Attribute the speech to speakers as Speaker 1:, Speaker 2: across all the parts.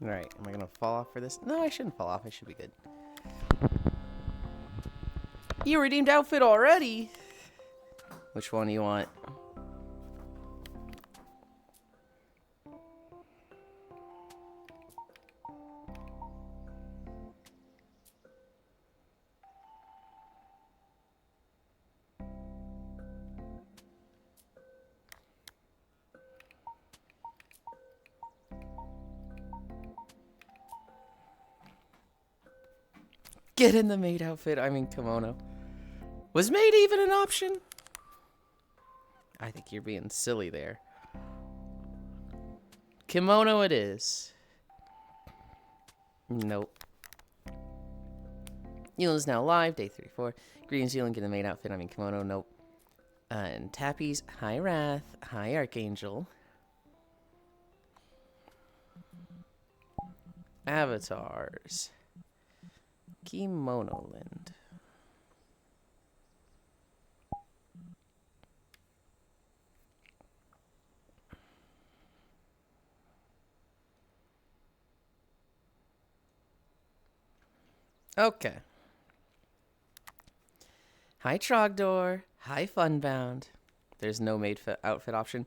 Speaker 1: Alright, am I gonna fall off for this? No, I shouldn't fall off. I should be good. You redeemed outfit already? Which one do you want? Get in the maid outfit. I mean, kimono. Was maid even an option? I think you're being silly there. Kimono it is. Nope. Yulin's now live. Day 34. Greetings, Yulind. Get in the maid outfit. I mean, kimono. Nope. And Tappy's. Hi, Wrath. Hi, Archangel. Avatars. Kimono Lind. Okay. Hi, Trogdor. Hi, Funbound. There's no maid outfit option.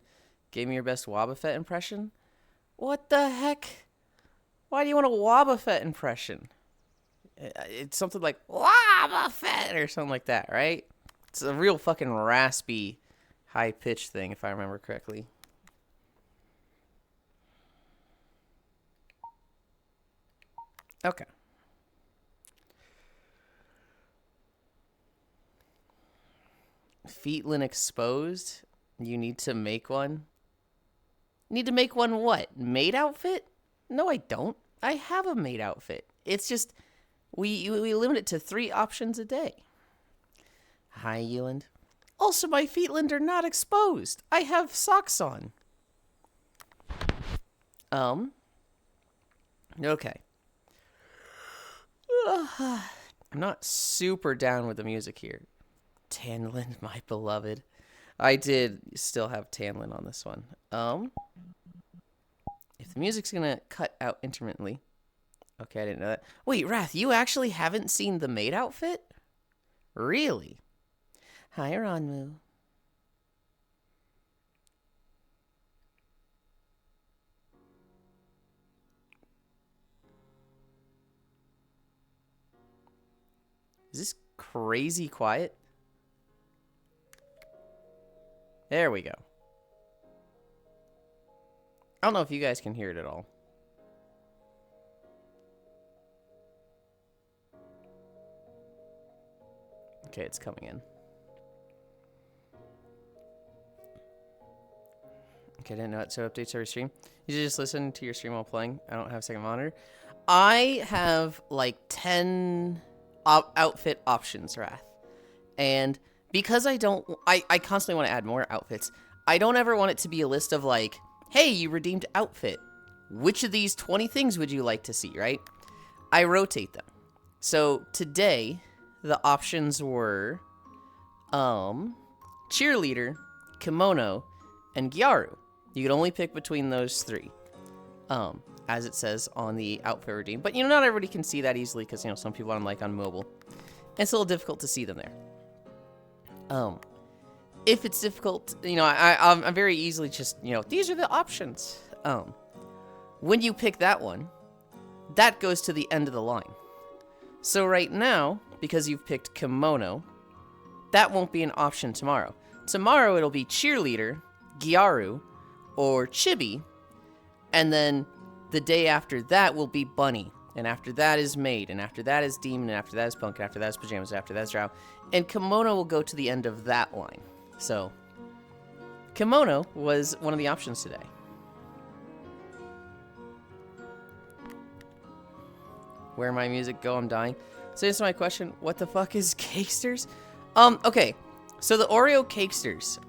Speaker 1: Give me your best Wobbuffet impression. What the heck? Why do you want a Wobbuffet impression? It's something like Wobbuffet or something like that, right? It's a real fucking raspy, high-pitched thing, if I remember correctly. Okay. Feetlin exposed? You need to make one? Need to make one what? Maid outfit? No, I don't. I have a maid outfit. It's just... We limit it to 3 options a day. Hi, Yulind. Also, my feetland are not exposed. I have socks on. Okay. I'm not super down with the music here. Tanlin, my beloved. I did still have Tanlin on this one. If the music's gonna cut out intermittently... Okay, I didn't know that. Wait, Wrath, you actually haven't seen the maid outfit? Really? Hi, Ranmu. Is this crazy quiet? There we go. I don't know if you guys can hear it at all. Okay, it's coming in. Okay, I didn't know it. So updates every stream. You just listen to your stream while playing. I don't have a second monitor. I have like 10 outfit options, Wrath. And because I constantly want to add more outfits, I don't ever want it to be a list of like, hey, you redeemed outfit. Which of these 20 things would you like to see, right? I rotate them. So today... The options were cheerleader, kimono, and gyaru. You could only pick between those 3, as it says on the outfit redeem. But, not everybody can see that easily because, some people on mobile. And it's a little difficult to see them there. If it's difficult, I'm very easily just, these are the options. When you pick that one, that goes to the end of the line. So right now... Because you've picked kimono, that won't be an option tomorrow. Tomorrow it'll be cheerleader, gyaru, or chibi, and then the day after that will be bunny, and after that is maid, and after that is demon, and after that is punk, and after that is pajamas, and after that is drow, and kimono will go to the end of that line. So, kimono was one of the options today. Where my music go, I'm dying. So answer my question, what the fuck is Cakesters? Okay, so the Oreo Cakesters,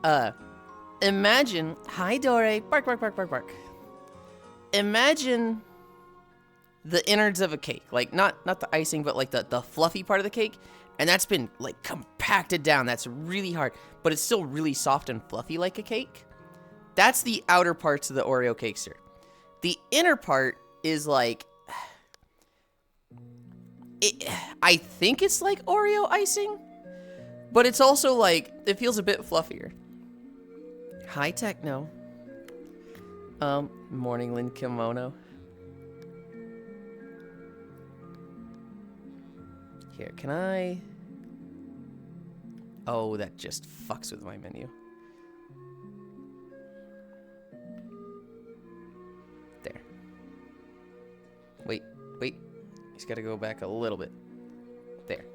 Speaker 1: imagine, hi Dore, bark, bark, bark, bark, bark. Imagine the innards of a cake, like not the icing, but like the fluffy part of the cake, and that's been like compacted down, that's really hard, but it's still really soft and fluffy like a cake. That's the outer parts of the Oreo Cakester. The inner part is like... I think it's like Oreo icing, but it's also like, it feels a bit fluffier. Hi, Techno. Morning Lynn Kimono. Here, can I... Oh, that just fucks with my menu. There. Wait. He's got to go back a little bit. There.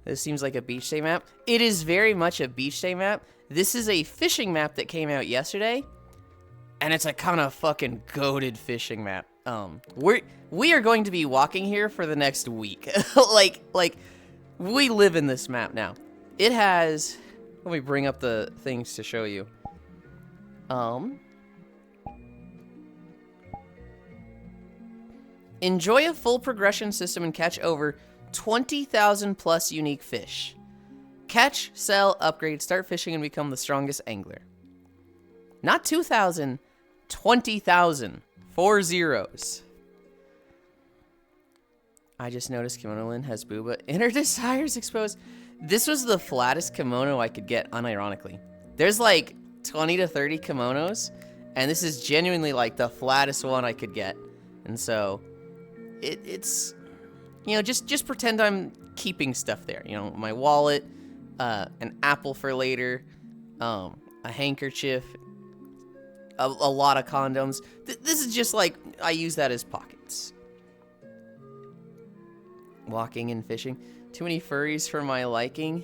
Speaker 1: This seems like a beach day map. It is very much a beach day map. This is a fishing map that came out yesterday. And it's a kind of fucking goated fishing map. We are going to be walking here for the next week. like, we live in this map now. It has... Let me bring up the things to show you. Enjoy a full progression system and catch over 20,000 plus unique fish. Catch, sell, upgrade, start fishing, and become the strongest angler. Not 2,000, 20,000. 4 zeros. I just noticed Kimono Lynn has booba. Inner desires exposed. This was the flattest kimono I could get, unironically. There's like 20 to 30 kimonos, and this is genuinely like the flattest one I could get. And so, it's, you know, just pretend I'm keeping stuff there. You know, my wallet, an apple for later, a handkerchief, a lot of condoms. This is just like, I use that as pockets. Walking and fishing. Too many furries for my liking.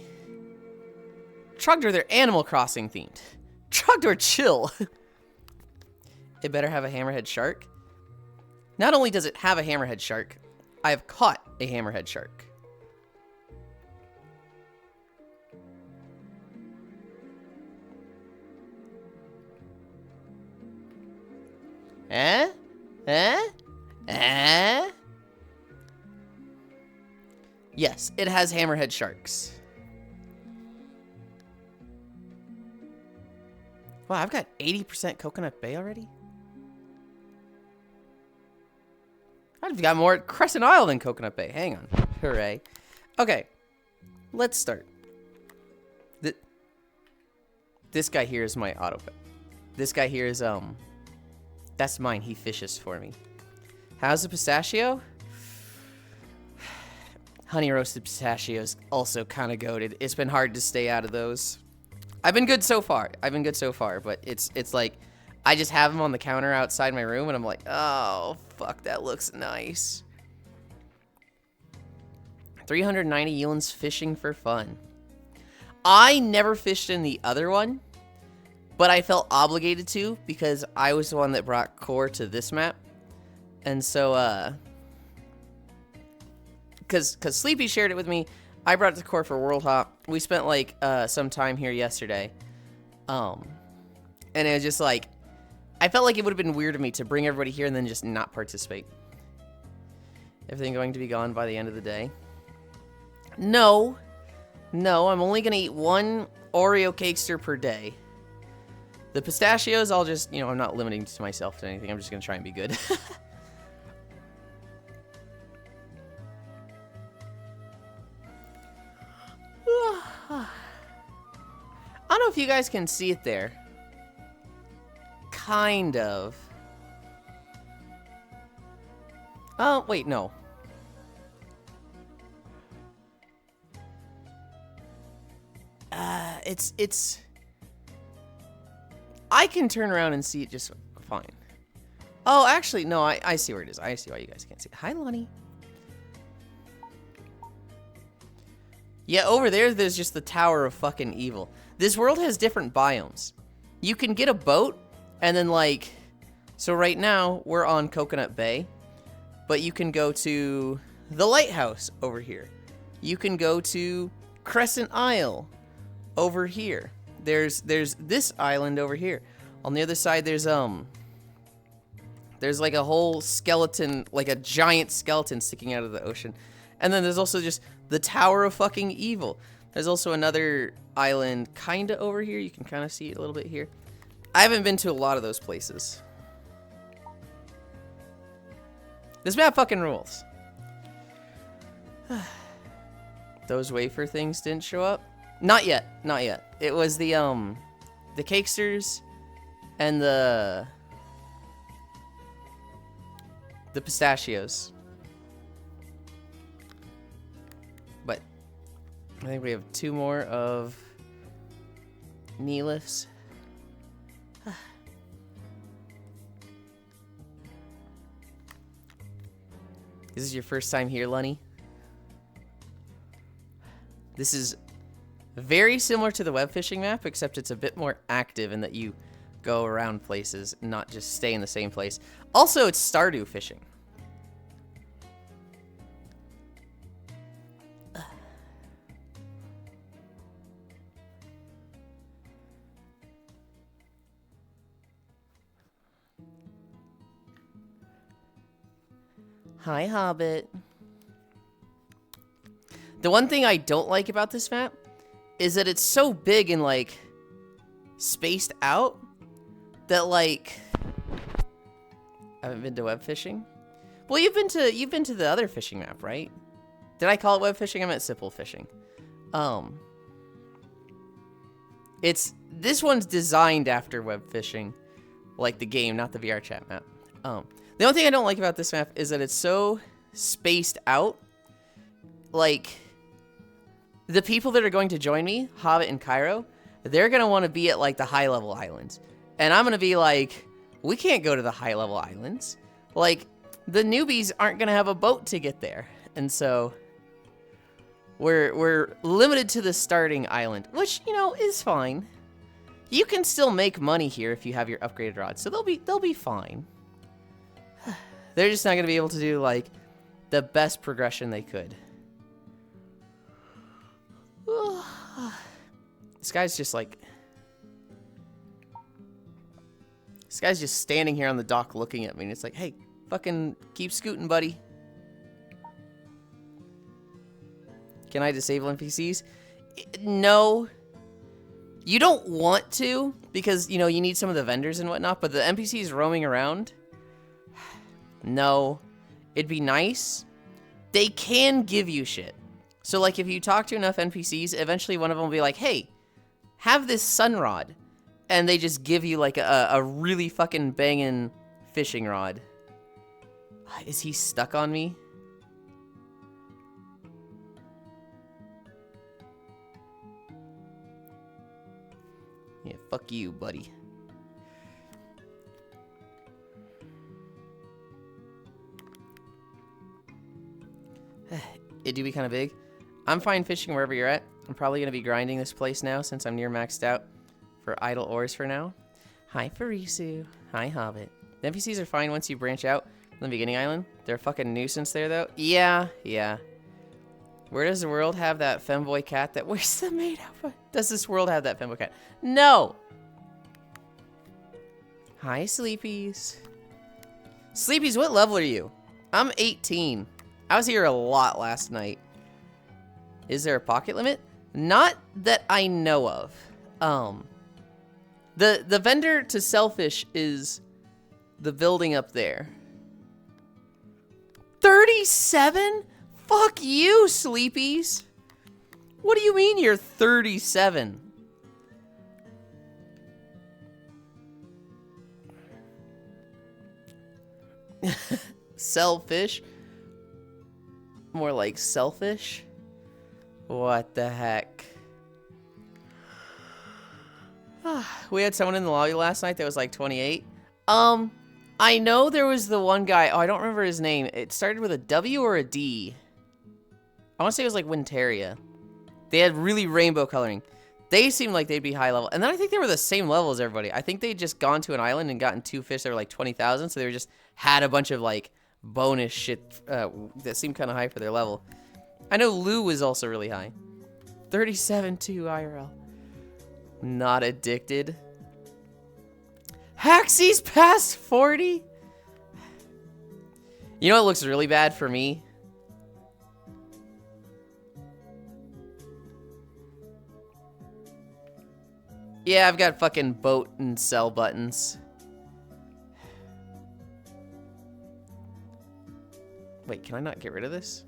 Speaker 1: Trogdor, they're Animal Crossing themed. Trogdor, chill. It better have a hammerhead shark. Not only does it have a hammerhead shark, I have caught a hammerhead shark. Yes, it has hammerhead sharks. Wow, I've got 80% Coconut Bay already? I've got more at Crescent Isle than Coconut Bay. Hang on. Hooray. Okay, let's start. This guy here is my auto pet. This guy here is, that's mine. He fishes for me. How's the pistachio? Honey roasted pistachios also kind of goated. It's been hard to stay out of those. I've been good so far. But it's like I just have them on the counter outside my room, and I'm like, oh fuck, that looks nice. 390 Yulin's fishing for fun. I never fished in the other one, but I felt obligated to because I was the one that brought Core to this map, and so because Sleepy shared it with me, I brought it to Core for World Hop. We spent like some time here yesterday, and it was just like, I felt like it would have been weird of me to bring everybody here and then just not participate. Everything going to be gone by the end of the day? No, I'm only gonna eat 1 Oreo cakester per day. The pistachios, I'll just, you know, I'm not limiting to myself to anything. I'm just gonna try and be good. I don't know if you guys can see it there. Kind of. Oh, wait, no. It's... I can turn around and see it just fine. Oh, actually, no, I see where it is. I see why you guys can't see it. Hi, Lonnie. Yeah, over there's just the Tower of fucking Evil. This world has different biomes. You can get a boat, and then, like... So right now, we're on Coconut Bay. But you can go to the lighthouse over here. You can go to Crescent Isle over here. There's this island over here. On the other side, there's like a whole skeleton, like a giant skeleton sticking out of the ocean. And then there's also just the Tower of fucking Evil. There's also another island kind of over here. You can kind of see it a little bit here. I haven't been to a lot of those places. This map fucking rules. Those wafer things didn't show up? Not yet. Not yet. It was the cakesters and the pistachios. But I think we have 2 more of Neelifs. This is your first time here, Lunny? This is very similar to the web fishing map, except it's a bit more active in that you go around places, not just stay in the same place. Also, it's Stardew fishing. Hi, Hobbit. The one thing I don't like about this map is that it's so big and, like, spaced out that, like, I haven't been to web fishing. Well, you've been to the other fishing map, right? Did I call it web fishing? I meant simple fishing. This one's designed after web fishing, like the game, not the VR chat map. The only thing I don't like about this map is that it's so spaced out. Like, the people that are going to join me, Hobbit and Cairo, they're going to want to be at, like, the high-level islands. And I'm going to be like, we can't go to the high-level islands. Like, the newbies aren't going to have a boat to get there. And so, we're limited to the starting island, which, you know, is fine. You can still make money here if you have your upgraded rods, so they'll be fine. They're just not going to be able to do, like, the best progression they could. This guy's just, like... This guy's just standing here on the dock looking at me, and it's like, hey, fucking keep scooting, buddy. Can I disable NPCs? No. You don't want to, because, you know, you need some of the vendors and whatnot, but the NPCs roaming around... No. It'd be nice. They can give you shit. So, like, if you talk to enough NPCs, eventually one of them will be like, hey, have this sun rod. And they just give you, like, a really fucking banging fishing rod. Is he stuck on me? Yeah, fuck you, buddy. It do be kind of big. I'm fine fishing wherever you're at. I'm probably going to be grinding this place now since I'm near maxed out for idle ores for now. Hi, Farisu. Hi, Hobbit. The NPCs are fine once you branch out from the beginning island. They're a fucking nuisance there, though. Yeah. Where does the world have that femboy cat that wears the maid outfit? Does this world have that femboy cat? No! Hi, Sleepies. Sleepies, what level are you? I'm 18. I was here a lot last night. Is there a pocket limit? Not that I know of. The vendor to Selfish is the building up there. 37? Fuck you, Sleepies. What do you mean you're 37? Selfish? More like selfish? What the heck? We had someone in the lobby last night that was like 28. I know there was the one guy. Oh, I don't remember his name. It started with a W or a D. I want to say it was like Winteria. They had really rainbow coloring. They seemed like they'd be high level. And then I think they were the same level as everybody. I think they'd just gone to an island and gotten 2 fish that were like 20,000. So they were just had a bunch of like bonus shit that seemed kind of high for their level. I know Lou was also really high. 37 to IRL. Not addicted. Haxie's past 40? You know what looks really bad for me? Yeah, I've got fucking boat and sell buttons. Wait, can I not get rid of this?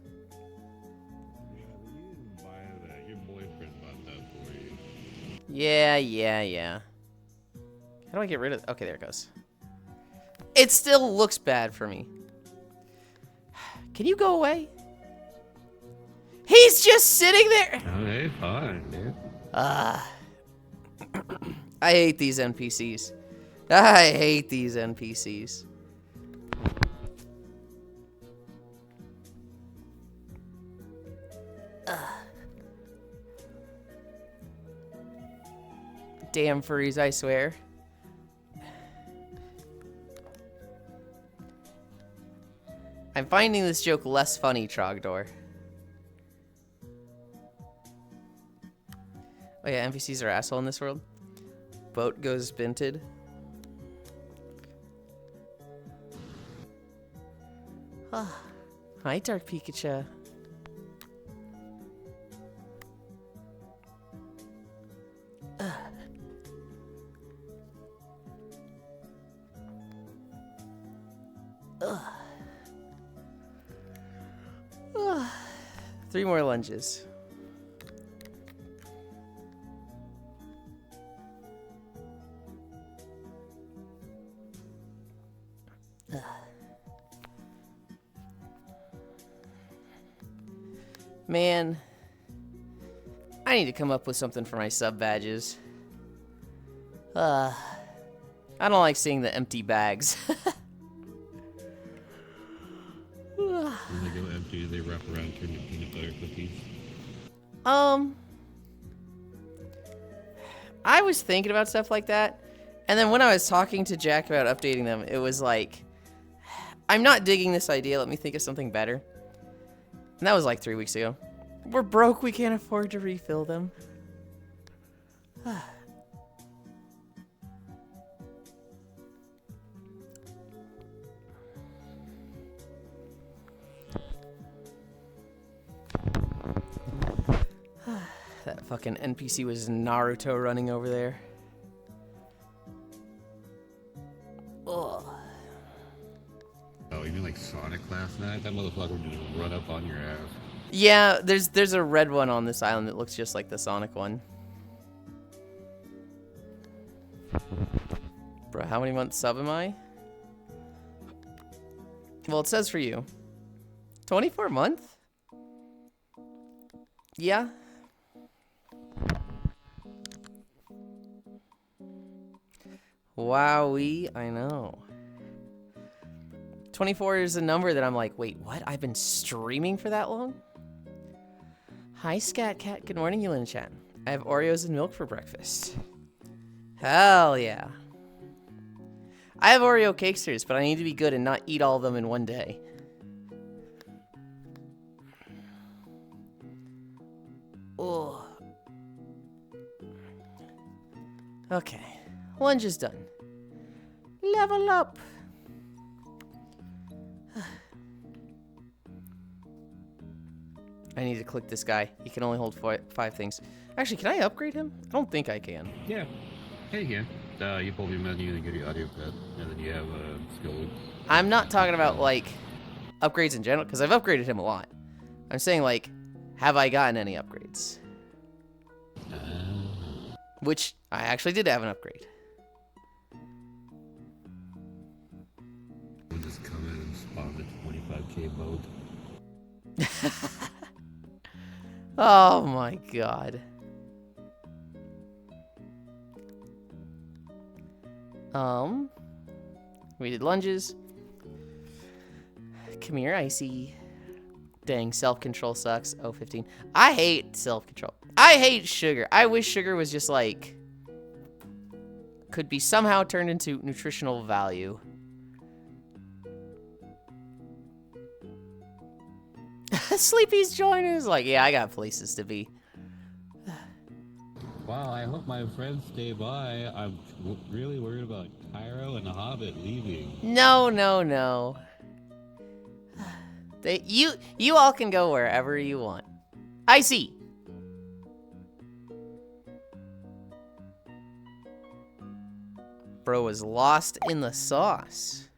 Speaker 2: Your boyfriend bought that for you.
Speaker 1: Yeah. How do I get rid of... Okay, there it goes. It still looks bad for me. Can you go away? He's just sitting there!
Speaker 2: Okay, fine, dude.
Speaker 1: I hate these NPCs. I hate these NPCs. Damn furries, I swear. I'm finding this joke less funny, Trogdor. Oh yeah, NPCs are asshole in this world. Boat goes binted. Hi, Dark Pikachu. Three more lunges. Man, I need to come up with something for my sub badges. I don't like seeing the empty bags.
Speaker 2: When they go empty, they wrap around, turn into peanut butter cookies.
Speaker 1: I was thinking about stuff like that, and then when I was talking to Jack about updating them, it was like, I'm not digging this idea, let me think of something better. And that was like 3 weeks ago. We're broke, we can't afford to refill them. That fucking NPC was Naruto running over there. Ugh.
Speaker 2: Oh, you mean like Sonic last night? That motherfucker would just run up on your ass.
Speaker 1: Yeah, there's a red one on this island that looks just like the Sonic one. Bro, how many months sub am I? Well, it says for you. 24 month? Yeah. Wowee, I know. 24 is a number that I'm like, wait, what? I've been streaming for that long? Hi, Scat Cat. Good morning, Yulind chat. I have Oreos and milk for breakfast. Hell yeah. I have Oreo cakesters, but I need to be good and not eat all of them in one day. Oh. Okay. Lunge is done. Level up. I need to click this guy. He can only hold 5 things. Actually, can I upgrade him? I don't think I can.
Speaker 2: Yeah. Hey, you can. You pull your menu and get your audio cut, and then you have skill loops.
Speaker 1: I'm not talking about, like, upgrades in general, because I've upgraded him a lot. I'm saying, like, have I gotten any upgrades? Which, I actually did have an upgrade.
Speaker 2: We'll just come in and spawn the 25k boat.
Speaker 1: Oh my god. We did lunges. Come here, Icy. Dang, self-control sucks. Oh, 15. I hate self-control. I hate sugar. I wish sugar was just like, could be somehow turned into nutritional value. Sleepy's joiners. Like, yeah, I got places to be.
Speaker 2: Wow, I hope my friends stay by. I'm really worried about Cairo and the Hobbit leaving.
Speaker 1: No, no, no. You all can go wherever you want. I see. bro was lost in the sauce.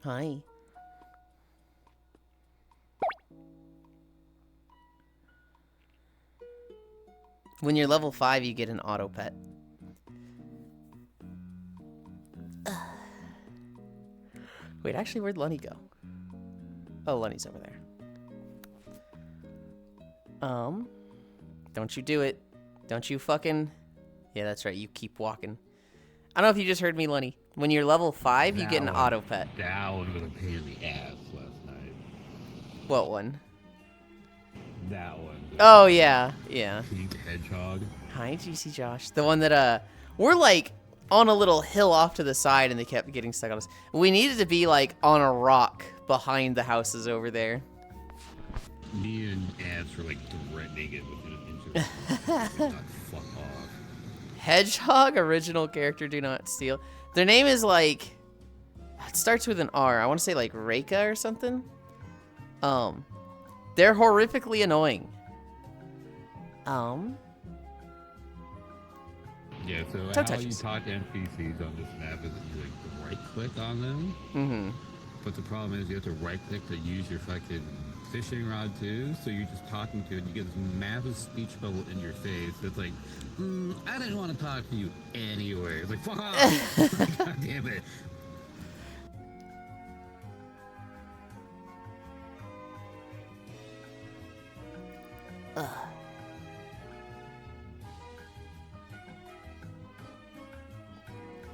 Speaker 1: Hi. When you're level 5, you get an auto pet. Wait, actually, where'd Lunny go? Oh, Lunny's over there. Don't you do it. Don't you fucking... Yeah, that's right. You keep walking. I don't know if you just heard me, Lunny. When you're level 5, you get an auto pet.
Speaker 2: That one was a pain in the ass last night.
Speaker 1: What one?
Speaker 2: That one.
Speaker 1: Oh, yeah. Yeah.
Speaker 2: Pink hedgehog.
Speaker 1: Hi, GC Josh. The one that, we're, like, on a little hill off to the side, and they kept getting stuck on us. We needed to be, like, on a rock behind the houses over there.
Speaker 2: Me and Ants were, like, threatening it within an inch of it. Like, not fuck off.
Speaker 1: Hedgehog, original character, do not steal. Their name is, like... It starts with an R. I want to say, like, Reika or something. They're horrifically annoying.
Speaker 2: Yeah, so
Speaker 1: Toe
Speaker 2: how
Speaker 1: touches.
Speaker 2: you talk to NPCs on this map is that you, like, right-click on them.
Speaker 1: Mm-hmm.
Speaker 2: But the problem is you have to right-click to use your fucking fishing rod, too. So you're just talking to it, and you get this massive speech bubble in your face. It's like, I didn't want to talk to you anyway. It's like, fuck off! God damn it.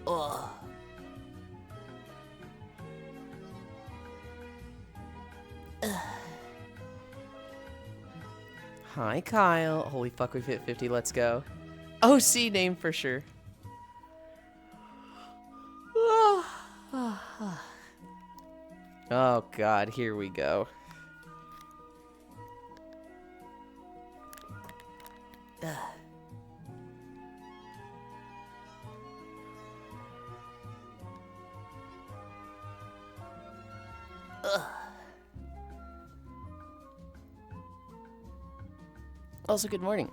Speaker 1: Ugh. Hi, Kyle. Holy fuck, we've hit 50. Let's go. OC name for sure. Oh, God. Here we go. Also, good morning.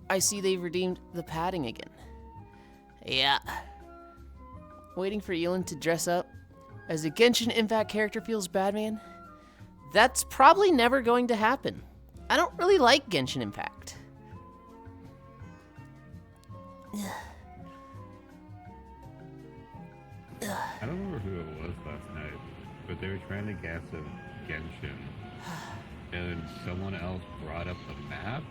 Speaker 1: I see they've redeemed the padding again. Yeah. Waiting for Yulind to dress up as a Genshin Impact character feels bad, man. That's probably never going to happen. I don't really like Genshin Impact.
Speaker 2: I don't remember who it was last night, but they were trying to gas a Genshin. And someone else brought up the map,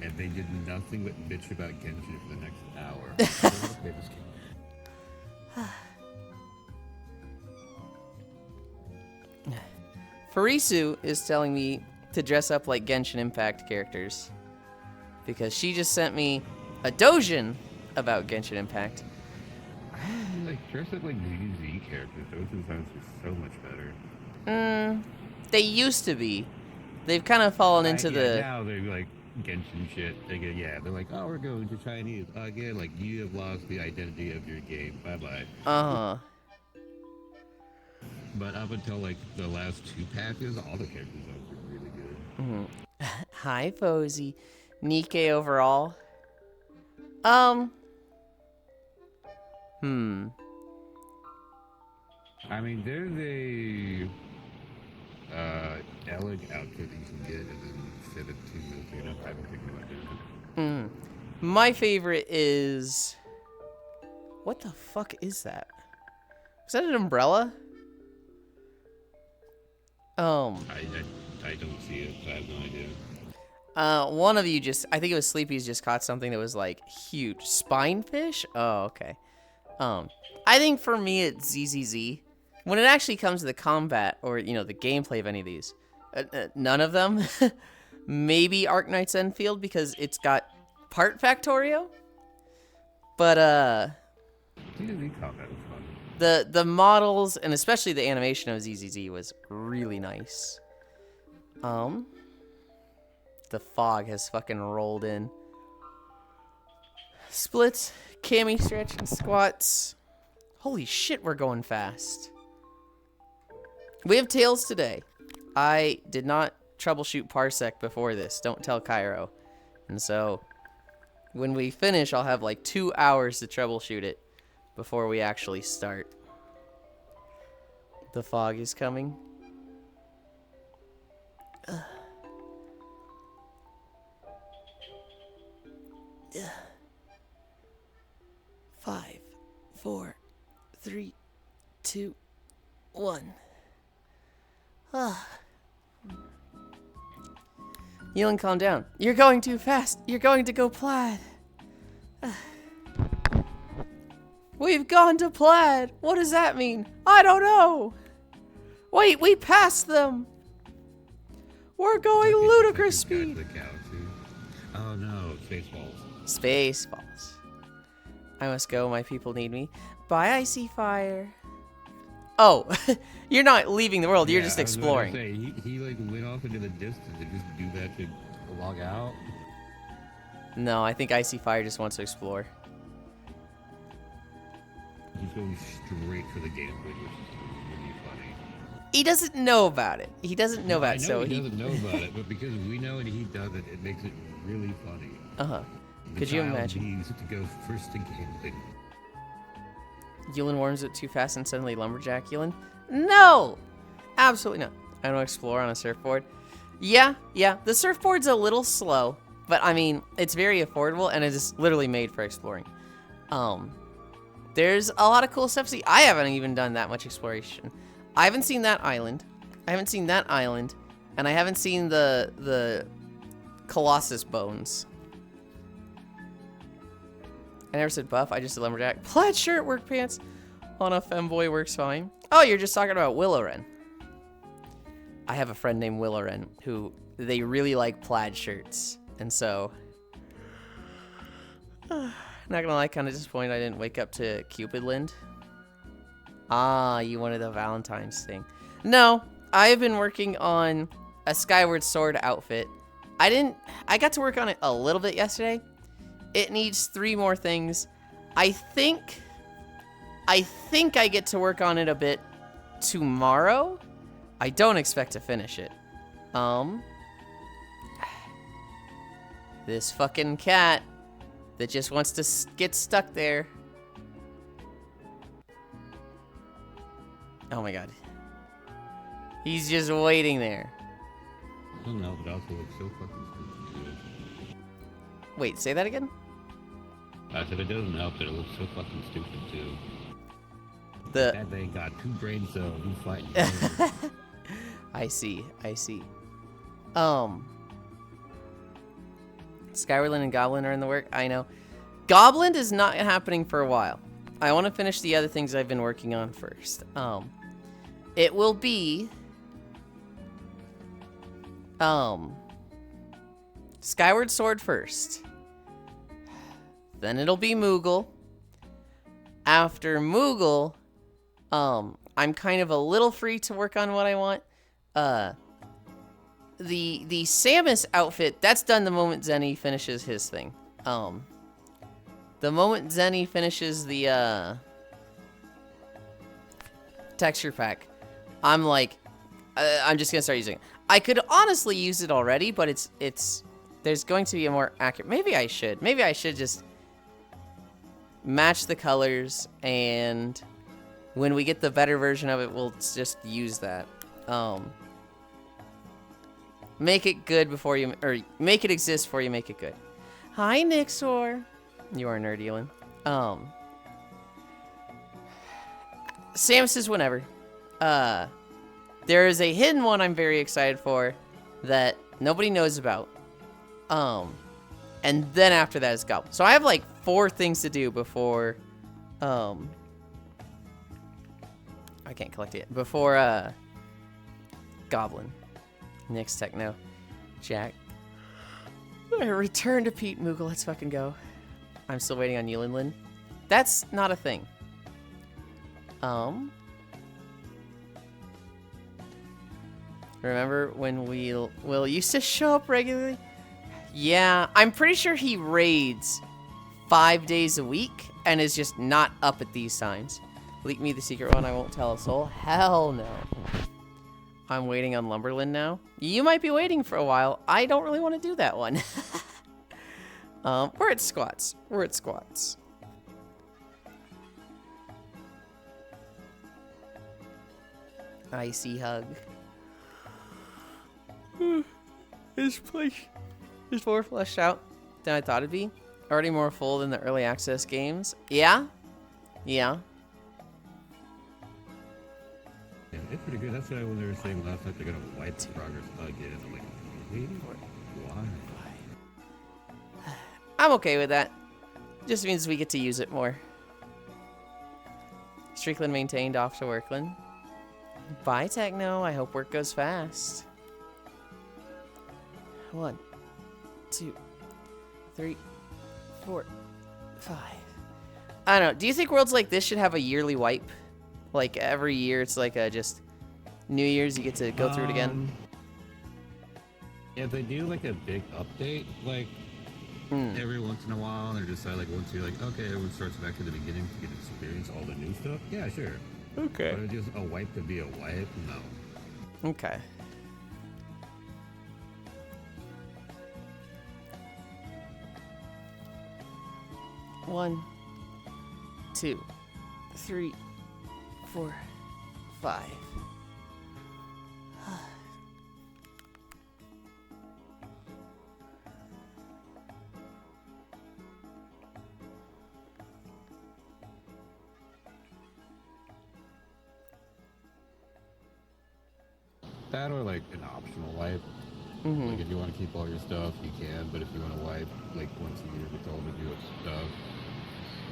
Speaker 2: and they did nothing but bitch about Genshin for the next hour. I don't wanna play this game.
Speaker 1: Farisu is telling me to dress up like Genshin Impact characters because she just sent me a dojin about Genshin Impact.
Speaker 2: Like, dress up like ZZ characters. Those designs are so much better.
Speaker 1: They used to be. They've kind of fallen into the...
Speaker 2: Now they're like Genshin shit. They're like, oh, we're going to Chinese. Again, like, you have lost the identity of your game. Bye-bye.
Speaker 1: Uh-huh.
Speaker 2: But up until, like, the last 2 patches, all the character designs were really good.
Speaker 1: Mm-hmm. Hi, Posey. Nikkei overall.
Speaker 2: I mean, there's a Eleg outfit that you can get and then fit it to the, you know, I haven't taken about it.
Speaker 1: My favorite is... What the fuck is that? Is that an umbrella?
Speaker 2: I don't see it, so I have no idea.
Speaker 1: One of you just... I think it was Sleepy's just caught something that was, like, huge. Spinefish? Oh, okay. I think for me it's ZZZ. When it actually comes to the combat or, you know, the gameplay of any of these, none of them. Maybe Arknight's Enfield because it's got part Factorio. But,
Speaker 2: ZZ combat was fun.
Speaker 1: the models and especially the animation of ZZZ was really nice. The fog has fucking rolled in. Splits, cami stretch, and squats. Holy shit, we're going fast. We have tails today. I did not troubleshoot Parsec before this. Don't tell Cairo. And so, When we finish, I'll have like 2 hours to troubleshoot it before we actually start. The fog is coming. 5, 4, 3, 2, 1. Yulind, calm down. You're going too fast. You're going to go plaid. We've gone to plaid. What does that mean? I don't know. Wait, we passed them. We're going ludicrous speed.
Speaker 2: Oh no, Spaceballs.
Speaker 1: Spaceballs. I must go. My people need me. Bye, Icy Fire. Oh, you're not leaving the world. You're just exploring.
Speaker 2: I was about to say, he like went off into the distance and just do that to log out.
Speaker 1: No, I think Icy Fire just wants to explore.
Speaker 2: He's going straight for the gateway, which is really funny.
Speaker 1: He doesn't know about it. He doesn't know about it, so
Speaker 2: he doesn't know about it, but because we know and he does it, it makes it really funny.
Speaker 1: Could you imagine?
Speaker 2: Needs to go first to gateway.
Speaker 1: Yulind warms it too fast and suddenly lumberjack Yulind? No! Absolutely not. I don't explore on a surfboard. Yeah, the surfboard's a little slow, but I mean, it's very affordable and it is literally made for exploring. There's a lot of cool stuff to see. I haven't even done that much exploration. I haven't seen that island. I haven't seen that island. And I haven't seen the Colossus bones. I never said buff, I just said lumberjack. Plaid shirt, work pants. On a femboy works fine. Oh, you're just talking about Willow Wren. I have a friend named Willow Wren who, they really like plaid shirts. And so, not gonna lie, kind of disappointed I didn't wake up to Yulind. Ah, you wanted a Valentine's thing. No, I've been working on a Skyward Sword outfit. I got to work on it a little bit yesterday. It needs 3 more things. I think I get to work on it a bit tomorrow. I don't expect to finish it. This fucking cat that just wants to get stuck there. Oh my god. He's just waiting there.
Speaker 2: I don't know, but also looks so fucking stupid.
Speaker 1: Wait, say that again?
Speaker 2: I said it doesn't help that it looks so fucking stupid too. That thing got 2 brain cells. He's fighting.
Speaker 1: I see. Skywardland and Goblin are in the work. I know. Goblin is not happening for a while. I want to finish the other things I've been working on first. It will be Skyward Sword first. Then it'll be Moogle. After Moogle, I'm kind of a little free to work on what I want. The Samus outfit, that's done the moment Zenny finishes his thing. The moment Zenny finishes the texture pack, I'm like, I'm just gonna start using it. I could honestly use it already, but it's there's going to be a more accurate. Maybe I should just match the colors, and when we get the better version of it, we'll just use that. Make it good before you, or make it exist before you make it good. Hi, Nixor. You are nerdy, Yulind. Samus is whenever. There is a hidden one I'm very excited for that nobody knows about. And then after that is Goblin. So I have like 4 things to do before, I can't collect it. Before, Goblin. Next Techno. Jack. Return to Pete Moogle. Let's fucking go. I'm still waiting on Yulind. That's not a thing. Remember when Will used to show up regularly? Yeah, I'm pretty sure he raids 5 days a week and is just not up at these times. Leak me the secret one, I won't tell a soul. Hell no. I'm waiting on Lumberland now. You might be waiting for a while. I don't really want to do that one. We're at squats. We're at squats. Icy hug. This place is more fleshed out than I thought it'd be. Already more full than the early access games. Yeah? Yeah.
Speaker 2: Yeah, it's pretty good. That's why when they were saying last night they're gonna wipe the progress again. I'm like, really? Why?
Speaker 1: I'm okay with that. Just means we get to use it more. Strickland maintained, off to Workland. Bye, Techno. I hope work goes fast. 1, 2, 3, 4, 5. I don't know. Do you think worlds like this should have a yearly wipe? Like every year it's like a just New Year's you get to go through it again?
Speaker 2: Yeah, if they do like a big update, like every once in a while, they're just like once you're like, okay, everyone starts back at the beginning to get to experience all the new stuff. Yeah, sure.
Speaker 1: Okay.
Speaker 2: But just a wipe to be a wipe? No.
Speaker 1: Okay. One, 2, 3, 4, 5.
Speaker 2: That or like an optional wipe. Like if you want to keep all your stuff, you can. But if you want to wipe like once a year with all the new stuff,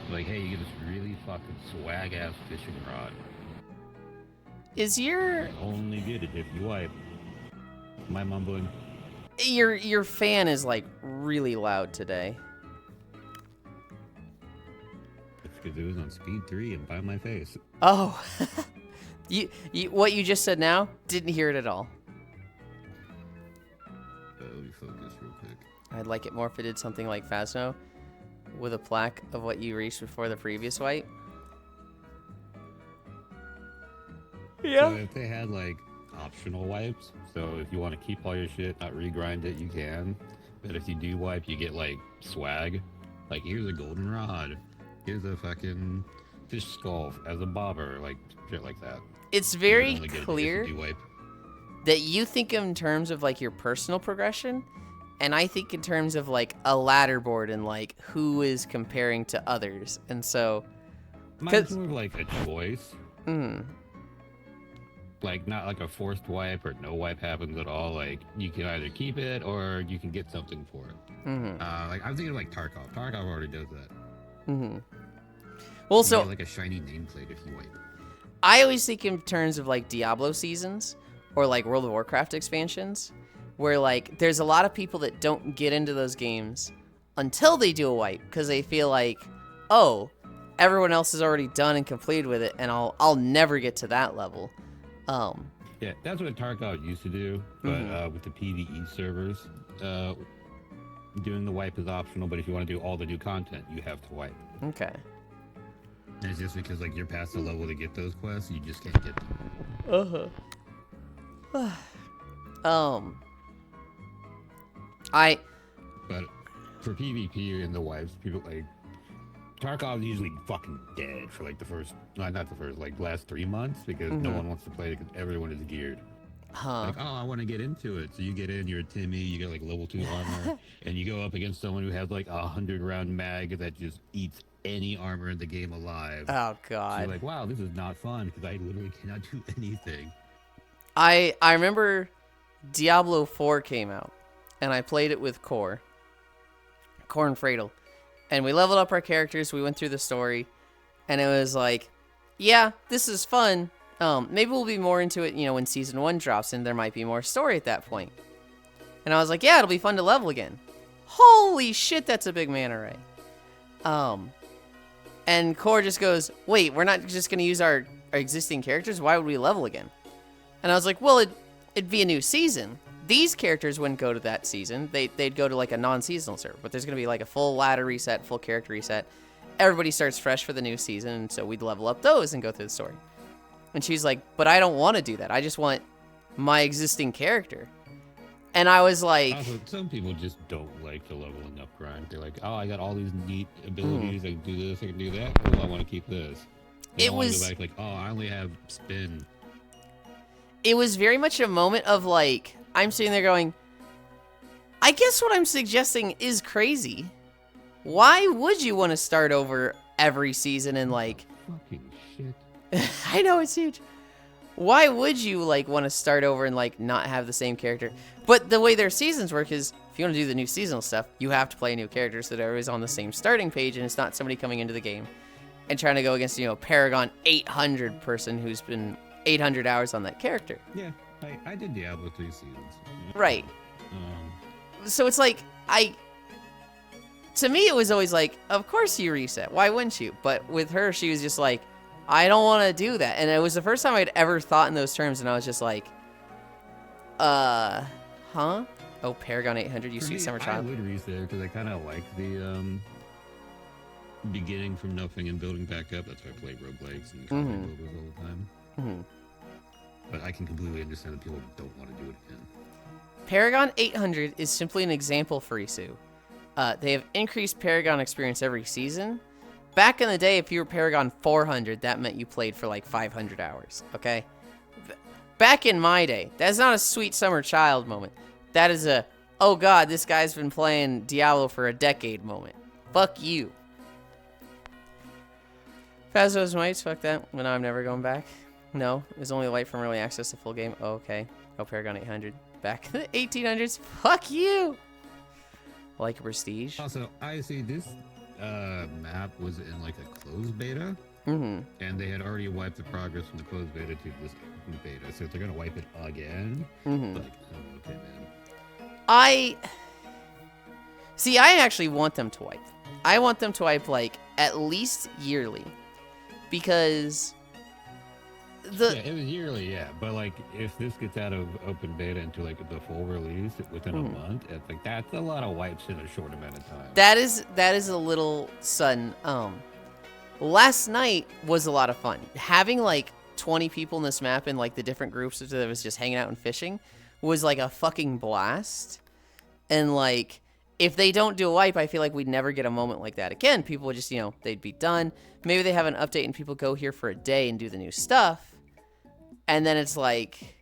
Speaker 2: like hey, you get this really fucking swag ass fishing rod.
Speaker 1: Is your
Speaker 2: You only get it if you wipe. Am I mumbling?
Speaker 1: your fan is like really loud today?
Speaker 2: It's because it was on speed 3 and by my face.
Speaker 1: Oh. you what you just said now? Didn't hear it at all.
Speaker 2: Let me focus real quick.
Speaker 1: I'd like it more if it did something like Phasmo with a plaque of what you reached before the previous wipe.
Speaker 2: So if they had like optional wipes, so if you want to keep all your shit, not regrind it, you can. But if you do wipe, you get like swag. Like here's a golden rod. Here's a fucking fish skull as a bobber, like shit like that.
Speaker 1: It's
Speaker 2: You
Speaker 1: very
Speaker 2: only get it if
Speaker 1: clear
Speaker 2: you do wipe.
Speaker 1: that you think in terms of like your personal progression, and I think in terms of like a ladder board and like who is comparing to others. And so
Speaker 2: Mine's more of like a choice.
Speaker 1: mm,
Speaker 2: Like not like a forced wipe or no wipe happens at all. Like you can either keep it or you can get something for it. Like I'm thinking of like Tarkov. Tarkov already does that.
Speaker 1: well,
Speaker 2: You
Speaker 1: so
Speaker 2: get like a shiny nameplate if you wipe.
Speaker 1: I always think in terms of like Diablo seasons or like World of Warcraft expansions, where like there's a lot of people that don't get into those games until they do a wipe because they feel like, oh, everyone else is already done and completed with it, and I'll never get to that level.
Speaker 2: Yeah, that's what Tarkov used to do, but with the PvE servers, doing the wipe is optional. But if you want to do all the new content, you have to wipe.
Speaker 1: Okay.
Speaker 2: And it's just because like you're past the level to get those quests, you just can't get them. But for PvP and the wipes, people like Tarkov's usually fucking dead for like the first, not the first, like last 3 months because no one wants to play it because everyone is geared. Like, oh, I want to get into it. So you get in, you're a Timmy, you get like level 2 armor, and you go up against someone who has like 100-round mag that just eats any armor in the game alive.
Speaker 1: Oh
Speaker 2: So
Speaker 1: God.
Speaker 2: you're like, wow, this is not fun because I literally cannot do anything.
Speaker 1: I remember Diablo 4 came out, and I played it with Core and Fradel, and we leveled up our characters. We went through the story, and it was like, yeah, this is fun. Maybe we'll be more into it, you know, when season 1 drops, and there might be more story at that point. And I was like, yeah, it'll be fun to level again. Holy shit, that's a big mana array. And Core just goes, wait, we're not just gonna use our existing characters? Why would we level again? And I was like, well, it'd be a new season. These characters wouldn't go to that season. They'd go to like a non-seasonal server. But there's going to be like a full ladder reset, full character reset. Everybody starts fresh for the new season. And so we'd level up those and go through the story. And she's like, but I don't want to do that. I just want my existing character. And I was like,
Speaker 2: Also, some people just don't like the leveling up grind. They're like, oh, I got all these neat abilities. I can do this, I can do that. Cool, I want to keep this. They
Speaker 1: it
Speaker 2: don't want to
Speaker 1: was
Speaker 2: go back like, oh, I only have spin.
Speaker 1: it was very much a moment of like, I'm sitting there going, I guess what I'm suggesting is crazy. Why would you want to start over every season and like,
Speaker 2: Fucking shit.
Speaker 1: I know it's huge. Why would you like want to start over and like not have the same character? But the way their seasons work is if you want to do the new seasonal stuff, you have to play new characters so that everybody's on the same starting page and it's not somebody coming into the game and trying to go against, Paragon 800 person who's been 800 hours on that character.
Speaker 2: Yeah, I did Diablo 3 seasons.
Speaker 1: Right.
Speaker 2: Um,
Speaker 1: So it's like, to me, it was always like, of course you reset. Why wouldn't you? But with her, she was just like, I don't want to do that. And it was the first time I'd ever thought in those terms. And I was just like, huh? Oh, Paragon 800, you
Speaker 2: for
Speaker 1: sweet
Speaker 2: me,
Speaker 1: summer
Speaker 2: I
Speaker 1: child.
Speaker 2: would reset because I kind of like the beginning from nothing and building back up. That's why I play roguelikes and MOBAs all the time.
Speaker 1: Mm-hmm.
Speaker 2: But I can completely understand that people don't want to do it again.
Speaker 1: Paragon 800 is simply an example for Isu. They have increased Paragon experience every season. Back in the day, if you were Paragon 400, that meant you played for like 500 hours, okay? Back in my day, that's not a sweet summer child moment. That is a, oh god, this guy's been playing Diablo for a decade moment. Fuck you. Phasmo's Mites, fuck that. Well, now I'm never going back. No, there's only light from early access to full game. Oh, okay. Oh, Paragon 800. Back in the 1800s. Fuck you! Like Prestige.
Speaker 2: Also, I see this map was in like a closed beta,
Speaker 1: Mm-hmm.
Speaker 2: and they had already wiped the progress from the closed beta to this open beta. So if they're gonna wipe it again,
Speaker 1: Mm-hmm.
Speaker 2: like, oh, okay, man.
Speaker 1: I actually want them to wipe. I want them to wipe like at least yearly, because
Speaker 2: Yeah, it was yearly, yeah. But like, if this gets out of open beta into like the full release within a month, it's like that's a lot of wipes in a short amount of time.
Speaker 1: that is a little sudden. Last night was a lot of fun. Having like 20 people in this map in like the different groups that was just hanging out and fishing was like a fucking blast. And like, if they don't do a wipe, I feel like we'd never get a moment like that again. People would just, they'd be done. Maybe they have an update and people go here for a day and do the new stuff. And then it's like,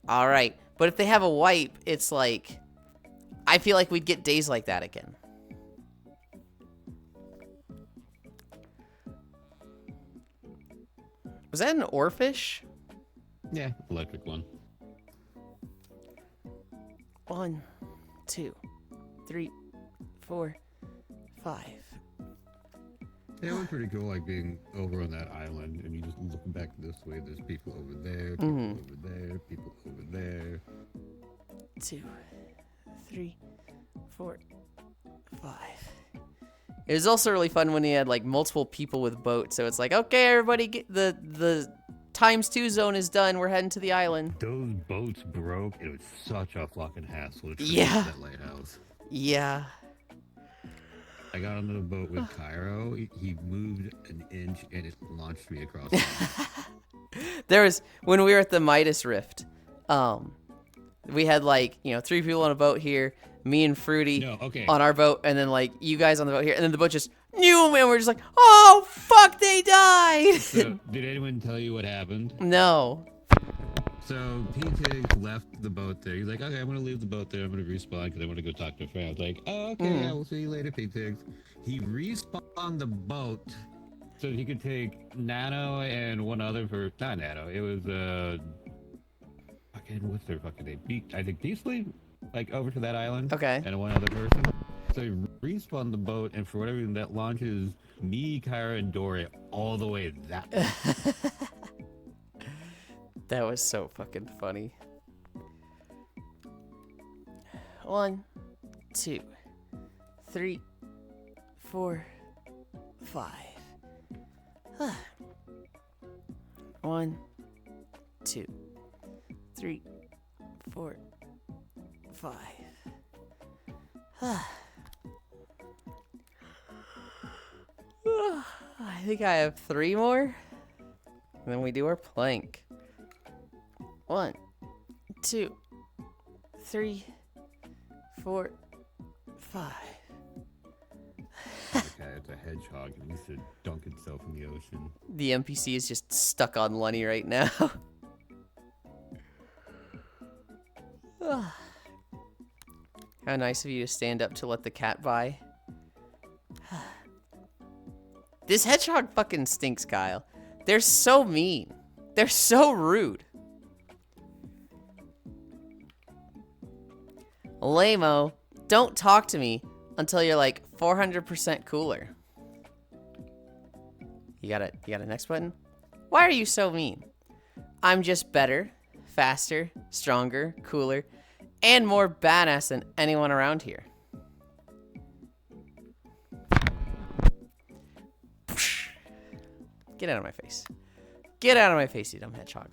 Speaker 1: all right. But if they have a wipe, it's like, I feel like we'd get days like that again. Was that an oarfish?
Speaker 2: Yeah, electric one.
Speaker 1: 1, 2, 3, 4, 5.
Speaker 2: Yeah, it was pretty cool, like being over on that island and you just looking back this way. There's people over there, people over there, people over there.
Speaker 1: 2, 3, 4, 5. It was also really fun when he had like multiple people with boats. So it's like, okay, everybody, get the ×2 zone is done. We're heading to the island.
Speaker 2: Those boats broke. It was such a fucking hassle to
Speaker 1: Yeah.
Speaker 2: that lighthouse.
Speaker 1: Yeah.
Speaker 2: I got onto the boat with Cairo. He moved an inch and it launched me across.
Speaker 1: There was, when we were at the Midas Rift, we had like, 3 people on a boat here, me and Fruity
Speaker 2: No, okay.
Speaker 1: on our boat, and then like you guys on the boat here, and then the boat just knew, and we're just like, oh fuck, they died.
Speaker 2: So, did anyone tell you what happened?
Speaker 1: No.
Speaker 2: So P-Tig left the boat there. He's like, okay, I'm gonna leave the boat there. I'm gonna respawn because I want to go talk to a friend. I was like, oh, okay, yeah, we'll see you later, P-Tigs. He respawned the boat so he could take Nano and one other for not Nano. It was fucking what's their fucking name? I think Beastly, like over to that island.
Speaker 1: Okay.
Speaker 2: And one other person. So he respawned the boat, and for whatever reason, that launches me, Kyra, and Dory all the way that way.
Speaker 1: That was so fucking funny. 1, 2, 3, 4, 5. 1, 2, 3, 4, 5. I think I have 3 more. And then we do our plank. 1, 2, 3, 4, 5.
Speaker 2: Okay, it's a hedgehog. It needs to dunk itself in the ocean.
Speaker 1: The NPC is just stuck on Lenny right now. How nice of you to stand up to let the cat by. This hedgehog fucking stinks, Kyle. They're so mean. They're so rude. Lame-o, don't talk to me until you're like 400% cooler. You got a next button? Why are you so mean? I'm just better, faster, stronger, cooler, and more badass than anyone around here. Get out of my face. Get out of my face, you dumb hedgehog.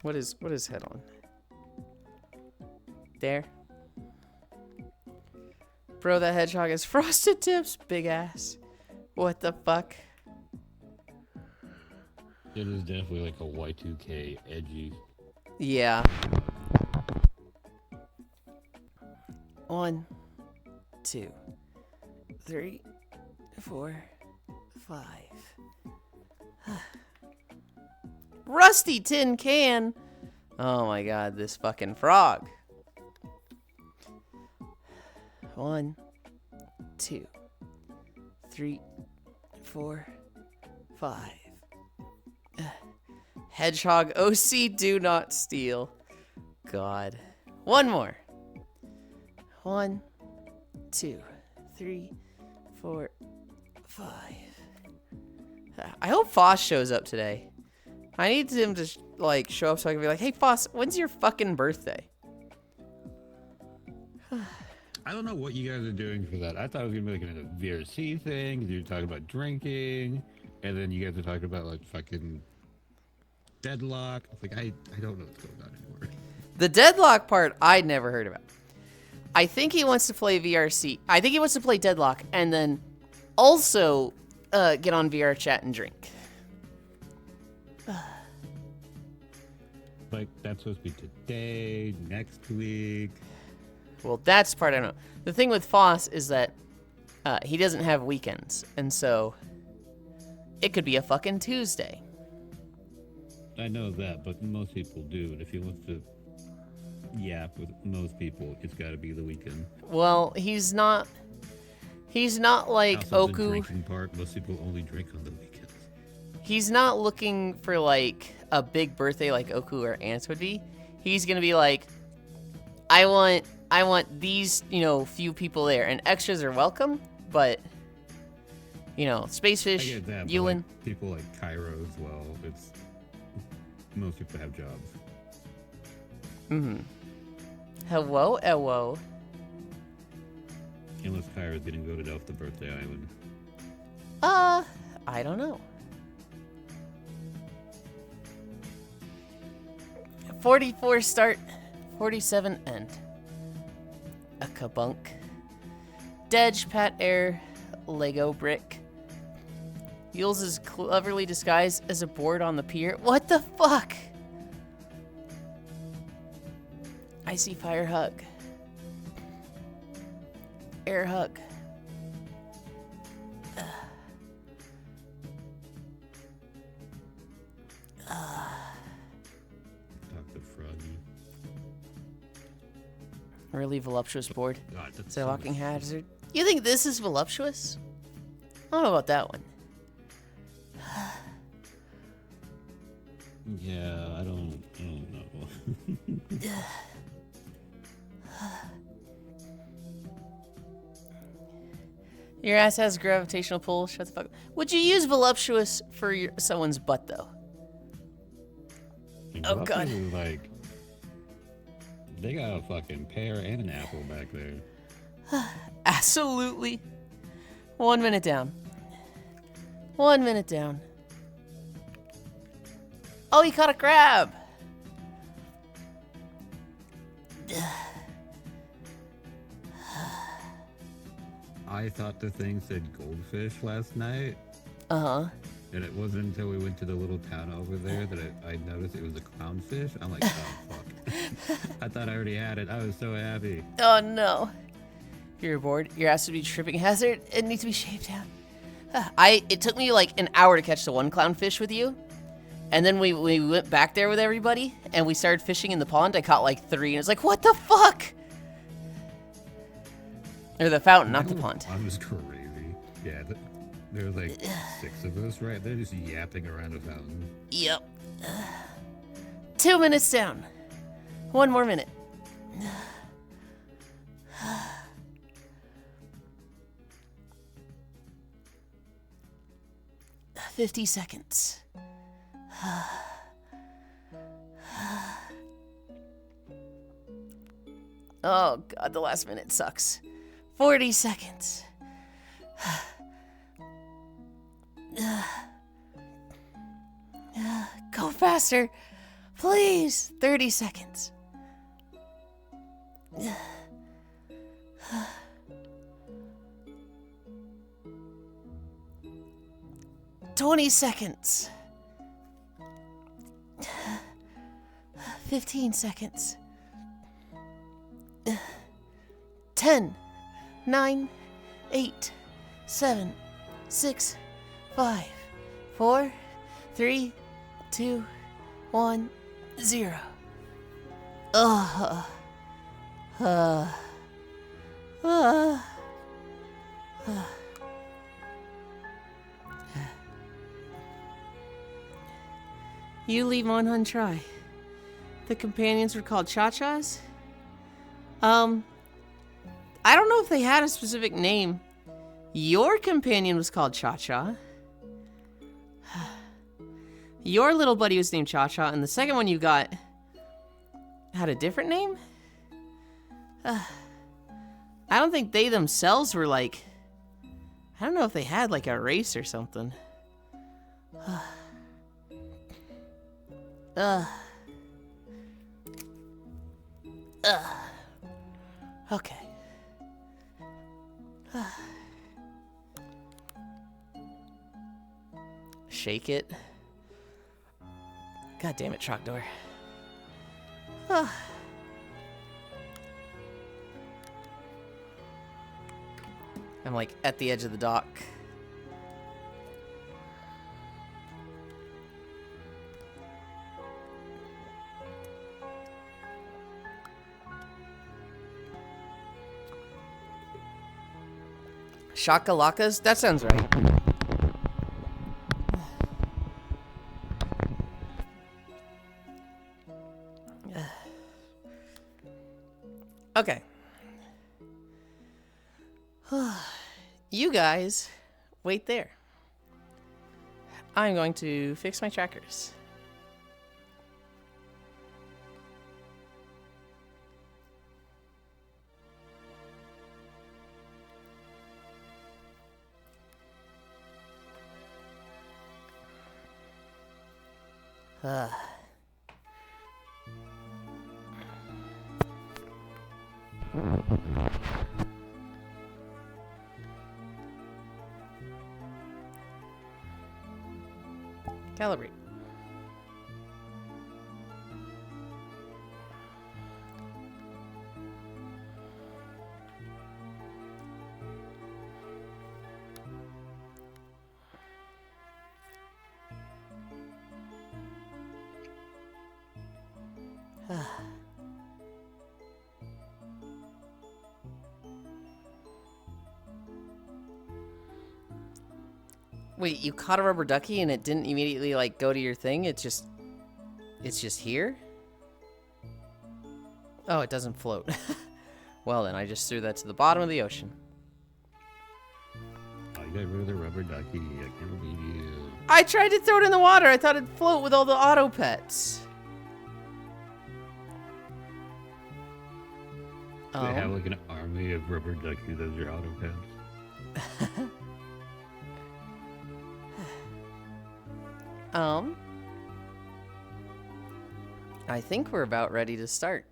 Speaker 1: What is head on? There. Bro, that hedgehog has frosted tips, big ass. What the fuck?
Speaker 2: It is definitely like a Y2K edgy.
Speaker 1: Yeah. 1, 2, 3, 4, 5. Rusty tin can. Oh my god, this fucking frog. 1, 2, 3, 4, 5. Hedgehog OC, do not steal. God. One more. 1, 2, 3, 4, 5. I hope Foss shows up today. I need him to like show up so I can be like, hey Foss, when's your fucking birthday?
Speaker 2: I don't know what you guys are doing for that. I thought it was gonna be like a VRC thing, because you were talking about drinking, and then you guys are talking about like fucking deadlock. It's like I don't know what's going on anymore.
Speaker 1: The deadlock part I'd never heard about. I think he wants to play VRC. I think he wants to play deadlock and then also get on VR chat and drink.
Speaker 2: Like that's supposed to be today, next week.
Speaker 1: Well, that's the part I don't know. The thing with Foss is that he doesn't have weekends, and so it could be a fucking Tuesday.
Speaker 2: I know that, but most people do. And if he wants to yap with most people, it's got to be the weekend.
Speaker 1: Well, he's not like
Speaker 2: Also, the
Speaker 1: Oku.
Speaker 2: drinking part, most people only drink on the weekends.
Speaker 1: He's not looking for like a big birthday like Oku or Ants would be. He's gonna be like, I want these, few people there, and extras are welcome, but Spacefish,
Speaker 2: I get that,
Speaker 1: Yulind.
Speaker 2: like, people like Cairo as well. It's most people have jobs.
Speaker 1: Mm-hmm. Hello.
Speaker 2: Unless Cairo's getting voted off the birthday island.
Speaker 1: I don't know. 44 start, 47 end. A kabunk. Dedge, Pat Air, Lego brick. Yules is cleverly disguised as a board on the pier. What the fuck? Icy fire hug. Air hug.
Speaker 2: Dr. Froggy.
Speaker 1: Really voluptuous board.
Speaker 2: God, that's
Speaker 1: Say
Speaker 2: so
Speaker 1: locking
Speaker 2: much-
Speaker 1: hazard. You think this is voluptuous? I don't know about that one.
Speaker 2: Yeah, I don't know.
Speaker 1: Your ass has a gravitational pull. Shut the fuck up. Would you use voluptuous for someone's butt, though?
Speaker 2: And
Speaker 1: Oh,
Speaker 2: Buffy
Speaker 1: God.
Speaker 2: was like, they got a fucking pear and an apple back there.
Speaker 1: Absolutely. 1 minute down. 1 minute down. Oh, he caught a crab.
Speaker 2: I thought the thing said goldfish last night,
Speaker 1: Uh-huh.
Speaker 2: And it wasn't until we went to the little town over there that I noticed it was a clownfish. I'm like, oh, fuck. I thought I already had it. I was so happy.
Speaker 1: Oh no. You're bored. Your ass would be tripping hazard. It needs to be shaved down. It took me like an hour to catch the one clownfish with you. And then we went back there with everybody and we started fishing in the pond. I caught like 3 and it's like, what the fuck? Or the fountain, not the pond.
Speaker 2: I was crazy. Yeah, there was like 6 of us right there just yapping around a fountain.
Speaker 1: Yep. 2 minutes down. 1 more minute. 50 seconds. Oh god, the last minute sucks. 40 seconds. Go faster, please. 30 seconds. 20 seconds. 15 seconds. 10, 9, 8, 7, 6, 5, 4, 3, 2, 1, 0. You leave on untry. The companions were called Cha-Chas? I don't know if they had a specific name. Your companion was called Cha-Cha. Your little buddy was named Cha-Cha, and the second one you got had a different name? I don't think they themselves were like... I don't know if they had like a race or something. Okay. Shake it. God damn it, Trogdor. I'm like at the edge of the dock. Shakalakas? That sounds right. Okay. You guys, wait there. I'm going to fix my trackers. Calibrate. Wait, you caught a rubber ducky and it didn't immediately like go to your thing? It's just here? Oh, it doesn't float. Well then, I just threw that to the bottom of the ocean.
Speaker 2: Oh, you got rid of the rubber ducky. I can't believe you.
Speaker 1: I tried to throw it in the water. I thought it'd float with all the auto pets.
Speaker 2: They have like an army of rubber duckies as your auto pets.
Speaker 1: I think we're about ready to start.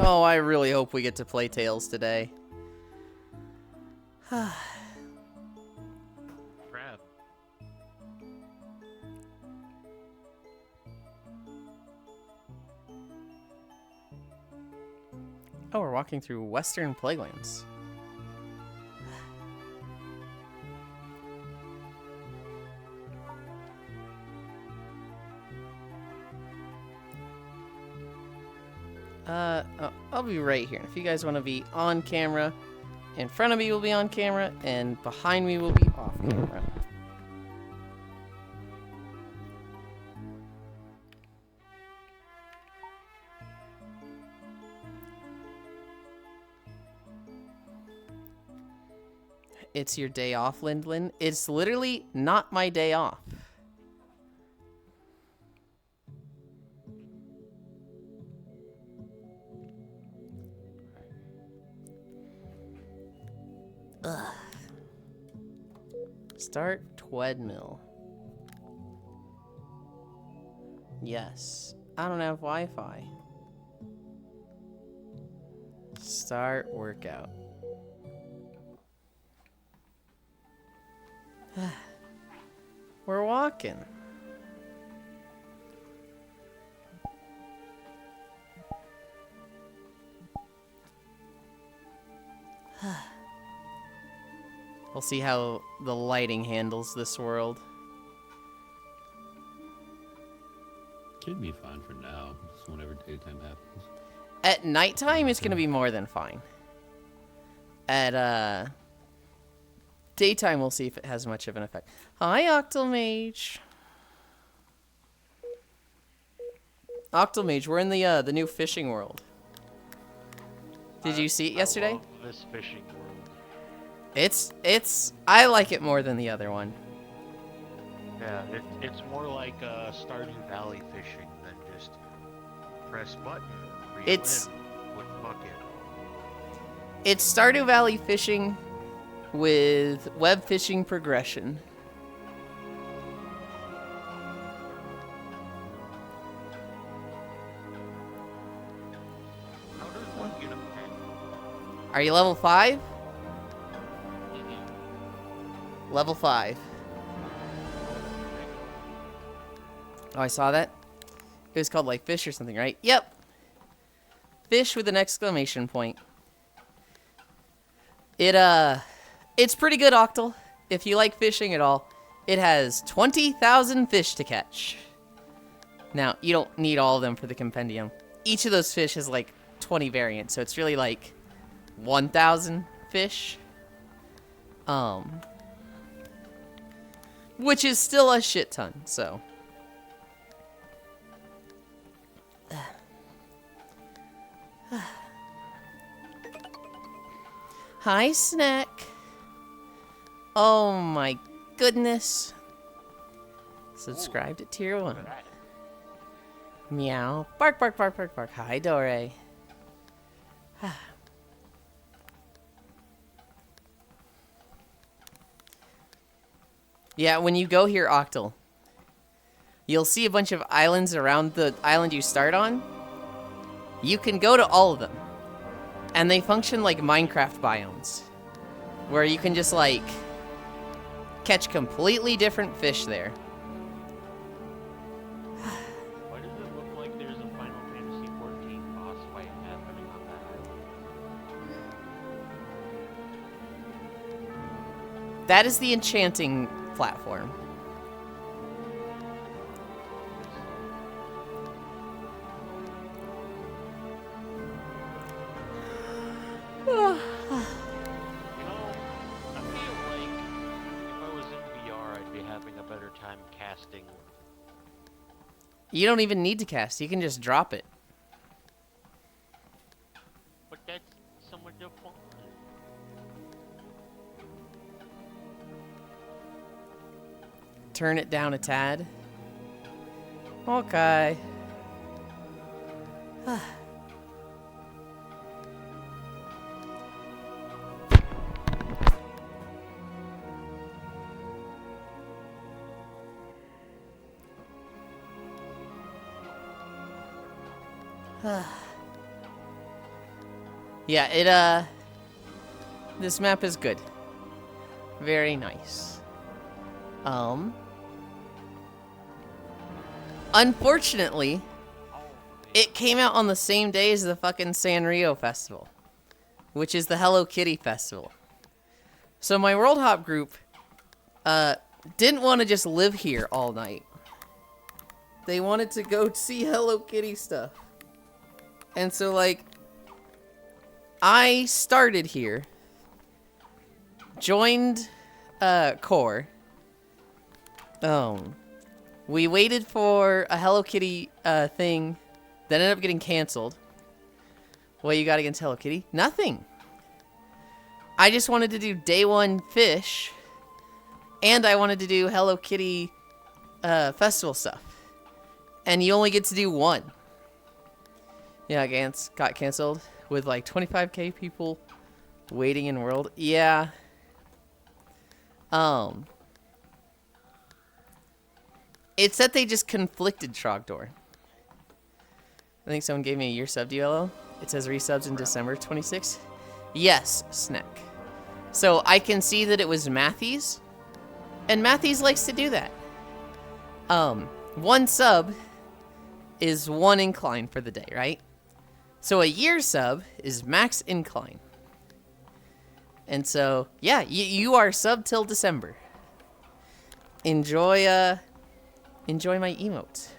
Speaker 1: Oh, I really hope we get to play Tails today.
Speaker 3: Crap.
Speaker 1: Oh, we're walking through Western Plaguelands. I'll be right here. If you guys want to be on camera, in front of me will be on camera, and behind me will be off camera. It's your day off, Lindlin. It's literally not my day off. Ugh. Start Twedmill. Yes. I don't have Wi-Fi. Start workout. We're walking. We'll see how the lighting handles this world.
Speaker 2: Should be fine for now, just whenever daytime happens.
Speaker 1: At nighttime, it's gonna be more than fine. At daytime, we'll see if it has much of an effect. Hi, Octomage. Octomage, we're in the new fishing world. Did you see it yesterday?
Speaker 3: I love this fishing world.
Speaker 1: I like it more than the other one.
Speaker 3: Yeah, it's more like Stardew Valley fishing than just press button, reel
Speaker 1: It's-
Speaker 3: in with bucket.
Speaker 1: It's Stardew Valley fishing with web fishing progression.
Speaker 3: How does one get a pen?
Speaker 1: Are you level 5? Level 5. Oh, I saw that. It was called like fish or something, right? Yep. Fish with an exclamation point. It's pretty good, Octal. If you like fishing at all, it has 20,000 fish to catch. Now, you don't need all of them for the compendium. Each of those fish has like 20 variants, so it's really like 1,000 fish. Which is still a shit ton, so. Hi, Snack. Oh my goodness. Subscribe to Tier 1. Meow. Bark, bark, bark, bark, bark. Hi, Dore. Yeah, when you go here, Octal, you'll see a bunch of islands around the island you start on. You can go to all of them. And they function like Minecraft biomes, where you can just, like, catch completely different fish there.
Speaker 3: Why does it look like there's a Final Fantasy 14 boss fight happening on that island?
Speaker 1: That is the enchanting platform.
Speaker 3: You know, I feel like if I was in VR, I'd be having a better time casting.
Speaker 1: You don't even need to cast. You can just drop it.
Speaker 3: But that's somewhat the fun.
Speaker 1: Turn it down a tad. Okay. Yeah, it, this map is good. Very nice. Unfortunately, it came out on the same day as the fucking Sanrio Festival, which is the Hello Kitty Festival. So my World Hop group, didn't want to just live here all night. They wanted to go see Hello Kitty stuff. And so, like, I started here, joined, Core. We waited for a Hello Kitty, thing that ended up getting canceled. What you got against Hello Kitty? Nothing. I just wanted to do day one fish, and I wanted to do Hello Kitty, festival stuff. And you only get to do one. Yeah, Gantz got canceled with like 25k people waiting in World. Yeah. It said they just conflicted Trogdor. I think someone gave me a year sub DLO. It says resubs in December 26th. Yes, Snack. So I can see that it was Matthews. And Matthews likes to do that. One sub is one incline for the day, right? So a year sub is max incline. And so, yeah, you are sub till December. Enjoy my emotes.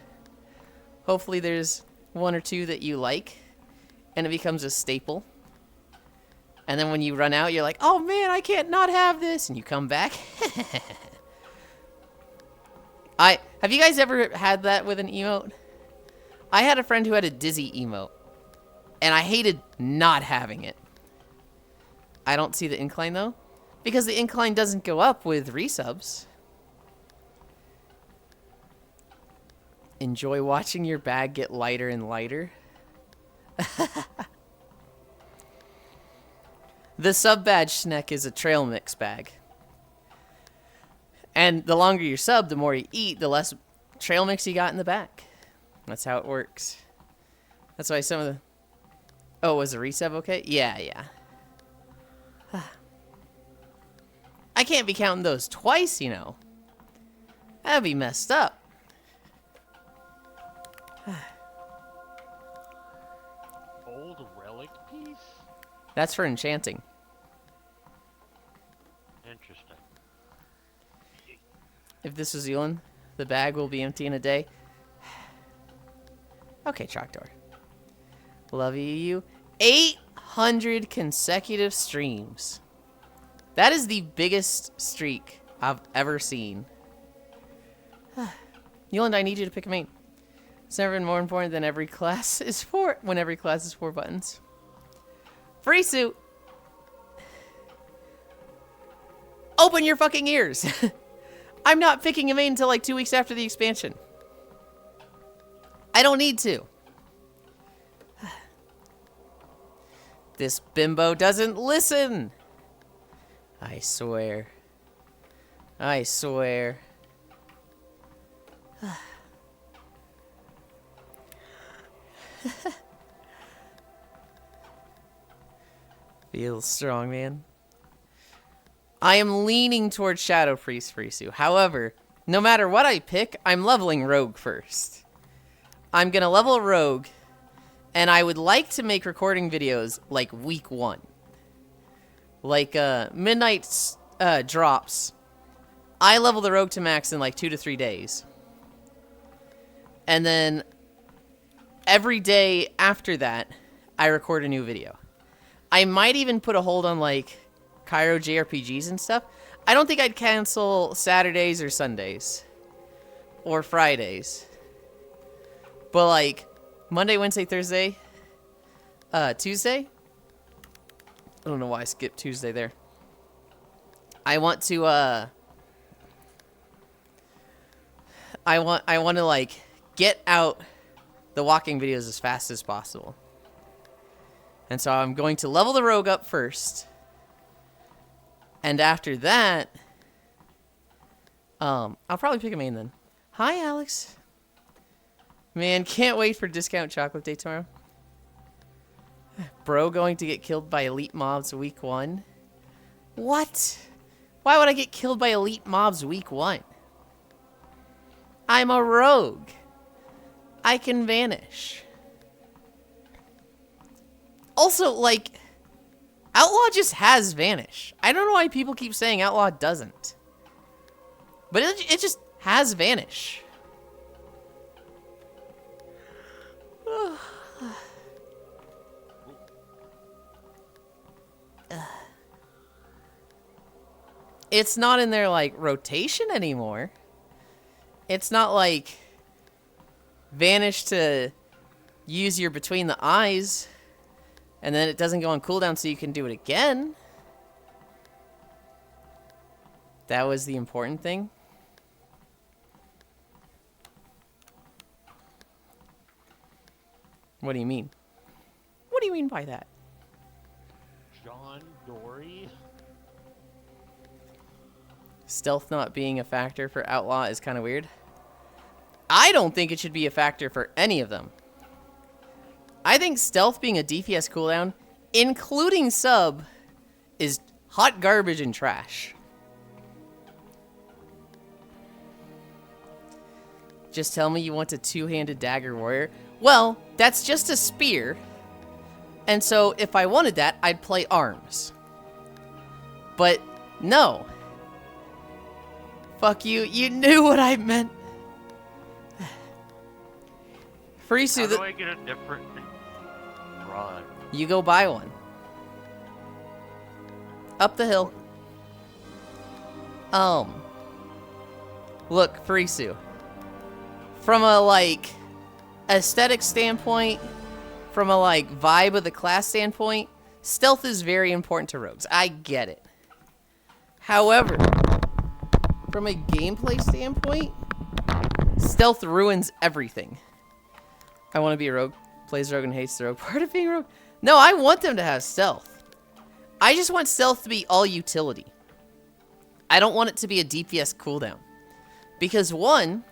Speaker 1: Hopefully there's one or two that you like, and it becomes a staple. And then when you run out, you're like, oh man, I can't not have this, and you come back. Have you guys ever had that with an emote? I had a friend who had a Dizzy emote, and I hated not having it. I don't see the incline though, because the incline doesn't go up with resubs. Enjoy watching your bag get lighter and lighter. The sub badge snack is a trail mix bag. And the longer you sub, the more you eat, the less trail mix you got in the back. That's how it works. That's why some of the... Oh, was the resub okay? Yeah, yeah. I can't be counting those twice, you know. That'd be messed up.
Speaker 3: Old relic piece?
Speaker 1: That's for enchanting.
Speaker 3: Interesting.
Speaker 1: If this was Yulind, the bag will be empty in a day. Okay, Trogdor. Love you. 800 consecutive streams. That is the biggest streak I've ever seen. Yulind, I need you to pick a main. It's never been more important than every class is four. When every class is 4 buttons. Free suit. Open your fucking ears. I'm not picking a main until like 2 weeks after the expansion. I don't need to. This bimbo doesn't listen. I swear. I swear. Feels strong, man. I am leaning towards Shadow Priest Frisu. However, no matter what I pick, I'm leveling Rogue first. I'm gonna level Rogue, and I would like to make recording videos like week 1. Like, Midnight drops. I level the Rogue to max in like 2 to 3 days. And then every day after that, I record a new video. I might even put a hold on like Cairo JRPGs and stuff. I don't think I'd cancel Saturdays or Sundays. Or Fridays. But like Monday, Wednesday, Thursday, Tuesday. I don't know why I skipped Tuesday there. I want to I want to like get out the walking videos as fast as possible. And so I'm going to level the Rogue up first. And after that, I'll probably pick a main then. Hi, Alex. Man, can't wait for Discount Chocolate Day tomorrow. Bro going to get killed by elite mobs week 1? What? Why would I get killed by elite mobs week 1? I'm a rogue. I can vanish. Also, like, Outlaw just has vanish. I don't know why people keep saying Outlaw doesn't. But it just has vanish. It's not in their, like, rotation anymore. It's not, like, vanish to use your between the eyes, and then it doesn't go on cooldown so you can do it again. That was the important thing. What do you mean? What do you mean by that?
Speaker 3: John Dory?
Speaker 1: Stealth not being a factor for Outlaw is kind of weird. I don't think it should be a factor for any of them. I think stealth being a DPS cooldown, including sub, is hot garbage and trash. Just tell me you want a two-handed dagger warrior. Well, that's just a spear. And so if I wanted that, I'd play arms. But no. Fuck you. You knew what I meant. Frisu,
Speaker 3: How do I get a different rod?
Speaker 1: You go buy one. Up the hill. Look, Frisu. From a, like, aesthetic standpoint, from a, like, vibe of the class standpoint, stealth is very important to rogues. I get it. However, from a gameplay standpoint, stealth ruins everything. I want to be a rogue. Plays rogue and hates the rogue part of being a rogue. No, I want them to have stealth. I just want stealth to be all utility. I don't want it to be a DPS cooldown. Because one,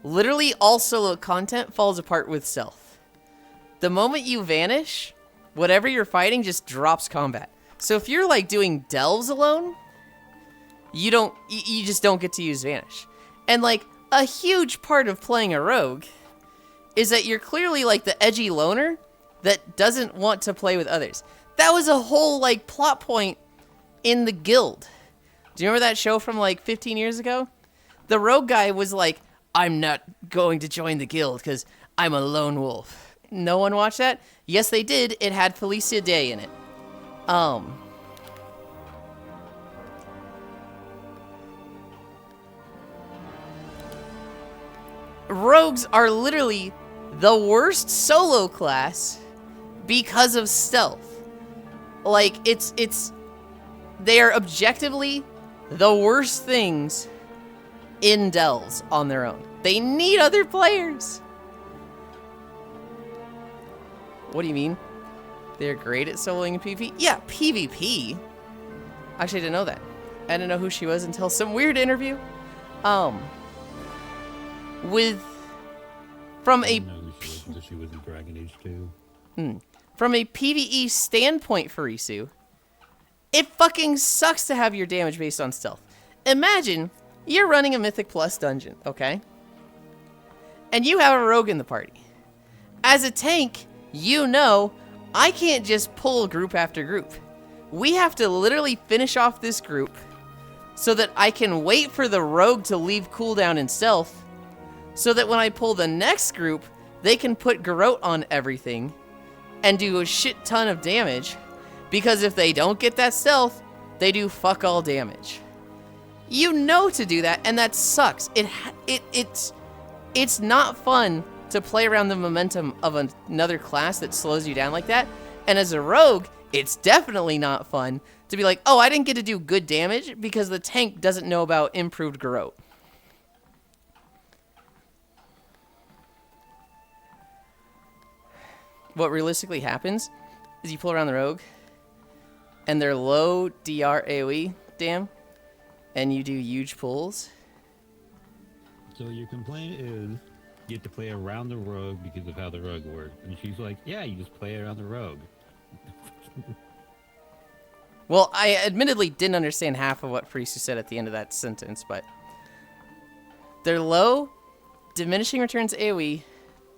Speaker 1: literally all solo content falls apart with stealth. The moment you vanish, whatever you're fighting just drops combat. So if you're like doing delves alone, you just don't get to use vanish. And like a huge part of playing a rogue is that you're clearly like the edgy loner that doesn't want to play with others. That was a whole like plot point in the guild. Do you remember that show from like 15 years ago? The rogue guy was like, I'm not going to join the guild because I'm a lone wolf. No one watched that? Yes, they did. It had Felicia Day in it. Rogues are literally the worst solo class because of stealth. Like, they are objectively the worst things in delves on their own. They need other players. What do you mean? They're great at soloing in PvP? Yeah, PvP. Actually, I didn't know that. I didn't know who she was until some weird interview. From a
Speaker 2: she was in Dragon Age 2.
Speaker 1: From a PvE standpoint, Farisu, it fucking sucks to have your damage based on stealth. Imagine you're running a Mythic Plus dungeon, okay? And you have a rogue in the party. As a tank, you know I can't just pull group after group. We have to literally finish off this group so that I can wait for the rogue to leave cooldown in stealth so that when I pull the next group, they can put Garrote on everything and do a shit ton of damage, because if they don't get that stealth, they do fuck all damage. You know to do that, and that sucks. It's not fun to play around the momentum of another class that slows you down like that, and as a rogue, it's definitely not fun to be like, oh, I didn't get to do good damage because the tank doesn't know about improved Garrote. What realistically happens is you pull around the rogue, and they're low DR AoE, damn, and you do huge pulls.
Speaker 2: So your complaint is You have to play around the rogue because of how the rogue works. And she's like, yeah, you just play around the rogue.
Speaker 1: Well, I admittedly didn't understand half of what Frisu said at the end of that sentence, but they're low, diminishing returns AoE,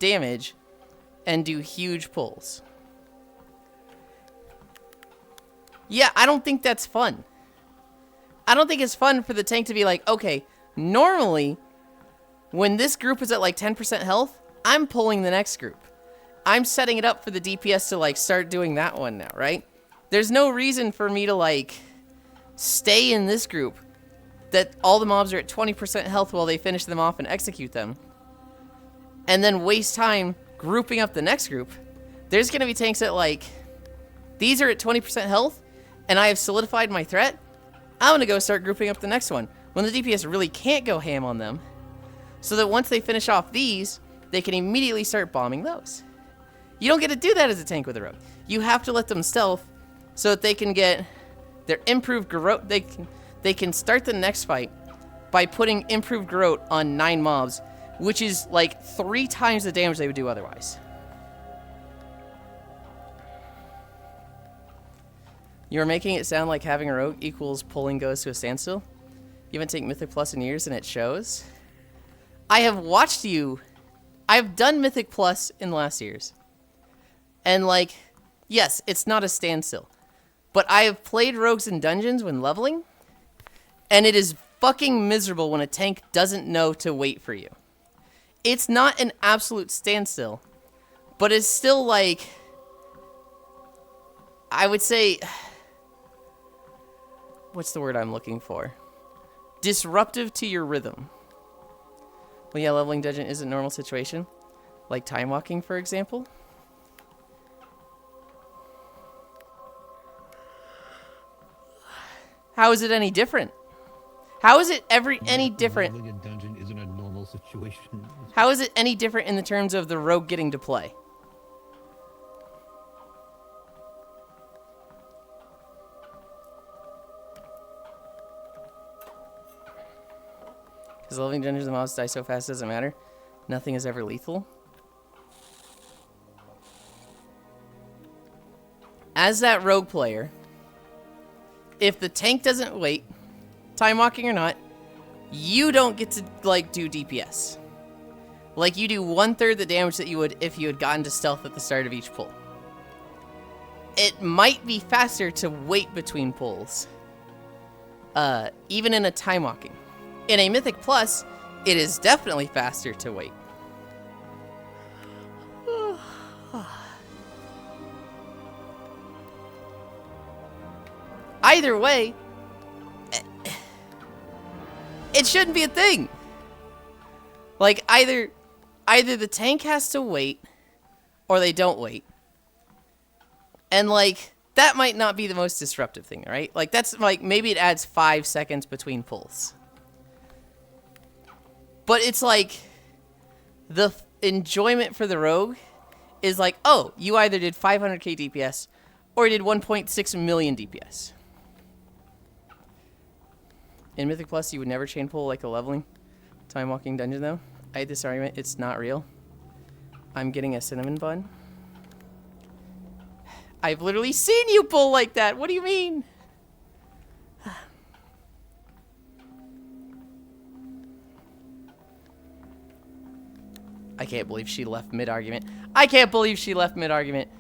Speaker 1: damage, and do huge pulls. Yeah, I don't think that's fun. I don't think it's fun for the tank to be like, okay, normally, when this group is at like 10% health, I'm pulling the next group. I'm setting it up for the DPS to like start doing that one now, right? There's no reason for me to like stay in this group that all the mobs are at 20% health while they finish them off and execute them, and then waste time grouping up the next group. There's going to be tanks that like, these are at 20% health, and I have solidified my threat. I'm going to go start grouping up the next one when the DPS really can't go ham on them, so that once they finish off these, they can immediately start bombing those. You don't get to do that as a tank with a rogue. You have to let them stealth so that they can get their improved garrote. They can start the next fight by putting improved garrote on 9 mobs, which is like 3 times the damage they would do otherwise. You're making it sound like having a rogue equals pulling goes to a standstill. You haven't taken Mythic Plus in years and it shows. I have watched you. I've done Mythic Plus in the last years. And like, yes, it's not a standstill. But I have played rogues in dungeons when leveling, and it is fucking miserable when a tank doesn't know to wait for you. It's not an absolute standstill, but it's still like, I would say, what's the word I'm looking for? Disruptive to your rhythm. Well, yeah, leveling dungeon is a normal situation, like time walking, for example. How is it any different? How is it any different?
Speaker 2: Leveling a dungeon isn't a normal situation.
Speaker 1: How is it any different in the terms of the rogue getting to play? Because leveling dungeons, the mobs die so fast, it doesn't matter. Nothing is ever lethal. As that rogue player, if the tank doesn't wait, time walking or not, you don't get to like do DPS. Like you do 1/3 the damage that you would if you had gotten to stealth at the start of each pull. It might be faster to wait between pulls, even in a time walking. In a Mythic Plus, it is definitely faster to wait. Either way, it shouldn't be a thing. Like, either the tank has to wait, or they don't wait. And, like, that might not be the most disruptive thing, right? Like, that's, like, maybe it adds 5 seconds between pulls. But it's like, the enjoyment for the rogue is like, oh, you either did 500k DPS, or you did 1.6 million DPS. In Mythic Plus, you would never chain pull like a leveling time walking dungeon, though. I hate this argument. It's not real. I'm getting a cinnamon bun. I've literally seen you pull like that. What do you mean? I can't believe she left mid-argument. I can't believe she left mid-argument.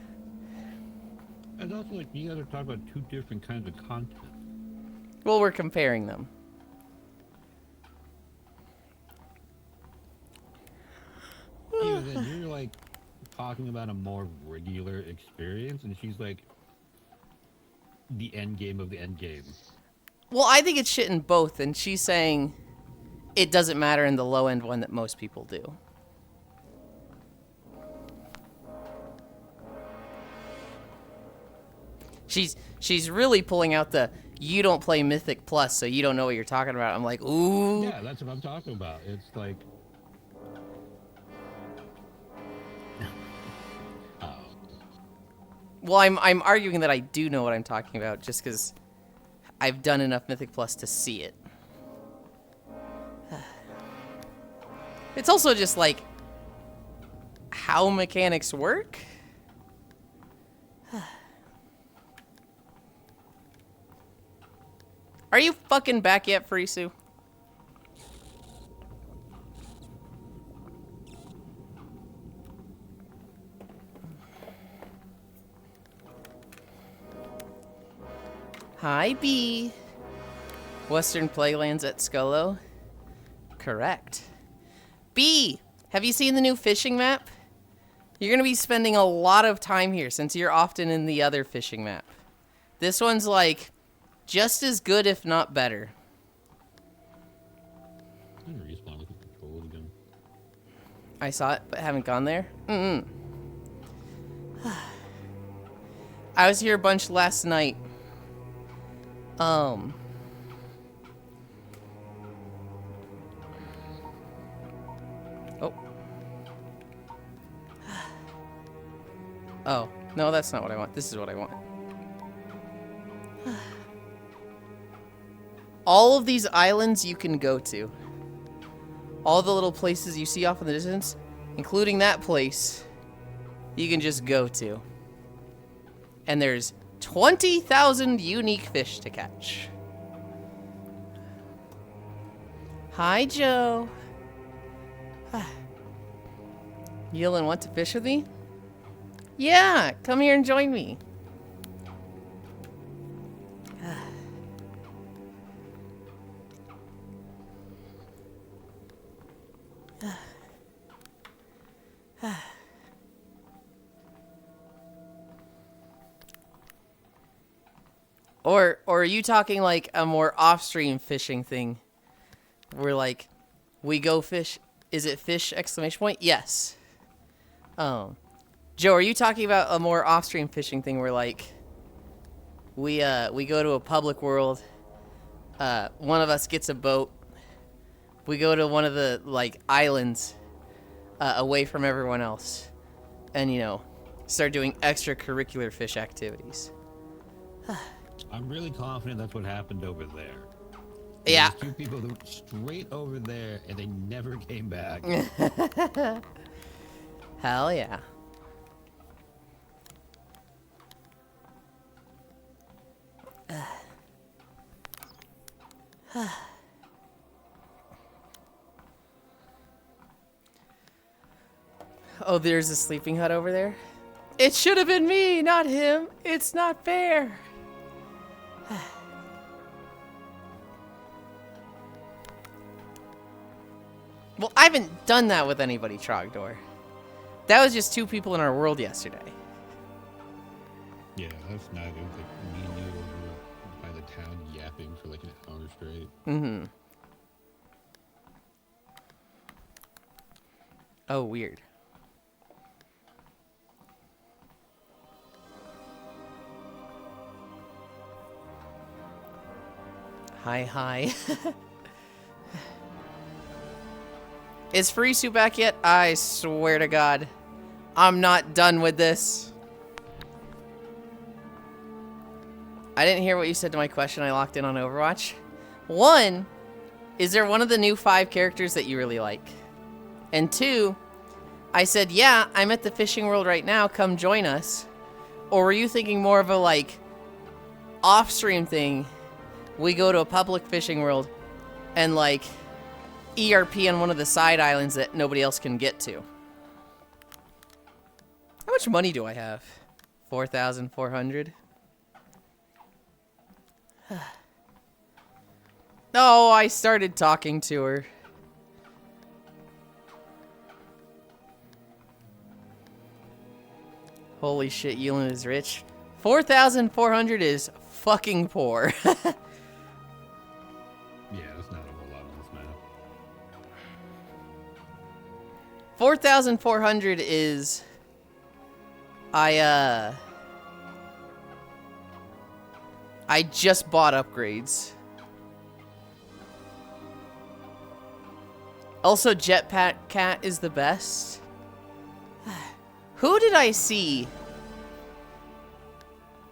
Speaker 2: And also, like, you guys are talking about 2 different kinds of content.
Speaker 1: Well, we're comparing them.
Speaker 2: Yeah, then you're like talking about a more regular experience, and she's like the end game of the end game.
Speaker 1: Well, I think it's shit in both, and she's saying it doesn't matter in the low end one that most people do. She's really pulling out the you don't play Mythic Plus, so you don't know what you're talking about. I'm like, ooh.
Speaker 2: Yeah, that's what I'm talking about. It's like,
Speaker 1: well, I'm arguing that I do know what I'm talking about just because I've done enough Mythic Plus to see it. It's also just like, how mechanics work. Are you fucking back yet, Farisu? Hi, B. Western Playlands at Skullo? Correct. B, have you seen the new fishing map? You're going to be spending a lot of time here since you're often in the other fishing map. This one's like just as good, if not better.
Speaker 2: I'm gonna respawn with the controls again.
Speaker 1: I saw it, but haven't gone there. I was here a bunch last night. Oh. Oh, no, that's not what I want. This is what I want. All of these islands you can go to. All the little places you see off in the distance, including that place, you can just go to. And there's 20,000 unique fish to catch. Hi, Joe. Yulind, want to fish with me? Yeah, come here and join me. Or are you talking like a more off-stream fishing thing? Where like, we go fish, is it fish exclamation point? Yes. Joe, are you talking about a more off-stream fishing thing where like, we go to a public world, one of us gets a boat, we go to one of the like islands, away from everyone else, and you know, start doing extracurricular fish activities.
Speaker 2: I'm really confident that's what happened over there.
Speaker 1: Yeah.
Speaker 2: There's two people that went straight over there and they never came back.
Speaker 1: Hell yeah. Oh, there's a sleeping hut over there? It should have been me, not him. It's not fair. Well, I haven't done that with anybody, Trogdor. That was just two people in our world yesterday.
Speaker 2: Yeah, that's not. It was like me and you over by the town yapping for like an hour straight.
Speaker 1: Mm-hmm. Oh, weird. Hi. Is Farisu back yet? I swear to God, I'm not done with this. I didn't hear what you said to my question. I locked in on Overwatch. One, is there one of the new 5 characters that you really like? And 2, I said, yeah, I'm at the fishing world right now. Come join us. Or were you thinking more of a like off-stream thing? We go to a public fishing world and like ERP on one of the side islands that nobody else can get to. How much money do I have? 4,400. Oh, I started talking to her. Holy shit, Yulind is rich. 4,400 is fucking poor.
Speaker 2: Yeah, that's not a whole lot on this map.
Speaker 1: 4,400 is... I just bought upgrades. Also, Jetpack Cat is the best. Who did I see?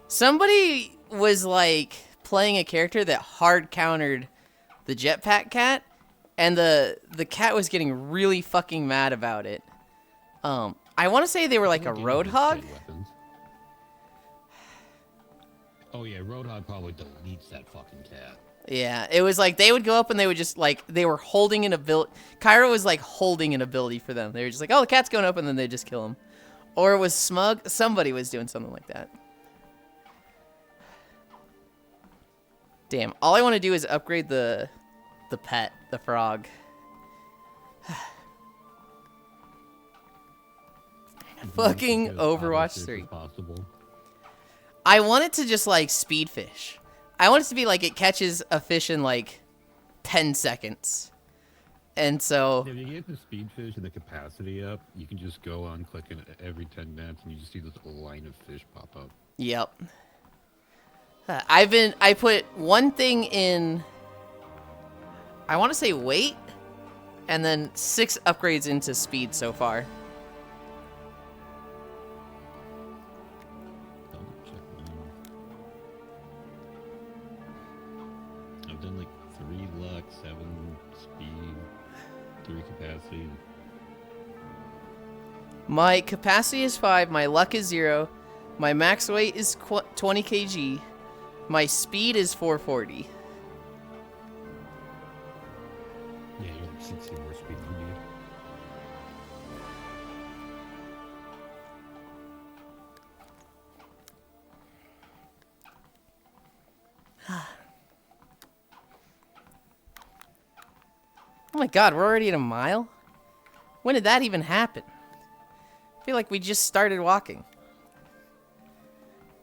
Speaker 1: Somebody was like playing a character that hard countered the Jetpack Cat, and the cat was getting really fucking mad about it. I want to say they were like a
Speaker 2: Game has
Speaker 1: roadhog.
Speaker 2: 10 weapons. Oh yeah, Roadhog probably deletes that fucking cat.
Speaker 1: Yeah, it was like they would go up and they would just like they were holding an ability. Kyra was like holding an ability for them. They were just like, oh, the cat's going up, and then they just kill him. Or it was Smug. Somebody was doing something like that. Damn, all I want to do is upgrade the pet, the frog. Fucking
Speaker 2: Because
Speaker 1: Overwatch
Speaker 2: obviously
Speaker 1: 3.
Speaker 2: it's possible.
Speaker 1: I want it to just like speed fish. I want it to be like it catches a fish in like 10 seconds. And so,
Speaker 2: If you get the speed fish and the capacity up, you can just go on clicking every 10 minutes and you just see this line of fish pop up.
Speaker 1: yep. I put one thing in, I want to say weight, and then 6 upgrades into speed so far.
Speaker 2: Double check mine. I've done like 3 luck, 7 speed, 3 capacity.
Speaker 1: My capacity is 5, my luck is 0, my max weight is 20 kg, my speed is 440.
Speaker 2: Yeah, you're like 60 more speed than you.
Speaker 1: Oh my god, we're already at a mile? When did that even happen? I feel like we just started walking.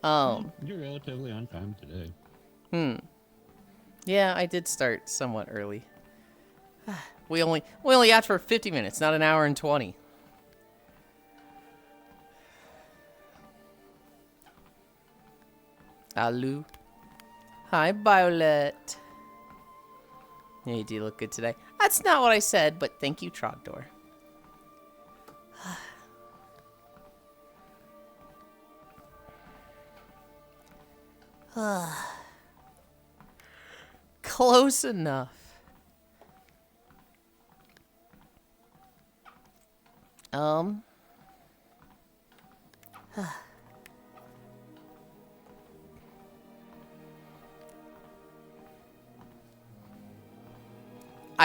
Speaker 2: You're relatively on time today.
Speaker 1: Yeah, I did start somewhat early. We only asked for 50 minutes, not an hour and 20. Alu. Hi, Violet. Yeah, you do look good today. That's not what I said, but thank you, Trogdor. Close enough. I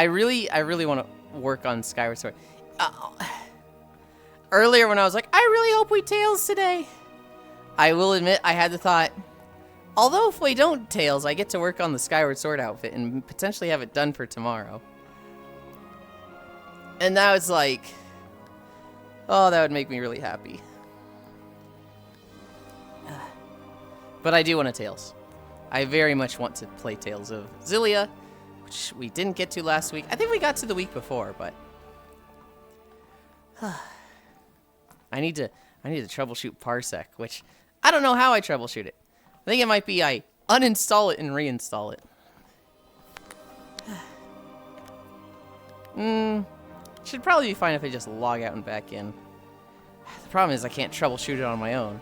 Speaker 1: really want to work on Skyward Sword. Earlier when I was like, I really hope we Tails today, I will admit I had the thought, although if we don't Tails, I get to work on the Skyward Sword outfit and potentially have it done for tomorrow. And that was like, oh, that would make me really happy. But I do want a Tails. I very much want to play Tales of Xillia, which we didn't get to last week. I think we got to the week before, but I need to troubleshoot Parsec, which I don't know how I troubleshoot it. I think it might be I uninstall it and reinstall it. Should probably be fine if I just log out and back in. The problem is I can't troubleshoot it on my own.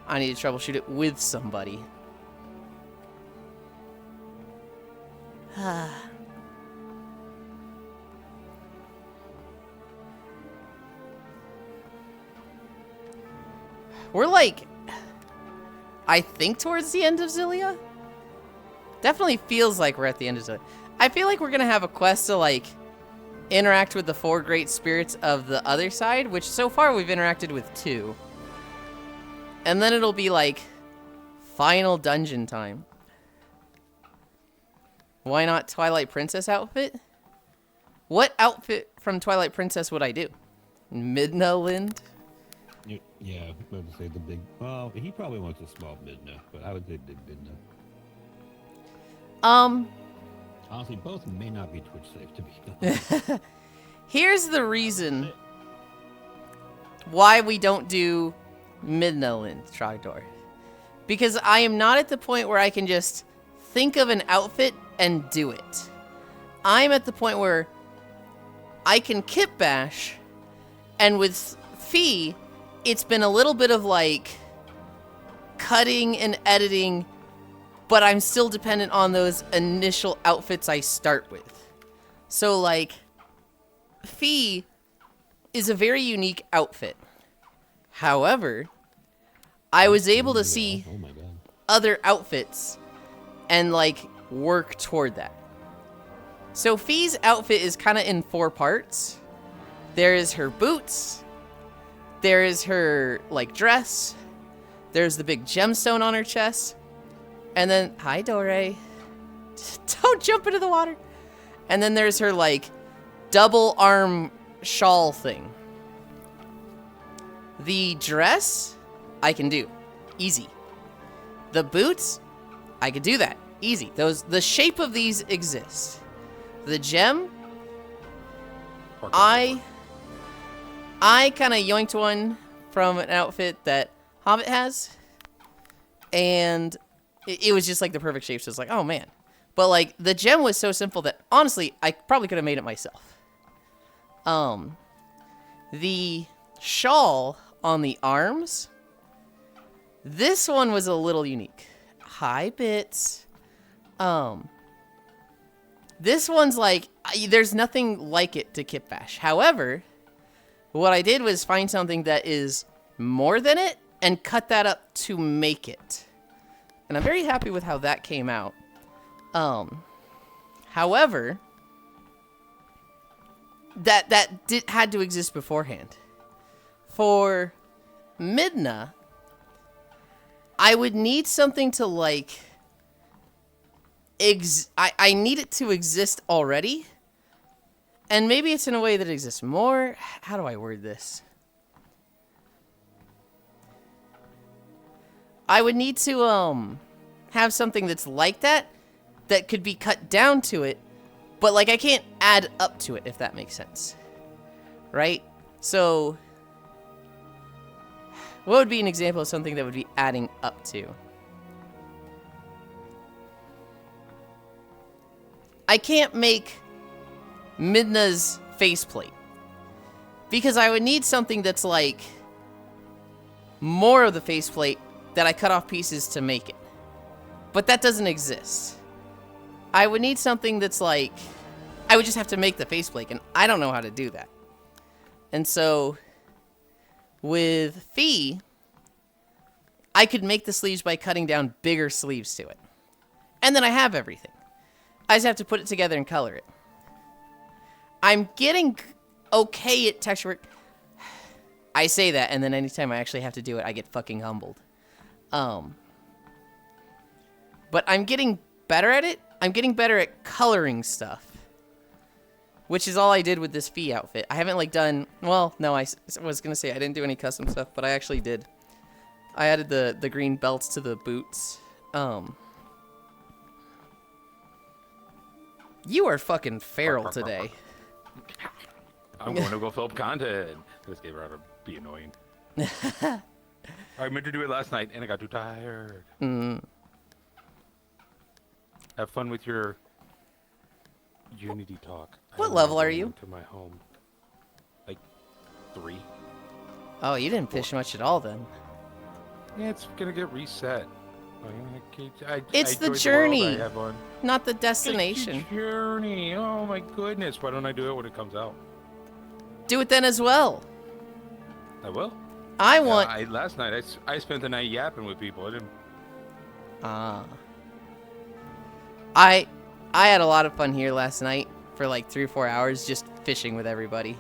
Speaker 1: I need to troubleshoot it with somebody. We're like, I think towards the end of Xillia? Definitely feels like we're at the end of Xillia. I feel like we're gonna have a quest to like interact with the 4 great spirits of the other side, which so far we've interacted with 2. And then it'll be like final dungeon time. Why not Twilight Princess outfit? What outfit from Twilight Princess would I do? Yulind?
Speaker 2: Yeah, I was about to say the big. Well, he probably wants a small Midna, but I would say big Midna. Honestly, both may not be Twitch safe to be honest.
Speaker 1: Here's the reason why we don't do Yulind, Trogdor. Because I am not at the point where I can just think of an outfit and do it. I'm at the point where I can kit bash, and with Fee, it's been a little bit of like cutting and editing, but I'm still dependent on those initial outfits I start with. So like, Fee is a very unique outfit. However, I was able to see
Speaker 2: Oh my god.
Speaker 1: other outfits and like work toward that. So Fee's outfit is kind of in 4 parts. There is her boots. There is her like dress. There's the big gemstone on her chest. And then, hi Dore. Don't jump into the water. And then there's her like double arm shawl thing. The dress, I can do. Easy. The boots, I could do that. Easy. The shape of these exist. The gem, I kind of yoinked one from an outfit that Hobbit has. And it was just like the perfect shape. So it's like, oh man. But like the gem was so simple that honestly, I probably could have made it myself. The shawl on the arms, this one was a little unique. Hi, Bits. This one's like, there's nothing like it to Kitbash. However, what I did was find something that is more than it and cut that up to make it. And I'm very happy with how that came out. However, that had to exist beforehand. For Midna, I would need something to like I need it to exist already. And maybe it's in a way that exists more. How do I word this? I would need to have something that's like that could be cut down to it, but like I can't add up to it, if that makes sense. Right? So what would be an example of something that would be adding up to? I can't make Midna's faceplate because I would need something that's like more of the faceplate that I cut off pieces to make it. But that doesn't exist. I would need something that's like, I would just have to make the faceplate, and I don't know how to do that. And so with Fee, I could make the sleeves by cutting down bigger sleeves to it. And then I have everything. I just have to put it together and color it. I'm getting okay at texture work. I say that, and then anytime I actually have to do it, I get fucking humbled. But I'm getting better at it. I'm getting better at coloring stuff. Which is all I did with this Fee outfit. I haven't, like, done... Well, no, I was going to say I didn't do any custom stuff, but I actually did. I added the green belts to the boots. You are fucking feral today.
Speaker 4: I'm going to go film content. This game rather be annoying. I meant to do it last night, and I got too tired. Have fun with your Unity talk.
Speaker 1: What level are you?
Speaker 4: To my home. Like 3.
Speaker 1: Oh, you didn't fish much at all then.
Speaker 4: Yeah, it's gonna get reset.
Speaker 1: It's the
Speaker 4: enjoyed
Speaker 1: journey,
Speaker 4: world I have on.
Speaker 1: not the
Speaker 4: It's
Speaker 1: destination.
Speaker 4: the journey. Oh my goodness. Why don't I do it when it comes out?
Speaker 1: Do it then as well.
Speaker 4: I will.
Speaker 1: I want...
Speaker 4: Last night, I spent the night yapping with people. I didn't...
Speaker 1: I had a lot of fun here last night for like 3 or 4 hours just fishing with everybody.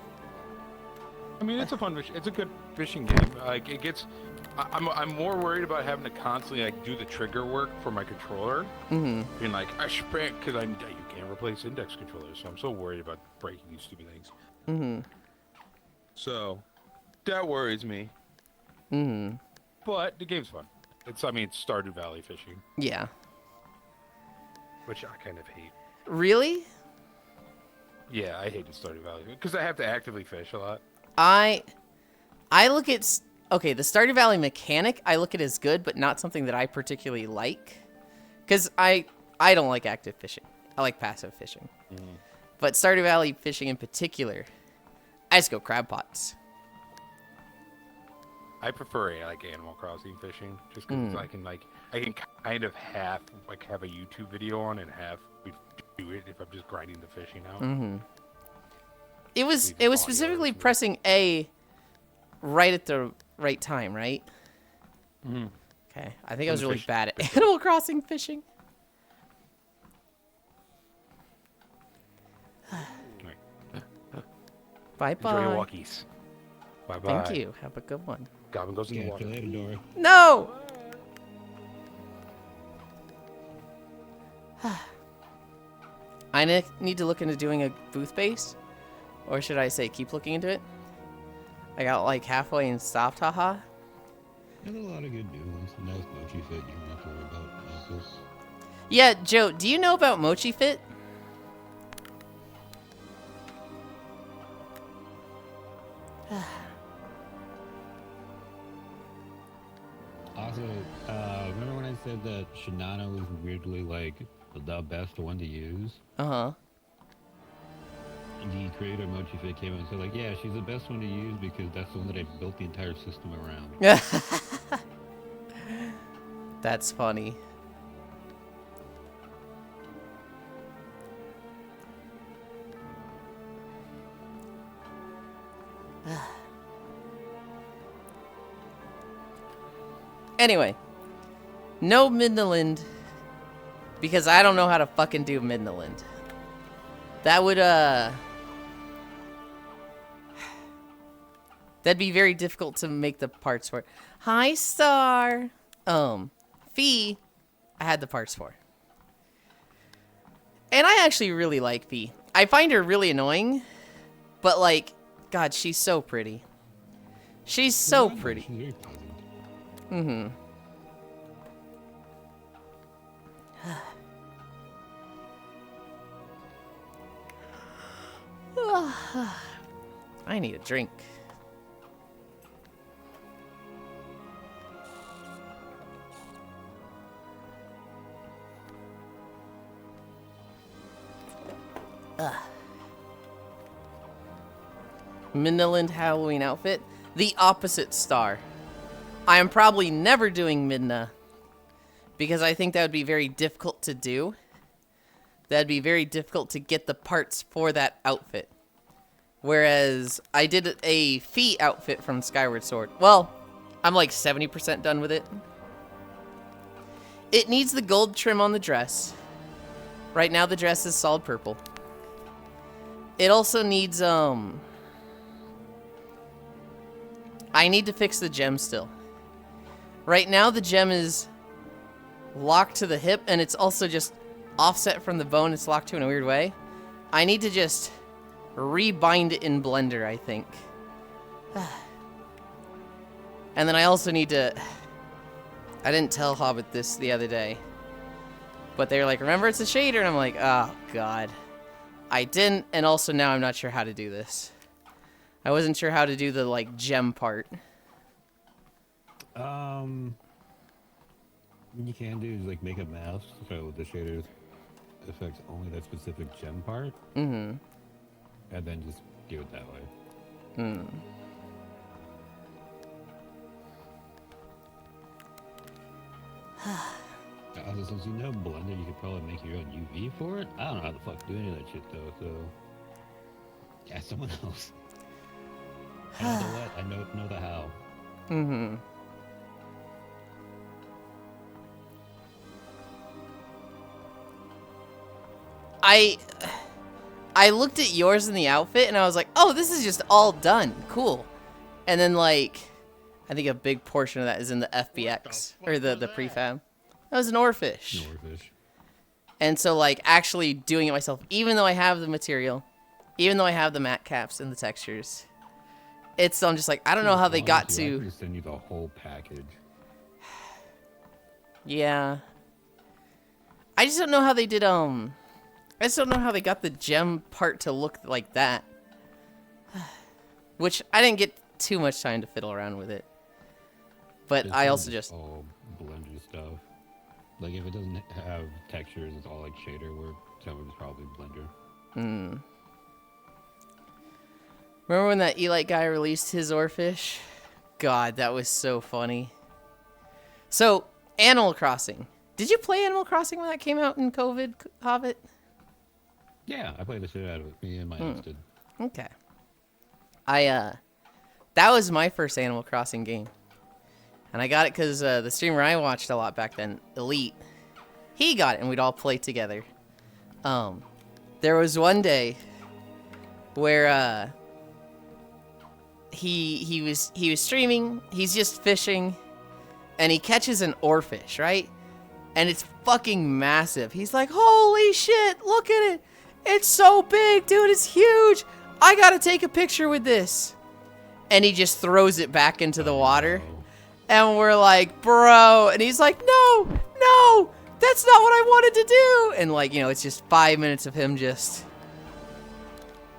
Speaker 4: I mean, it's a fun fish. It's a good fishing game. Like it gets... I'm more worried about having to constantly like do the trigger work for my controller. Being like, I sprint, because you can't replace index controllers, so I'm so worried about breaking these stupid things. So, that worries me. But the game's fun. It's Stardew Valley fishing.
Speaker 1: Yeah.
Speaker 4: Which I kind of hate.
Speaker 1: Really?
Speaker 4: Yeah, I hate Stardew Valley because I have to actively fish a lot.
Speaker 1: I look at... Okay, the Stardew Valley mechanic, I look at as good, but not something that I particularly like. Because I don't like active fishing. I like passive fishing. But Stardew Valley fishing in particular, I just go crab pots.
Speaker 4: I prefer Animal Crossing fishing, just because I can kind of have a YouTube video on and half do it if I'm just grinding the fishing out.
Speaker 1: It was specifically pressing A right at the right time, right?
Speaker 4: Mm-hmm.
Speaker 1: Okay. I think I was really
Speaker 4: fish-
Speaker 1: bad at
Speaker 4: fish
Speaker 1: Animal Crossing fishing. Bye-bye.
Speaker 4: Enjoy your walkies. Bye bye.
Speaker 1: Thank you. Have a good one.
Speaker 4: Goblin goes in the
Speaker 2: Catch
Speaker 4: water.
Speaker 2: you later, Dory.
Speaker 1: No! I need to look into doing a booth base. Or should I say keep looking into it? I got like halfway and stopped, haha.
Speaker 2: There's a lot of good new ones. Nice Mochi Fit. You don't have to worry about muscles.
Speaker 1: Yeah, Joe, do you know about Mochi Fit?
Speaker 2: Also, remember when I said that Shinano was weirdly like the best one to use?
Speaker 1: Uh-huh.
Speaker 2: And the creator of Mochi Fit came out and said like, yeah, she's the best one to use because that's the one that I built the entire system around.
Speaker 1: That's funny. Anyway, no Midnaland because I don't know how to fucking do Midnaland. That would that'd be very difficult to make the parts for. Hi, Star. Fee, I had the parts for. And I actually really like Fee. I find her really annoying, but like, God, she's so pretty. She's so pretty.
Speaker 2: She's very pleasant.
Speaker 1: Mm-hmm. I need a drink. Midnaland Halloween outfit. The opposite star. I am probably never doing Midna because I think that would be very difficult to do. That'd be very difficult to get the parts for that outfit. Whereas I did a Fee outfit from Skyward Sword. Well, I'm like 70% done with it. It needs the gold trim on the dress. Right now the dress is solid purple. It also needs, I need to fix the gem still. Right now the gem is locked to the hip and it's also just offset from the bone. It's locked to in a weird way. I need to just rebind it in Blender, I think. And then I also need to... I didn't tell Hobbit this the other day. But they were like, remember it's a shader? And I'm like, oh, God. I didn't, and also now I'm not sure how to do this. I wasn't sure how to do the, like, gem part.
Speaker 2: What you can do is like make a mask so the shaders affects only that specific gem part.
Speaker 1: Mm-hmm.
Speaker 2: And then just do it that way.
Speaker 1: Hmm.
Speaker 2: Also, since you know Blender, you could probably make your own UV for it. I don't know how the fuck to do any of that shit though, so yeah, someone else. I know the what, I know the how.
Speaker 1: Mm-hmm. I looked at yours in the outfit and I was like, oh, this is just all done. Cool. And then, like, I think a big portion of that is in the FBX, or the prefab. That was an oarfish.
Speaker 2: Norfish.
Speaker 1: And so, like, actually doing it myself, even though I have the material, even though I have the matte caps and the textures, it's, I'm just like, I don't know how they got
Speaker 2: I
Speaker 1: to...
Speaker 2: can send you the whole package.
Speaker 1: Yeah. I just don't know how they did, I just don't know how they got the gem part to look like that. Which, I didn't get too much time to fiddle around with it. But
Speaker 2: It's
Speaker 1: I
Speaker 2: all
Speaker 1: also just...
Speaker 2: all Blender stuff. Like if it doesn't have textures, it's all like shader work. Some of it's probably Blender.
Speaker 1: Hmm. Remember when that Elite guy released his oarfish? God, that was so funny. So, Animal Crossing. Did you play Animal Crossing when that came out in COVID, Hobbit?
Speaker 2: Yeah, I played the shit out of it. Me and my ex did.
Speaker 1: Okay. I That was my first Animal Crossing game. And I got it because the streamer I watched a lot back then, Elite, he got it and we'd all play together. There was one day where he was streaming, he's just fishing, and he catches an oarfish, right? And it's fucking massive. He's like, holy shit, look at it. It's so big, dude, it's huge. I gotta take a picture with this. And he just throws it back into the water. And we're like, bro. And he's like, no, no, that's not what I wanted to do. And like, you know, it's just 5 minutes of him just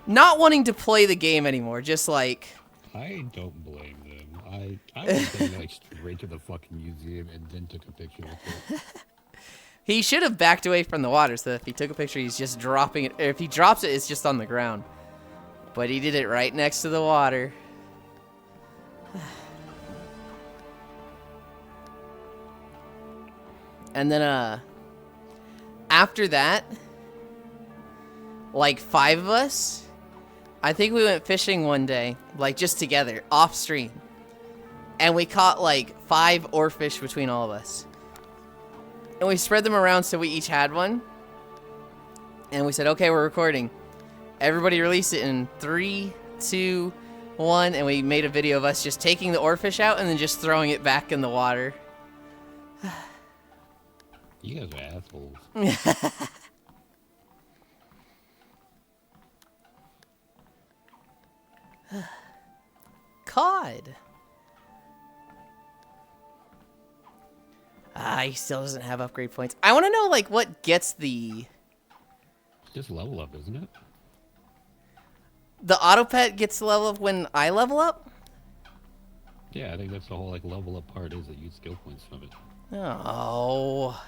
Speaker 1: not wanting to play the game anymore. Just like.
Speaker 2: I don't blame them. I would have been like straight to the fucking museum and then took a picture with it.
Speaker 1: He should have backed away from the water so that if he took a picture, he's just dropping it. If he drops it, it's just on the ground. But he did it right next to the water. And then, after that, like 5 of us, I think we went fishing one day, like just together, off stream. And we caught like 5 oarfish between all of us. And we spread them around so we each had one. And we said, okay, we're recording. Everybody release it in 3, 2, 1. And we made a video of us just taking the oarfish out and then just throwing it back in the water.
Speaker 2: You guys are assholes.
Speaker 1: Cod. He still doesn't have upgrade points. I want to know, like, what gets the...
Speaker 2: Just level up, isn't it?
Speaker 1: The auto pet gets the level up when I level up?
Speaker 2: Yeah, I think that's the whole like level up part is that you get skill points from it.
Speaker 1: Oh.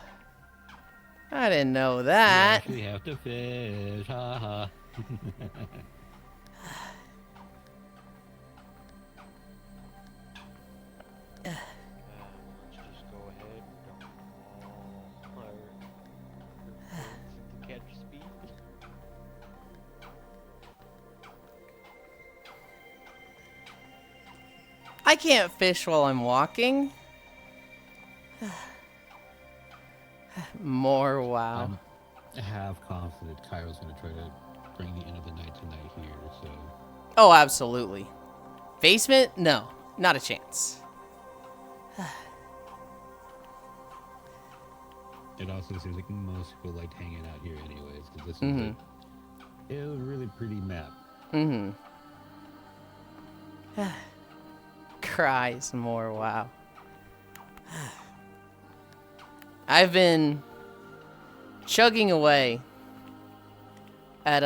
Speaker 1: I didn't know that.
Speaker 2: You actually have to fish, haha.
Speaker 3: Let's just go ahead and dump all our catch speed.
Speaker 1: I can't fish while I'm walking. More wow.
Speaker 2: I'm half confident Kyro's gonna try to bring the end of the night tonight here, so.
Speaker 1: Oh, absolutely. Basement? No, not a chance.
Speaker 2: It also seems like most people liked hanging out here anyways, because this is a really pretty map.
Speaker 1: Cries more wow. I've been chugging away at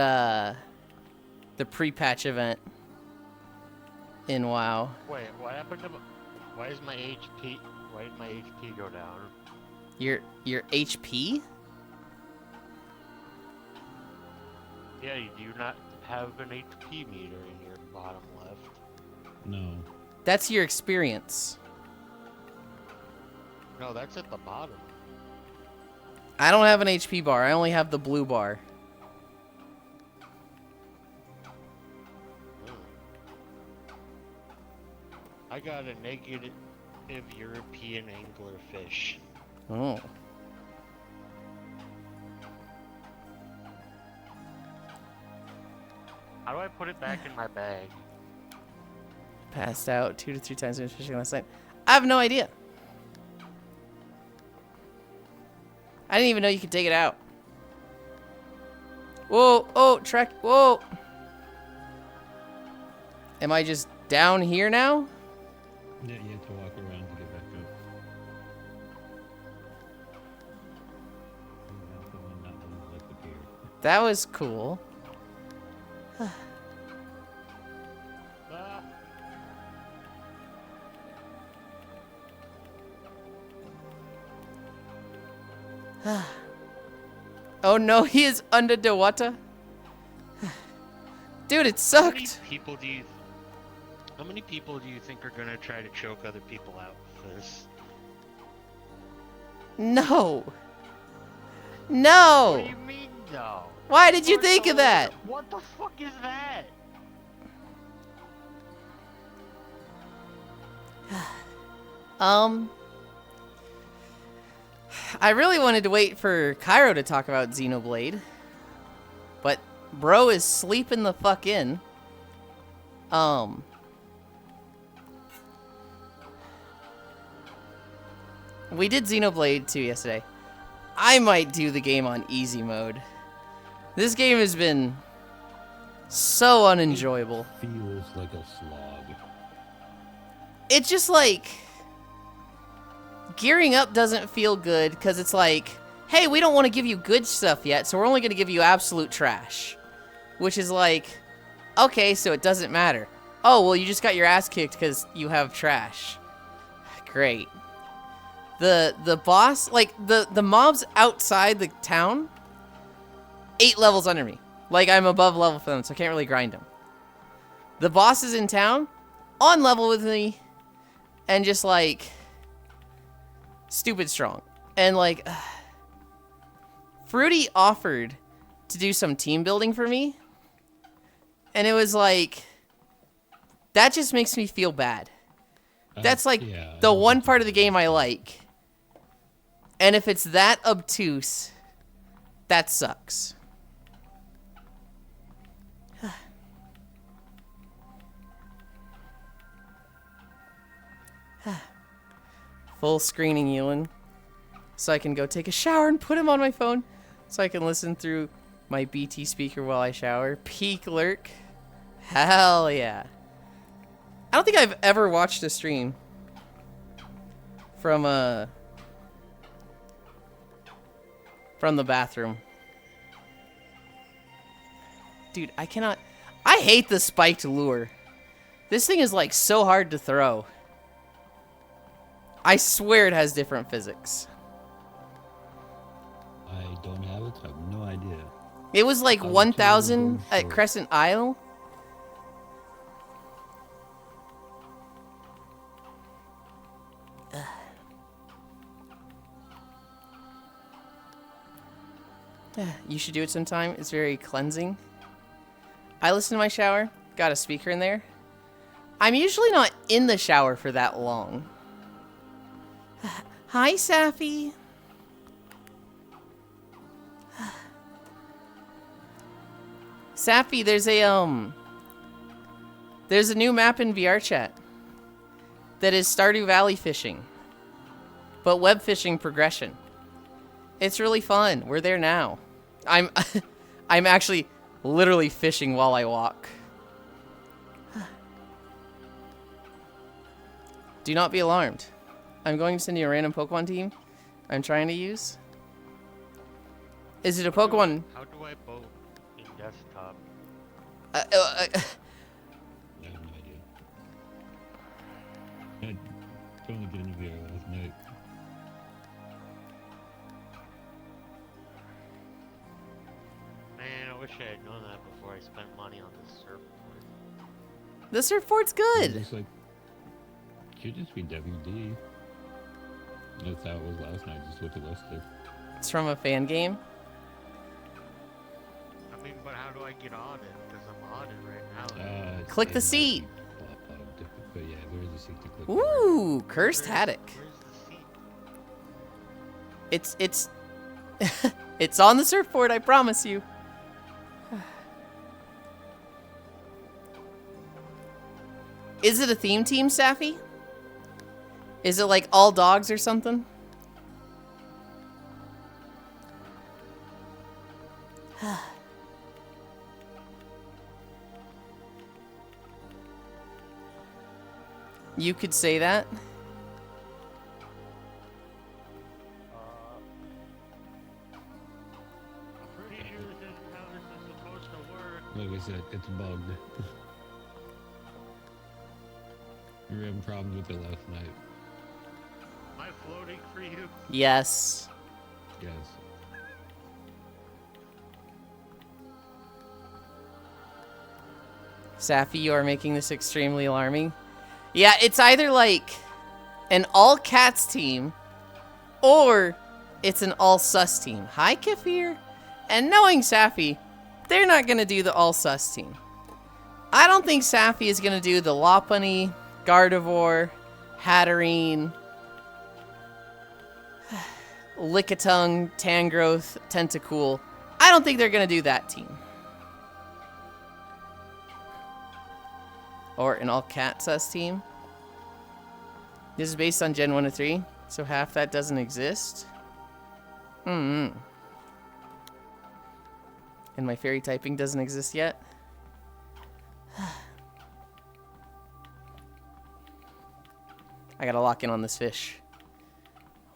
Speaker 1: the pre-patch event in WoW.
Speaker 3: Wait, what happened to why is my HP? Why did my HP go down?
Speaker 1: Your HP?
Speaker 3: Yeah, do you not have an HP meter in your bottom left?
Speaker 2: No.
Speaker 1: That's your experience.
Speaker 3: No, that's at the bottom.
Speaker 1: I don't have an HP bar. I only have the blue bar.
Speaker 3: I got a negative European anglerfish.
Speaker 1: Oh.
Speaker 3: How do I put it back in my bag?
Speaker 1: Passed out 2 to 3 times when fishing last night. I have no idea. I didn't even know you could take it out. Whoa, oh, Trek, whoa. Am I just down here now?
Speaker 2: Yeah, you have to walk around to get back up.
Speaker 1: That was cool. Oh no, he is under the water. Dude, it
Speaker 3: How many
Speaker 1: sucked.
Speaker 3: people do you think are gonna try to choke other people out with this?
Speaker 1: No.
Speaker 3: What
Speaker 1: No.
Speaker 3: do you mean, no?
Speaker 1: Why did you think of that?
Speaker 3: What the fuck is that?
Speaker 1: I really wanted to wait for Cairo to talk about Xenoblade, but bro is sleeping the fuck in. We did Xenoblade 2 yesterday. I might do the game on easy mode. This game has been so unenjoyable.
Speaker 2: Feels like a slog.
Speaker 1: It's just like gearing up doesn't feel good because it's like, hey, we don't want to give you good stuff yet, so we're only going to give you absolute trash. Which is like, okay, so it doesn't matter. Oh, well, you just got your ass kicked because you have trash. Great. The boss, like, the mobs outside the town, 8 levels under me. Like, I'm above level for them, so I can't really grind them. The bosses in town, on level with me, and just, like, stupid strong. And, like, Fruity offered to do some team building for me, and it was like, that just makes me feel bad. That's, like,
Speaker 2: yeah,
Speaker 1: the one part of the game I like. And if it's that obtuse, that sucks. Full screening Yulind, so I can go take a shower and put him on my phone, so I can listen through my BT speaker while I shower. Peak lurk. Hell yeah. I don't think I've ever watched a stream from the bathroom. Dude, I cannot... I hate the spiked lure. This thing is, like, so hard to throw. I swear it has different physics.
Speaker 2: I don't have it, so I have no idea.
Speaker 1: It was, like,
Speaker 2: I would
Speaker 1: 1,000
Speaker 2: totally go
Speaker 1: at
Speaker 2: for it.
Speaker 1: Crescent Isle. You should do it sometime. It's very cleansing. I listen to my shower. Got a speaker in there. I'm usually not in the shower for that long. Hi, Safi. Safi, there's a new map in VR chat that is Stardew Valley fishing, but web fishing progression. It's really fun. We're there now. I'm actually literally fishing while I walk. Do not be alarmed. I'm going to send you a random Pokemon team I'm trying to use. Is it a Pokemon?
Speaker 3: How do I vote in desktop?
Speaker 2: I have no idea. I only did in VR last night.
Speaker 3: Man, I wish I had known that before I spent money on this surfboard.
Speaker 1: The surfboard's good.
Speaker 2: It's like, should just be WD. That's how it was last night. Just look at listed.
Speaker 1: It's from a fan game.
Speaker 3: I mean, but how do I get on it? Because I'm on it right now.
Speaker 1: Click the
Speaker 2: it might
Speaker 1: seat.
Speaker 2: be pop-up, but yeah, there is a seat to click.
Speaker 1: Ooh, cursed haddock.
Speaker 3: Where's the seat?
Speaker 1: It's it's on the surfboard, I promise you. Is it a theme team, Safi? Is it like all dogs or something? You could say that.
Speaker 3: I'm pretty sure this isn't how this is supposed to work.
Speaker 2: Like I said, it's bugged. We were having problems with it last night.
Speaker 3: Am I floating for you?
Speaker 1: Yes.
Speaker 2: Yes.
Speaker 1: Safi, you are making this extremely alarming. Yeah, it's either like an all cats team or it's an all sus team. Hi, Kefir. And knowing Safi, they're not going to do the all sus team. I don't think Safi is going to do the Lopunny, Gardevoir, Hatterene, Lickitung, Tangrowth, Tentacool. I don't think they're going to do that team. Or an all cat sus team. This is based on Gen 1 to 3, so half that doesn't exist. And my fairy typing doesn't exist yet. I gotta lock in on this fish.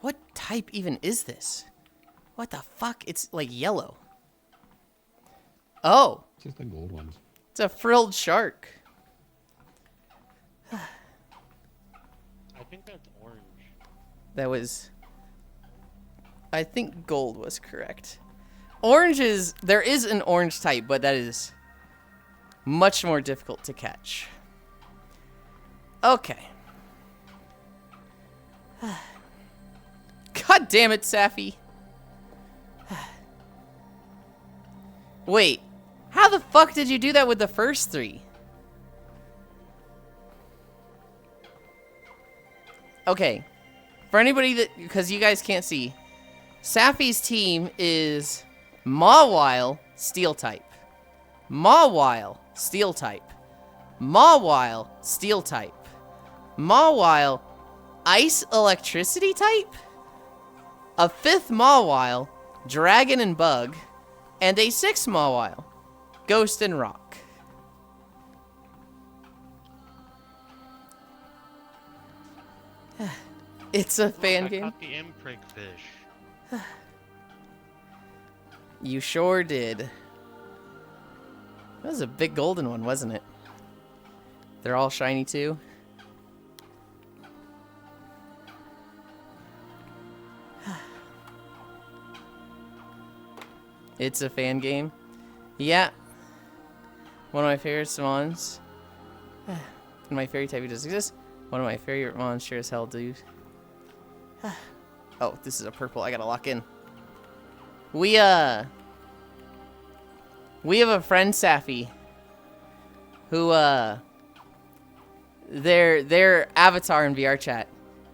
Speaker 1: What type even is this? What the fuck? It's like yellow. Oh,
Speaker 2: Just the gold ones.
Speaker 1: it's a frilled shark.
Speaker 3: I think that's orange.
Speaker 1: That was... I think gold was correct. Orange is... There is an orange type, but that is much more difficult to catch. Okay. God damn it, Safi. Wait. How the fuck did you do that with the first three? Okay. For anybody that... Because you guys can't see. Safi's team is Mawile, Steel type. Mawile, Steel type. Mawile, Steel type. Mawile, Ice Electricity type. A 5th Mawile, Dragon and Bug. And a 6th Mawile, Ghost and Rock. It's a fan
Speaker 3: Look, I
Speaker 1: game.
Speaker 3: caught the imprint fish.
Speaker 1: You sure did. That was a big golden one, wasn't it? They're all shiny too. It's a fan game. Yeah. One of my favorite swans. My fairy type does exist. One of my favorite mons sure as hell do. Oh, this is a purple. I gotta lock in. We have a friend, Safi, who, their avatar in VR chat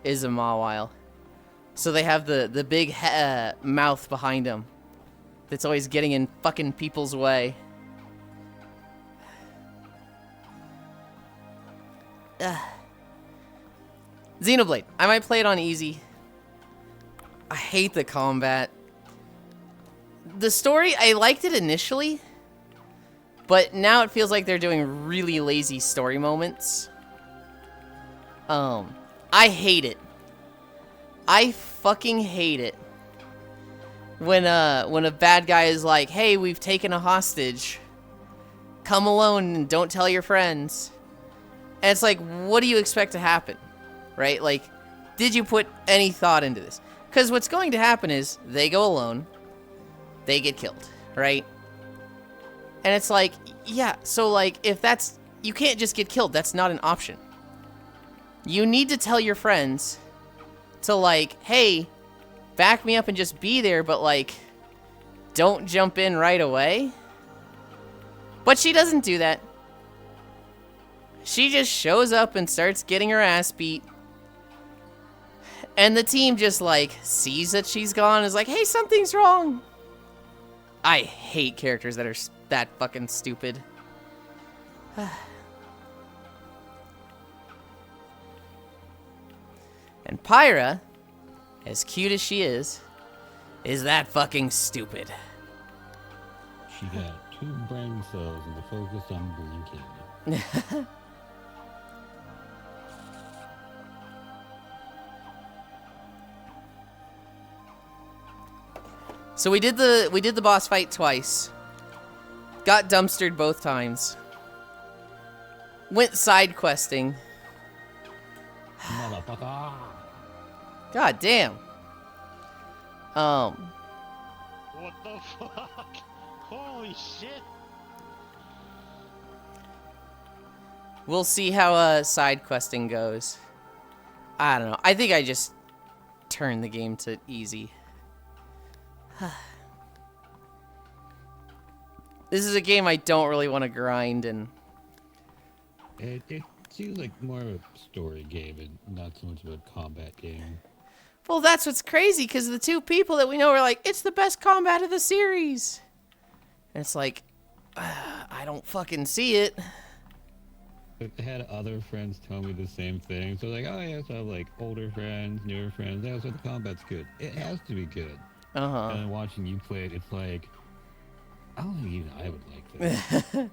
Speaker 1: is a Mawile. So they have the big mouth behind them that's always getting in fucking people's way. Xenoblade. I might play it on easy. I hate the combat. The story, I liked it initially, but now it feels like they're doing really lazy story moments. I hate it. I fucking hate it. When a bad guy is like, hey, we've taken a hostage. Come alone and don't tell your friends. And it's like, what do you expect to happen? Right? Like, did you put any thought into this? Because what's going to happen is they go alone. They get killed, right? And it's like, yeah, so like, if that's... You can't just get killed. That's not an option. You need to tell your friends to like, hey, back me up and just be there, but like, don't jump in right away. But she doesn't do that. She just shows up and starts getting her ass beat. And the team just like sees that she's gone and is like, hey, something's wrong. I hate characters that are that fucking stupid. And Pyra, as cute as she is that fucking stupid.
Speaker 2: She got 2 brain cells and the focus on blinking.
Speaker 1: So we did the boss fight twice. Got dumpstered both times. Went side questing.
Speaker 2: Motherfucker.
Speaker 1: God damn.
Speaker 3: What the fuck? Holy shit!
Speaker 1: We'll see how side questing goes. I don't know. I think I just turned the game to easy. This is a game I don't really want to grind and...
Speaker 2: seems like more of a story game and not so much of a combat game.
Speaker 1: Well, that's what's crazy, because the two people that we know are like, it's the best combat of the series. And it's like, I don't fucking see it.
Speaker 2: But I had other friends tell me the same thing. So like, oh yeah, so I have like older friends, newer friends. Yeah, so the combat's good. It has to be good.
Speaker 1: Uh-huh.
Speaker 2: And then watching you play it, it's like, I don't think even I would like this.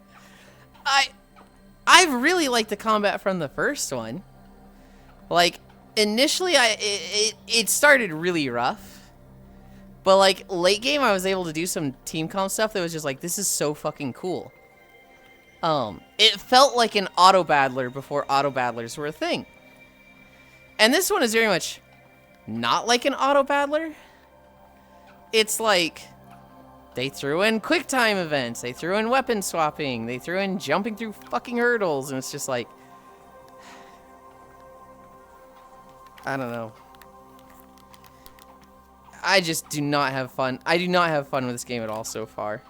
Speaker 1: I really liked the combat from the first one. Like, initially, it started really rough. But, like, late game, I was able to do some team comp stuff that was just like, this is so fucking cool. It felt like an auto battler before auto battlers were a thing. And this one is very much not like an auto battler. It's like, they threw in quick time events, they threw in weapon swapping, they threw in jumping through fucking hurdles, and it's just like, I don't know. I just do not have fun. I do not have fun with this game at all so far.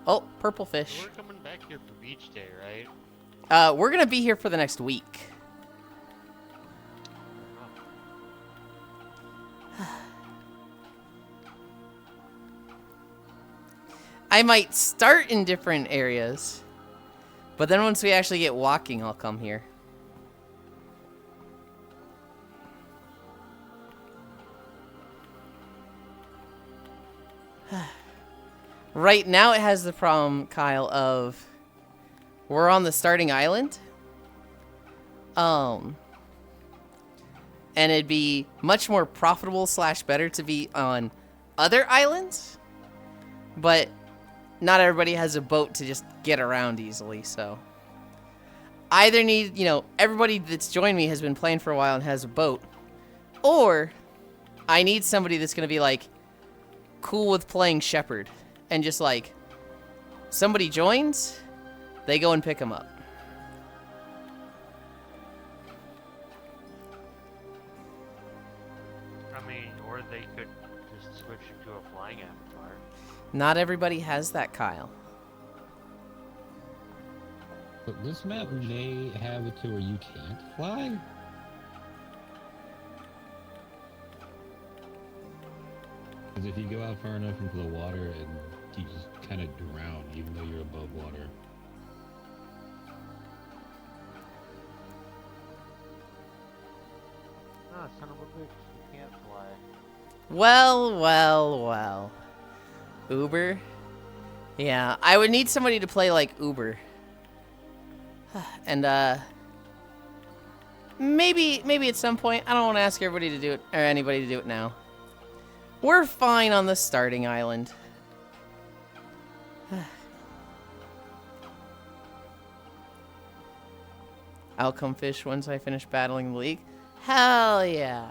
Speaker 1: Oh, purple fish.
Speaker 3: We're coming back here for beach day, right?
Speaker 1: We're gonna be here for the next week. I might start in different areas, but then once we actually get walking, I'll come here. Right now it has the problem, Kyle, of we're on the starting island. And it'd be much more profitable / better to be on other islands. But not everybody has a boat to just get around easily, so I either need, everybody that's joined me has been playing for a while and has a boat, or I need somebody that's going to be like cool with playing Shepherd. And just like, somebody joins, they go and pick them up.
Speaker 3: I mean, or they could just switch into a flying avatar.
Speaker 1: Not everybody has that, Kyle.
Speaker 2: But this map may have it to where you can't fly. Because if you go out far enough into the water and you just kind of drown, even though you're above water.
Speaker 3: Ah, son of a bitch, you can't fly.
Speaker 1: Well, well, well. Uber? Yeah, I would need somebody to play like Uber. And, maybe at some point. I don't want to ask everybody to do it, or anybody to do it now. We're fine on the starting island. I'll come fish once I finish battling the league. Hell yeah.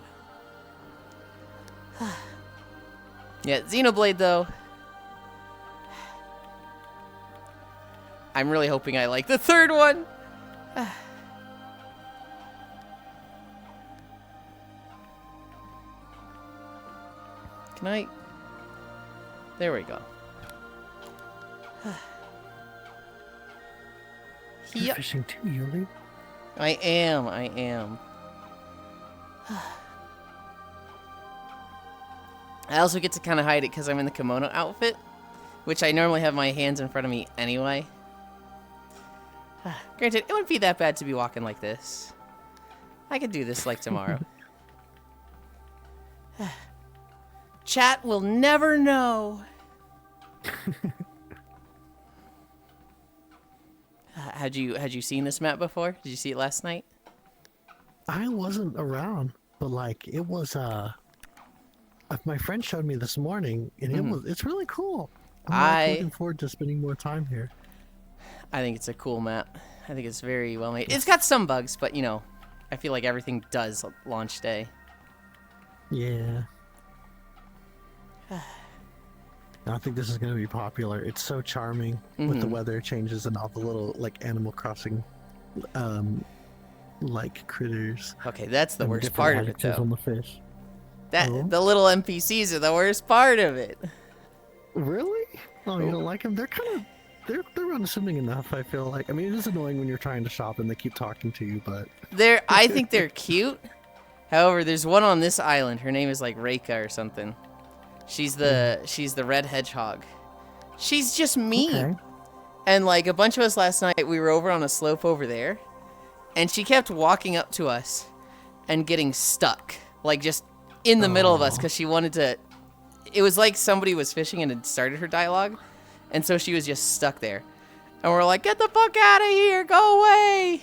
Speaker 1: Yeah, Xenoblade though. I'm really hoping I like the third one. Can I? There we go.
Speaker 5: You're
Speaker 1: Yep.
Speaker 5: fishing too, Yulind?
Speaker 1: I am. I also get to kind of hide it because I'm in the kimono outfit, which I normally have my hands in front of me anyway. Granted, it wouldn't be that bad to be walking like this. I could do this like tomorrow. Chat will never know. Had you seen this map before? Did you see it last night?
Speaker 5: I wasn't around, but like it was my friend showed me this morning and it's really cool. I'm looking forward to spending more time here.
Speaker 1: I think it's a cool map. I think it's very well made. It's got some bugs, but I feel like everything does launch day.
Speaker 5: Yeah. I think this is going to be popular. It's so charming with the weather changes and all the little like Animal Crossing like critters.
Speaker 1: Okay, that's the
Speaker 5: and
Speaker 1: worst
Speaker 5: different
Speaker 1: part of it,
Speaker 5: adjectives
Speaker 1: though.
Speaker 5: on the fish.
Speaker 1: That
Speaker 5: Oh.
Speaker 1: the little NPCs are the worst part of it.
Speaker 5: Really? Oh, you don't like them? They're kind of they're unassuming enough. I feel like. I mean, it is annoying when you're trying to shop and they keep talking to you, but
Speaker 1: I think they're cute. However, there's one on this island. Her name is like Reika or something. She's the red hedgehog. She's just mean.
Speaker 5: okay.
Speaker 1: And like a bunch of us last night, we were over on a slope over there, and she kept walking up to us and getting stuck, like just in the middle of us, because she wanted to. It was like somebody was fishing and had started her dialogue, and so she was just stuck there. And we're like, "Get the fuck out of here! Go away!"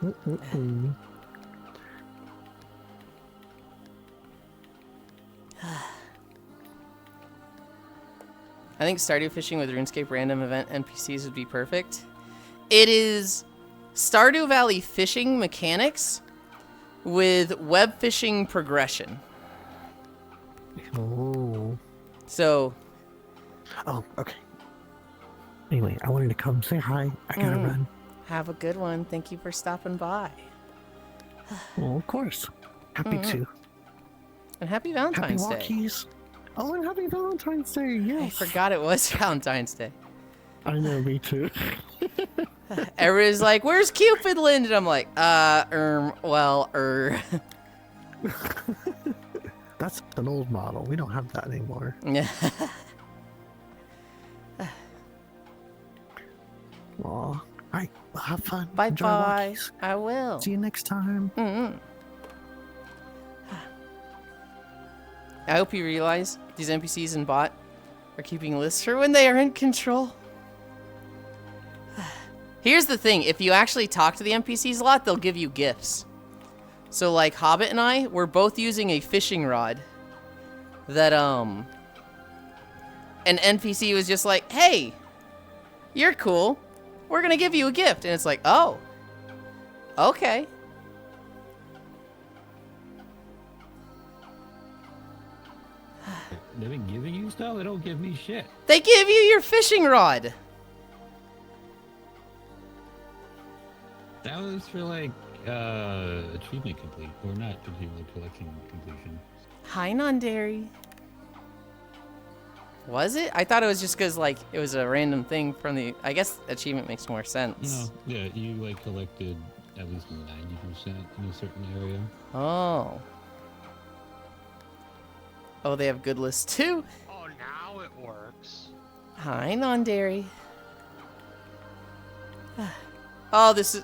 Speaker 5: Mm-mm-mm.
Speaker 1: I think Stardew fishing with RuneScape random event NPCs would be perfect. It is Stardew Valley fishing mechanics with web fishing progression.
Speaker 5: Oh.
Speaker 1: So,
Speaker 5: Oh, okay. Anyway, I wanted to come say hi. I gotta run.
Speaker 1: have a good one. Thank you for stopping by.
Speaker 5: Well, of course. Happy to.
Speaker 1: And happy
Speaker 5: Happy
Speaker 1: Valentine's Day.
Speaker 5: walkies. Oh, and happy Valentine's Day.
Speaker 1: I
Speaker 5: Yes.
Speaker 1: forgot it was Valentine's Day.
Speaker 5: I know, me too.
Speaker 1: Everybody's like, "Where's Cupid, Lind?" And I'm like, well,
Speaker 5: That's an old model. We don't have that anymore.
Speaker 1: Yeah.
Speaker 5: Aw. All right. Well, have fun.
Speaker 1: Bye
Speaker 5: Enjoy
Speaker 1: bye.
Speaker 5: walkies.
Speaker 1: I will.
Speaker 5: See you next time.
Speaker 1: I hope you realize these NPCs and bot are keeping lists for when they are in control. Here's the thing, if you actually talk to the NPCs a lot, they'll give you gifts. So like Hobbit and I, we're both using a fishing rod that an NPC was just like, "Hey, you're cool. We're gonna give you a gift." And it's like, "Oh, okay."
Speaker 2: They've been giving you stuff. They don't give me shit.
Speaker 1: They give you your fishing rod.
Speaker 2: That was for like achievement complete, or not achievement collection completion.
Speaker 1: Hi, non-dairy. Was it? I thought it was just because, like, it was a random thing from the... I guess achievement makes more sense.
Speaker 2: No, yeah, you like collected at least 90% in a certain area.
Speaker 1: Oh. Oh, they have good lists, too.
Speaker 3: Oh, now it works.
Speaker 1: Hi, non-dairy. Oh, this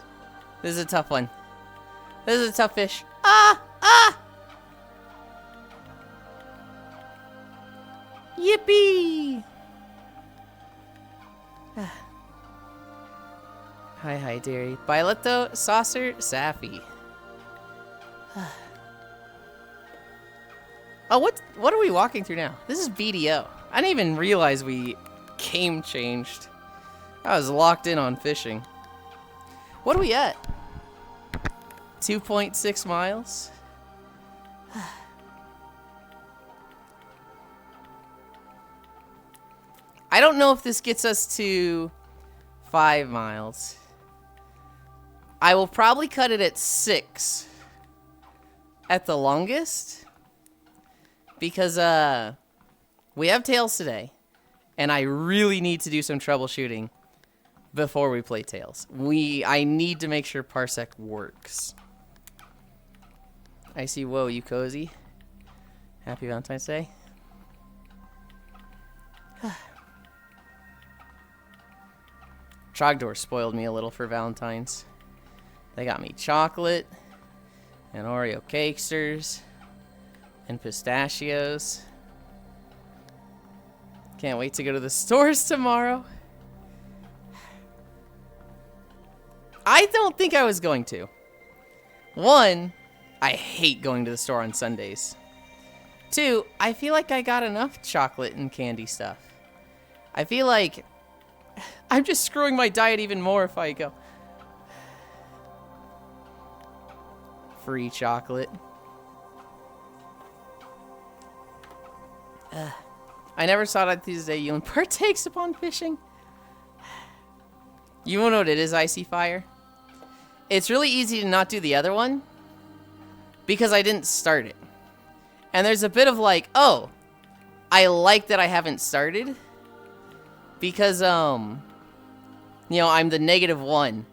Speaker 1: is a tough one. This is a tough fish. Ah! Ah! Yippee! Hi, dairy. Biletto, saucer, Safi. Oh, what are we walking through now? This is BDO. I didn't even realize we game changed. I was locked in on fishing. What are we at? 2.6 miles? I don't know if this gets us to 5 miles. I will probably cut it at 6 at the longest because we have Tails today and I really need to do some troubleshooting before we play Tails. I need to make sure Parsec works. I see. Whoa, you cozy. Happy Valentine's Day. Trogdor spoiled me a little for Valentine's. They got me chocolate and Oreo cakesters and pistachios. Can't wait to go to the stores tomorrow. I don't think I was going to. One, I hate going to the store on Sundays. Two, I feel like I got enough chocolate and candy stuff. I feel like I'm just screwing my diet even more if I go. Free chocolate. I never saw that Tuesday. Yulind partakes upon fishing. You wanna know what it is, Icy Fire? It's really easy to not do the other one because I didn't start it. And there's a bit of like, oh, I like that I haven't started because, you know, I'm the -1.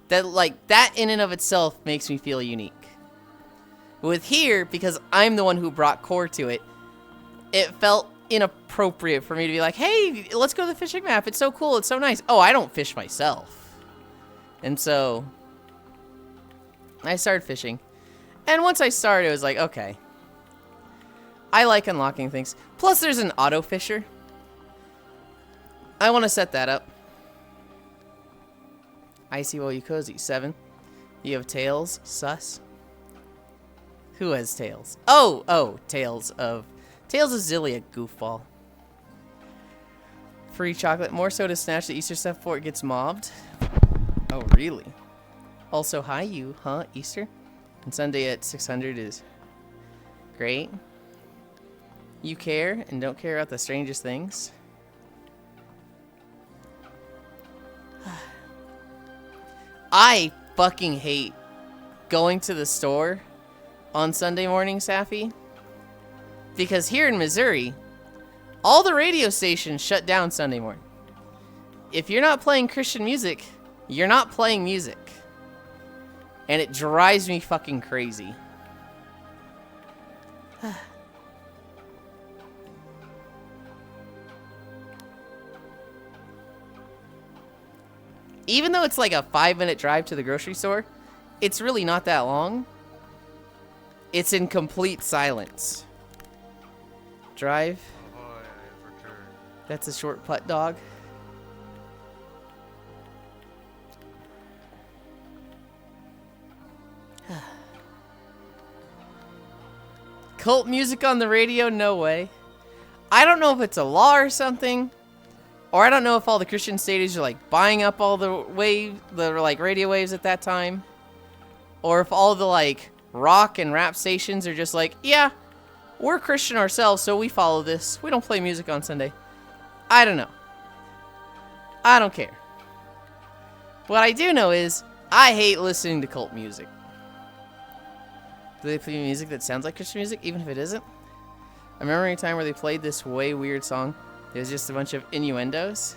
Speaker 1: That, like, that in and of itself makes me feel unique. With here, because I'm the one who brought core to it, it felt inappropriate for me to be like, hey, let's go to the fishing map. It's so cool. It's so nice. Oh, I don't fish myself. And so I started fishing. And once I started, it was like, okay. I like unlocking things. Plus, there's an auto fisher. I want to set that up. Icy Well You Cozy, 7. You have Tails, sus. Who has Tails? Oh, Tails of Zilly, a goofball. Free chocolate, more so to snatch the Easter stuff before it gets mobbed. Oh, really? Also, hi you, huh, Easter? And Sunday at 600 is great. You care and don't care about the strangest things. I fucking hate going to the store on Sunday morning, Safi. Because here in Missouri, all the radio stations shut down Sunday morning. If you're not playing Christian music, you're not playing music. And it drives me fucking crazy. Even though it's like a 5-minute drive to the grocery store, it's really not that long. It's in complete silence. Drive.
Speaker 3: Oh, I've returned.
Speaker 1: That's a short putt, dog. Cult music on the radio? No way. I don't know if it's a law or something. Or I don't know if all the Christian stations are like buying up all the like radio waves at that time. Or if all the like rock and rap stations are just like, yeah, we're Christian ourselves, so we follow this. We don't play music on Sunday. I don't know. I don't care. What I do know is I hate listening to cult music. Do they play music that sounds like Christian music, even if it isn't? I remember a time where they played this way weird song. It was just a bunch of innuendos.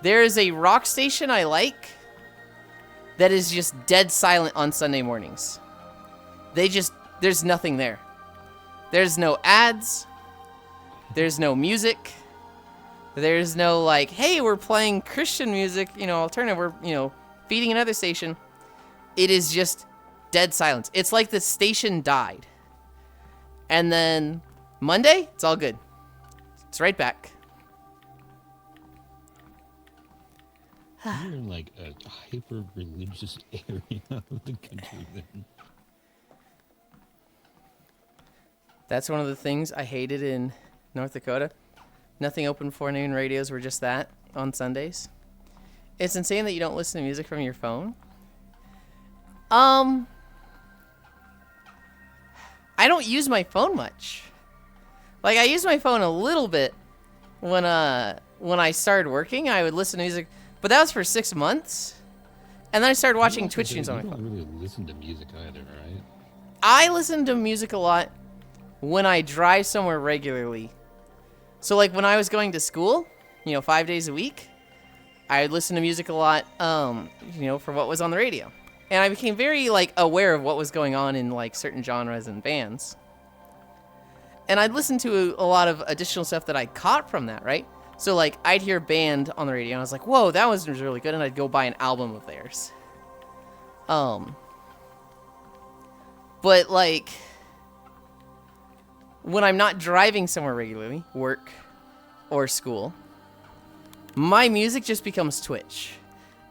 Speaker 1: There is a rock station I like that is just dead silent on Sunday mornings. There's nothing there. There's no ads. There's no music. There's no like, hey, we're playing Christian music, alternative. We're, feeding another station. It is just dead silence. It's like the station died. And then Monday, it's all good. It's right back.
Speaker 2: You're in like a hyper-religious area of the country then.
Speaker 1: That's one of the things I hated in North Dakota. Nothing open forenoon radios were just that on Sundays. It's insane that you don't listen to music from your phone. I don't use my phone much. Like, I use my phone a little bit when I started working. I would listen to music, but that was for 6 months. And then I started watching Twitch streams on my phone.
Speaker 2: You don't really listen to music either, right?
Speaker 1: I listen to music a lot when I drive somewhere regularly. So, like, when I was going to school, 5 days a week, I would listen to music a lot, for what was on the radio. And I became very, like, aware of what was going on in, like, certain genres and bands. And I'd listen to a lot of additional stuff that I caught from that, right? So, like, I'd hear a band on the radio, and I was like, whoa, that was really good, and I'd go buy an album of theirs. But, like, when I'm not driving somewhere regularly, work or school, my music just becomes Twitch.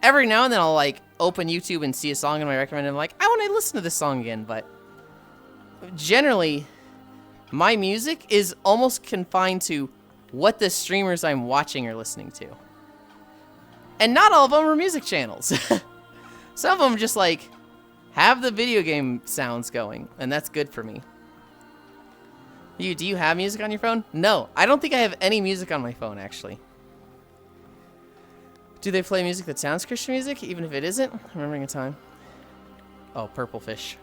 Speaker 1: Every now and then I'll, like, open YouTube and see a song in my recommended, and I'm like, I want to listen to this song again, but generally, my music is almost confined to what the streamers I'm watching are listening to. And not all of them are music channels. Some of them just, like, have the video game sounds going, and that's good for me. Do you have music on your phone? No, I don't think I have any music on my phone, actually. Do they play music that sounds Christian music, even if it isn't? Remembering a time. Oh, purple fish.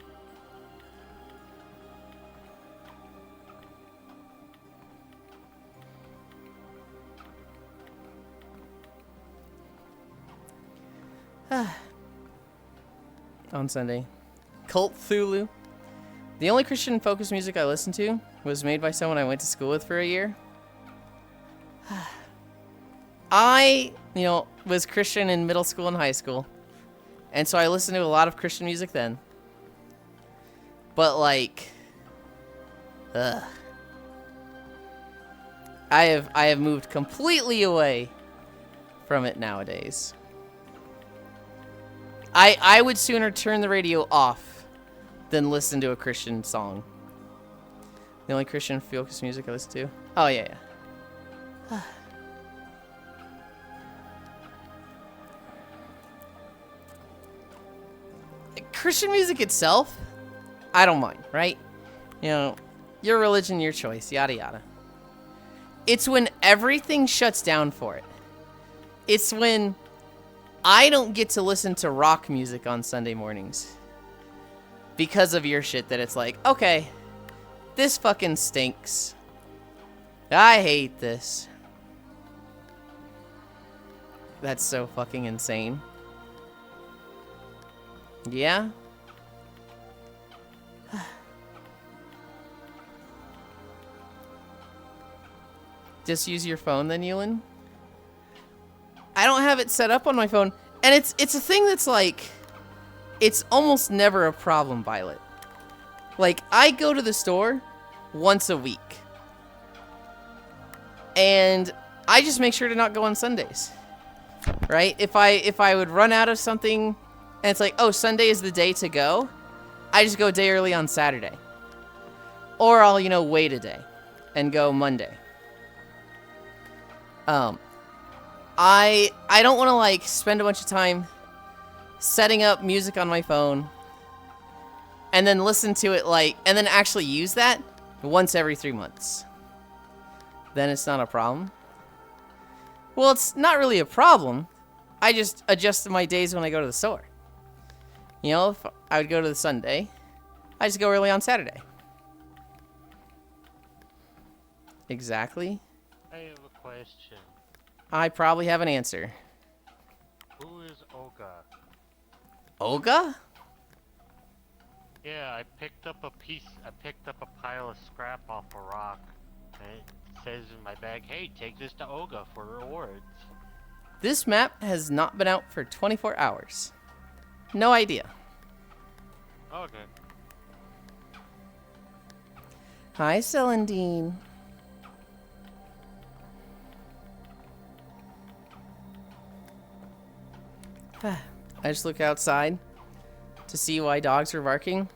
Speaker 1: On Sunday. Cult Thulu. The only Christian-focused music I listened to was made by someone I went to school with for a year. I, was Christian in middle school and high school. And so I listened to a lot of Christian music then. But, like... Ugh. I have moved completely away from it nowadays. I would sooner turn the radio off than listen to a Christian song. The only Christian focused music I listen to? Oh, yeah. Christian music itself, I don't mind, right? Your religion, your choice, yada yada. It's when everything shuts down for it. It's when I don't get to listen to rock music on Sunday mornings because of your shit that it's like, okay, this fucking stinks. I hate this. That's so fucking insane. Yeah? Just use your phone then, Yulind? I don't have it set up on my phone. And it's a thing that's like... It's almost never a problem, Violet. Like, I go to the store once a week. And I just make sure to not go on Sundays. Right? If I would run out of something... And it's like, oh, Sunday is the day to go. I just go a day early on Saturday. Or I'll, wait a day and go Monday. I don't want to, like, spend a bunch of time setting up music on my phone and then listen to it, and then actually use that once every 3 months. Then it's not a problem. Well, it's not really a problem. I just adjust my days when I go to the store. If I would go to the Sunday, I just go early on Saturday. Exactly.
Speaker 3: I have a question.
Speaker 1: I probably have an answer.
Speaker 3: Who is Olga?
Speaker 1: Olga?
Speaker 3: Yeah, I picked up a pile of scrap off a rock. And it says in my bag, hey, take this to Olga for rewards.
Speaker 1: This map has not been out for 24 hours. No idea.
Speaker 3: Okay.
Speaker 1: Hi, Celandine. I just look outside to see why dogs are barking.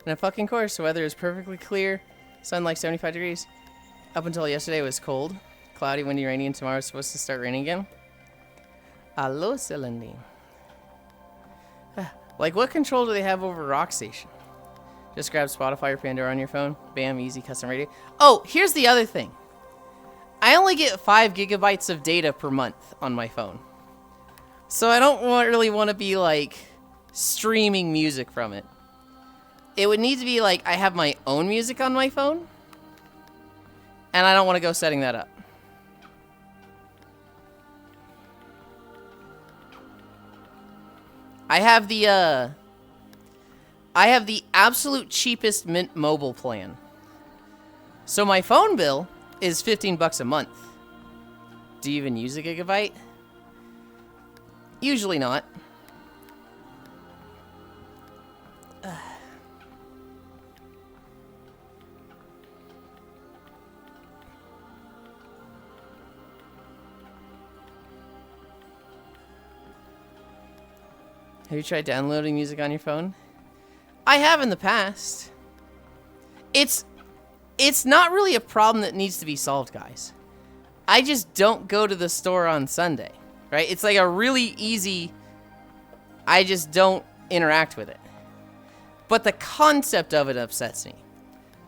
Speaker 1: And of fucking course, the weather is perfectly clear. Sun like 75 degrees. Up until yesterday, it was cold. Cloudy, windy, rainy, and tomorrow it's supposed to start raining again. Hello, Celandine. Like, what control do they have over Rock Station? Just grab Spotify or Pandora on your phone. Bam, easy custom radio. Oh, here's the other thing. I only get 5 gigabytes of data per month on my phone. So I don't really want to be, like, streaming music from it. It would need to be, like, I have my own music on my phone. And I don't want to go setting that up. I have the absolute cheapest Mint Mobile plan. So my phone bill is $15 a month. Do you even use a gigabyte? Usually not. Have you tried downloading music on your phone? I have in the past. It's not really a problem that needs to be solved, guys. I just don't go to the store on Sunday, right? It's like a really easy, I just don't interact with it. But the concept of it upsets me.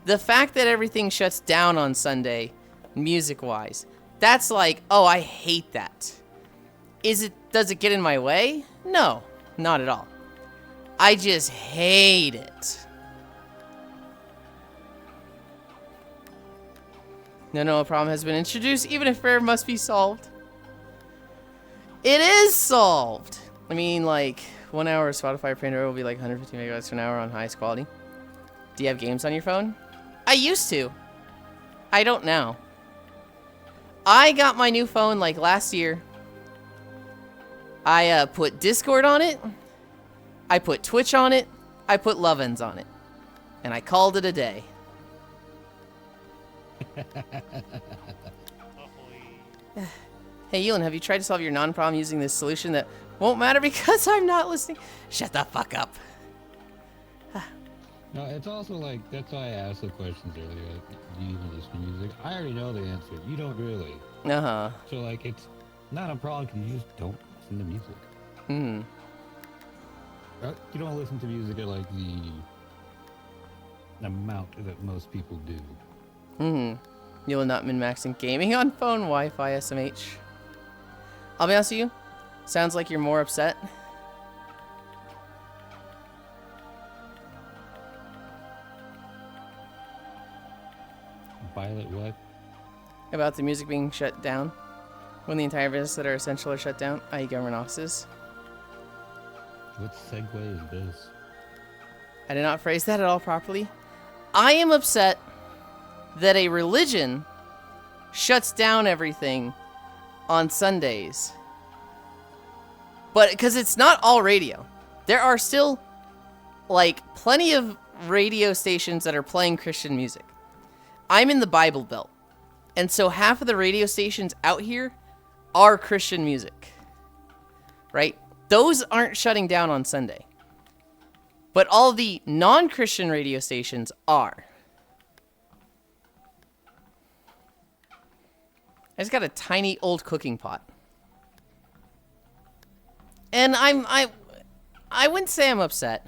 Speaker 1: The fact that everything shuts down on Sunday, music-wise, that's like, oh, I hate that. Does it get in my way? No, not at all. I just hate it. No, a problem has been introduced, even if error must be solved. It is solved! I mean, like, 1 hour of Spotify printer will be like 150 megabytes an hour on highest quality. Do you have games on your phone? I used to. I don't now. I got my new phone like last year. I put Discord on it. I put Twitch on it. I put Lovin's on it. And I called it a day. Hey, Yulind, have you tried to solve your non-problem using this solution that won't matter because I'm not listening? Shut the fuck up.
Speaker 2: No, it's also like, that's why I asked the questions earlier. Like, do you even listen to music? I already know the answer. You don't really.
Speaker 1: Uh-huh.
Speaker 2: So, like, it's not a problem because you just don't listen to music.
Speaker 1: Hmm.
Speaker 2: You don't listen to music at, like, the amount that most people do.
Speaker 1: You'll not min-maxing gaming on phone Wi-Fi SMH. I'll be honest with you. Sounds like you're more upset.
Speaker 2: Violet what?
Speaker 1: About the music being shut down. When the entire business that are essential are shut down, i.e. government offices.
Speaker 2: What segue is this?
Speaker 1: I did not phrase that at all properly. I am upset that a religion shuts down everything on Sundays. But because it's not all radio. There are still, like, plenty of radio stations that are playing Christian music. I'm in the Bible Belt. And so half of the radio stations out here are Christian music. Right? Those aren't shutting down on Sunday. But all the non-Christian radio stations are. I just got a tiny old cooking pot. And I wouldn't say I'm upset.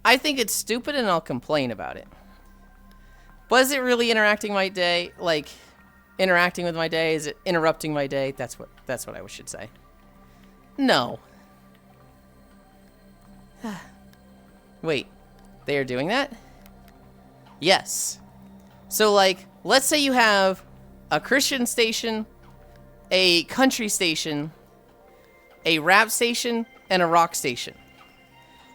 Speaker 1: I think it's stupid and I'll complain about it. Was it really interacting my day? Like, interacting with my day? Is it interrupting my day? That's what I should say. No. Wait, they are doing that? Yes. So, like, let's say you have a Christian station, a country station, a rap station, and a rock station.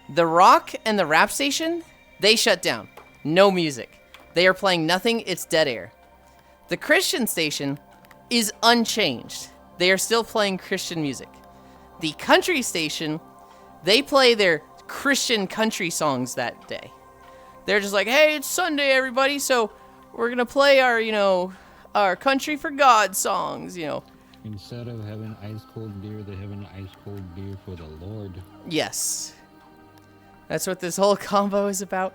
Speaker 1: The rock and the rap station, they shut down. No music. They are playing nothing, it's dead air. The Christian station is unchanged. They are still playing Christian music. The country station, they play their Christian country songs that day. They're just like, hey, it's Sunday, everybody, so we're gonna play our, our country for God songs,
Speaker 2: Instead of having ice cold beer, they have an ice cold beer for the Lord.
Speaker 1: Yes. That's what this whole combo is about.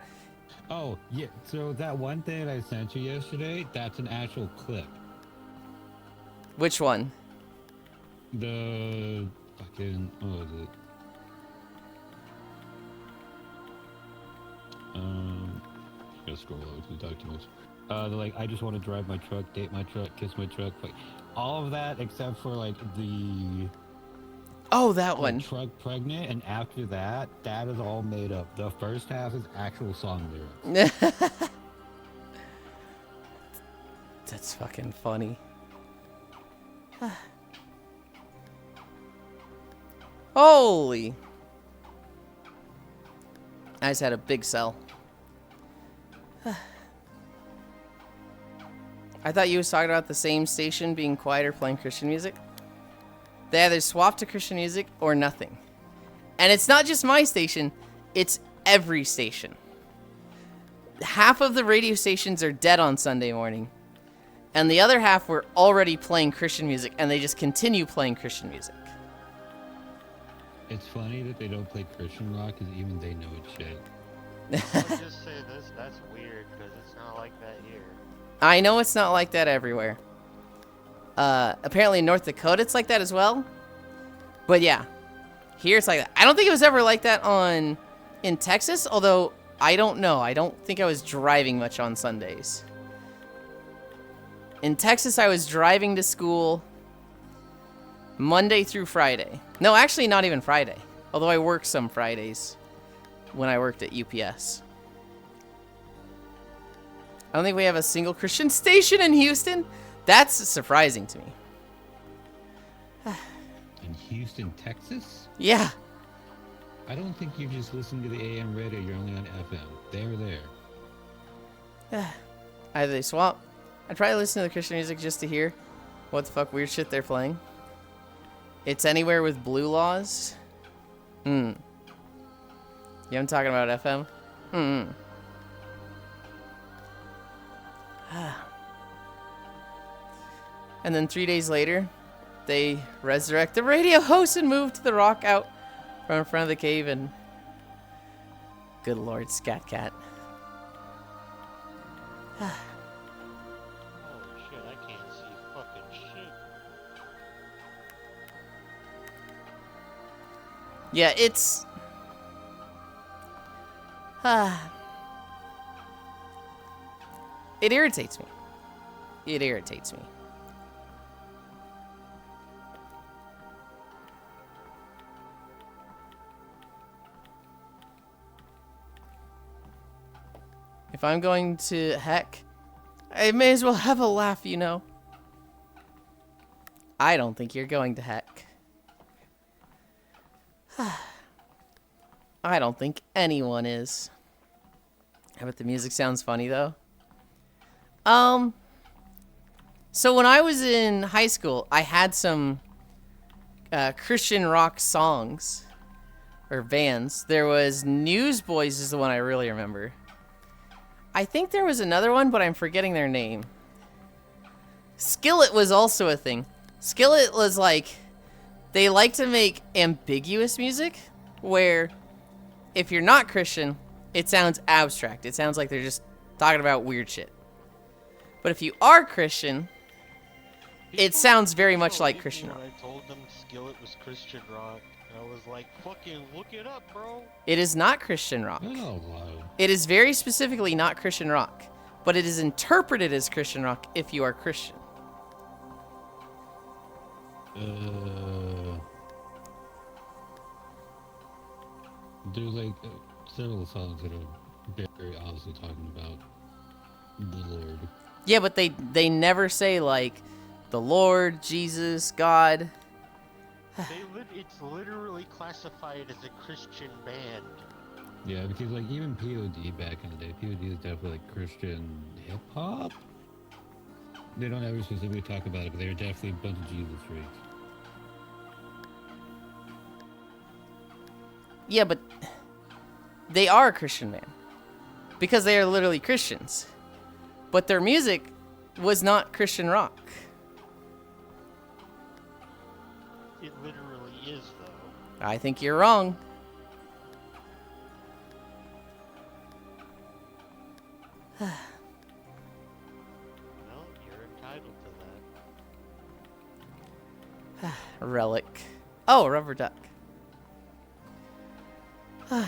Speaker 2: Oh, yeah. So that one thing I sent you yesterday, that's an actual clip.
Speaker 1: Which one?
Speaker 2: The fucking, what was it? Gotta scroll over to the documents. I just want to drive my truck, date my truck, kiss my truck, like all of that except for like the.
Speaker 1: Oh, that one.
Speaker 2: Truck pregnant, and after that, that is all made up. The first half is actual song lyrics.
Speaker 1: That's fucking funny. Holy. I just had a big cell. I thought you was talking about the same station being quieter playing Christian music. They either swap to Christian music or nothing. And it's not just my station, it's every station. Half of the radio stations are dead on Sunday morning. And the other half were already playing Christian music, and they just continue playing Christian music.
Speaker 2: It's funny that they don't play Christian rock, because even they know it's shit.
Speaker 3: I'll just say this, that's weird, because it's not like that here.
Speaker 1: I know it's not like that everywhere. Apparently in North Dakota it's like that as well. But yeah, here it's like that. I don't think it was ever like that in Texas, although I don't know. I don't think I was driving much on Sundays. In Texas, I was driving to school, Monday through Friday. No, actually not even Friday. Although I work some Fridays when I worked at UPS. I don't think we have a single Christian station in Houston. That's surprising to me.
Speaker 2: In Houston, Texas?
Speaker 1: Yeah.
Speaker 2: I don't think you just listen to the AM radio. You're only on FM. They're there.
Speaker 1: Either they swap. I'd probably listen to the Christian music just to hear what the fuck weird shit they're playing. It's anywhere with blue laws. Yeah, I'm talking about FM. And then 3 days later, they resurrect the radio host and move to the rock out from in front of the cave. And good lord, Scat Cat.
Speaker 3: Holy shit, I can't see fucking shit.
Speaker 1: Yeah, it's... It irritates me. It irritates me. If I'm going to heck, I may as well have a laugh, you know. I don't think you're going to heck. I don't think anyone is. I bet the music sounds funny, though. So when I was in high school, I had some Christian rock songs. Or bands. There was Newsboys is the one I really remember. I think there was another one, but I'm forgetting their name. Skillet was also a thing. Skillet was like... They like to make ambiguous music, where if you're not Christian, it sounds abstract. It sounds like they're just talking about weird shit. But if you are Christian, it sounds very much like Christian rock.
Speaker 3: I told them Skillet was Christian rock, and I was like, fucking look it up, bro.
Speaker 1: It is not Christian rock.
Speaker 2: Oh,
Speaker 1: It is very specifically not Christian rock, but it is interpreted as Christian rock if you are Christian.
Speaker 2: There's like several songs that are very obviously talking about the Lord.
Speaker 1: Yeah, but they never say like the Lord, Jesus, God.
Speaker 3: It's literally classified as a Christian band.
Speaker 2: Yeah, because like even POD back in the day, POD is definitely like Christian hip hop. They don't ever specifically talk about it, but they're definitely a bunch of Jesus freaks.
Speaker 1: Yeah, but they are a Christian band because they are literally Christians. But their music was not Christian rock.
Speaker 3: It literally is, though.
Speaker 1: I think you're wrong.
Speaker 3: Well, you're entitled to that.
Speaker 1: Relic. Oh, rubber duck. I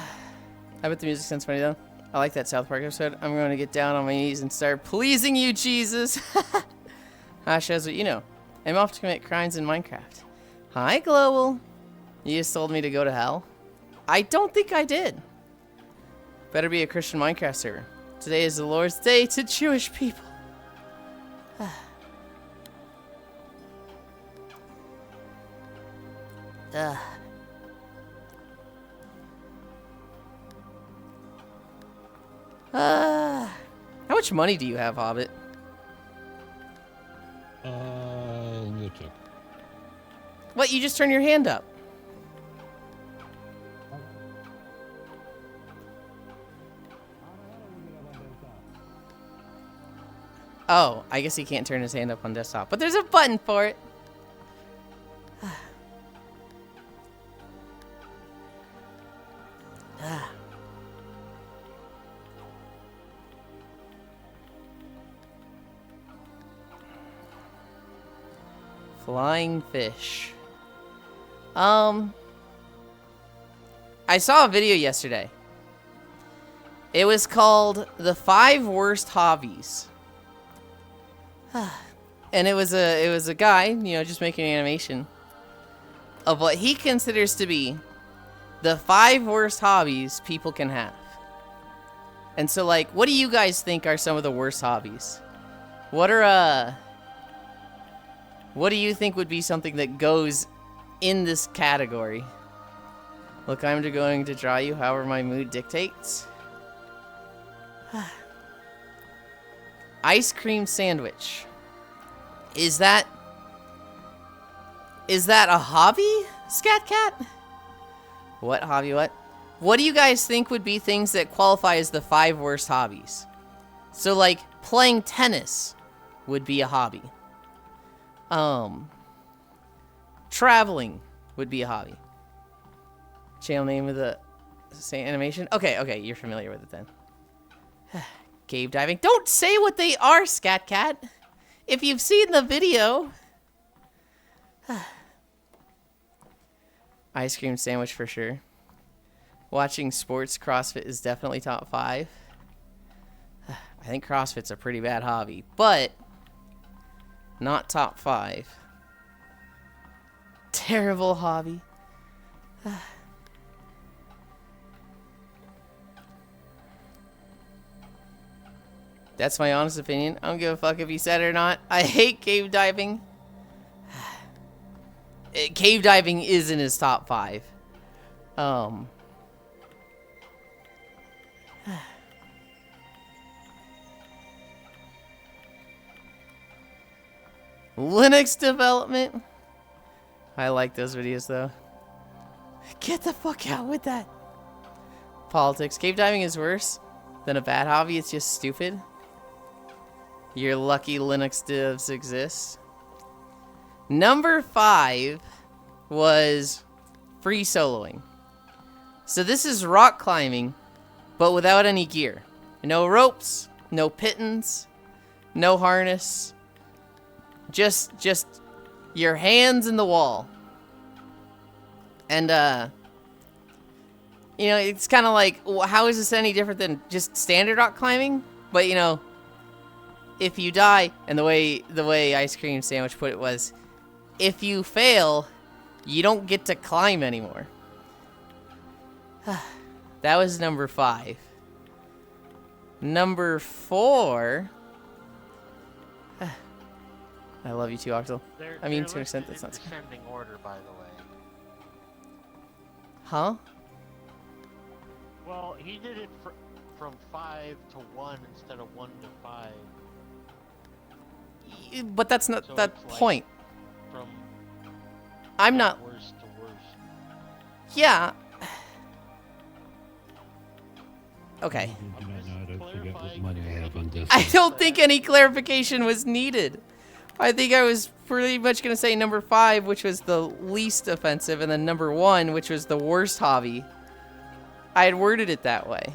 Speaker 1: bet the music sounds funny though. I like that South Park episode. I'm going to get down on my knees and start pleasing you, Jesus. Shows what you know. I'm off to commit crimes in Minecraft. Hi, Global. You just told me to go to hell? I don't think I did. Better be a Christian Minecraft server. Today is the Lord's Day to Jewish people. How much money do you have, Hobbit?
Speaker 2: Let me go check.
Speaker 1: What, you just turn your hand up? Oh, I guess he can't turn his hand up on desktop, but there's a button for it. Flying fish. I saw a video yesterday. It was called The 5 Worst Hobbies. And it was a guy, you know, just making an animation. of what he considers to be the 5 worst hobbies people can have. And so, like, what do you guys think are some of the worst hobbies? What do you think would be something that goes in this category? Look, I'm going to draw you however my mood dictates. Ice cream sandwich. Is that a hobby, Scat Cat? What hobby, what? What do you guys think would be things that qualify as the 5 worst hobbies? So, like, playing tennis would be a hobby. Traveling would be a hobby. Channel name of the same animation? Okay, you're familiar with it then. Cave diving. Don't say what they are, Scat Cat. If you've seen the video. Ice cream sandwich for sure. Watching sports, CrossFit is definitely top 5. I think CrossFit's a pretty bad hobby, but not top 5. Terrible hobby. That's my honest opinion. I don't give a fuck if you said it or not. I hate cave diving. Cave diving is in his top 5. Linux development. I like those videos though. Get the fuck out with that. Politics. Cave diving is worse than a bad hobby. It's just stupid. You're lucky Linux devs exist. Number 5 was free soloing. So this is rock climbing, but without any gear. No ropes, no pittons, no harness. Just your hands in the wall. And, you know, it's kind of like, how is this any different than just standard rock climbing? But, you know, if you die, and the way Ice Cream Sandwich put it was, if you fail, you don't get to climb anymore. That was number 5. Number 4. I love you too, Octal. I mean, to an extent, that's not
Speaker 3: descending order, by the way.
Speaker 1: Huh?
Speaker 3: Well, he did it from 5 to 1 instead of 1 to 5.
Speaker 1: But that's not
Speaker 3: So
Speaker 1: that
Speaker 3: it's like
Speaker 1: point.
Speaker 3: From
Speaker 1: I'm not.
Speaker 3: worst to worst.
Speaker 1: Yeah. Okay.
Speaker 2: I do not know how to forget what money I have on this.
Speaker 1: I don't think any clarification was needed. I think I was pretty much going to say number 5, which was the least offensive, and then number 1, which was the worst hobby. I had worded it that way.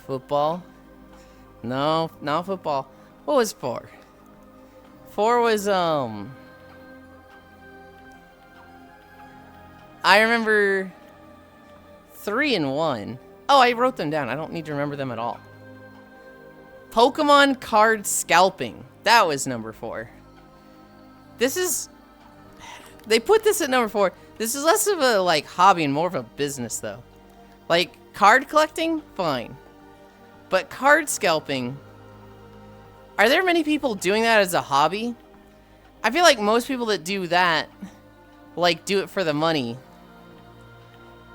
Speaker 1: Football? No, not football. What was 4? 4 was, I remember 3 and 1. Oh, I wrote them down. I don't need to remember them at all. Pokemon card scalping. That was number 4. This is... They put this at number 4. This is less of a, like, hobby and more of a business, though. Like, card collecting? Fine. But card scalping... Are there many people doing that as a hobby? I feel like most people that do that, like, do it for the money.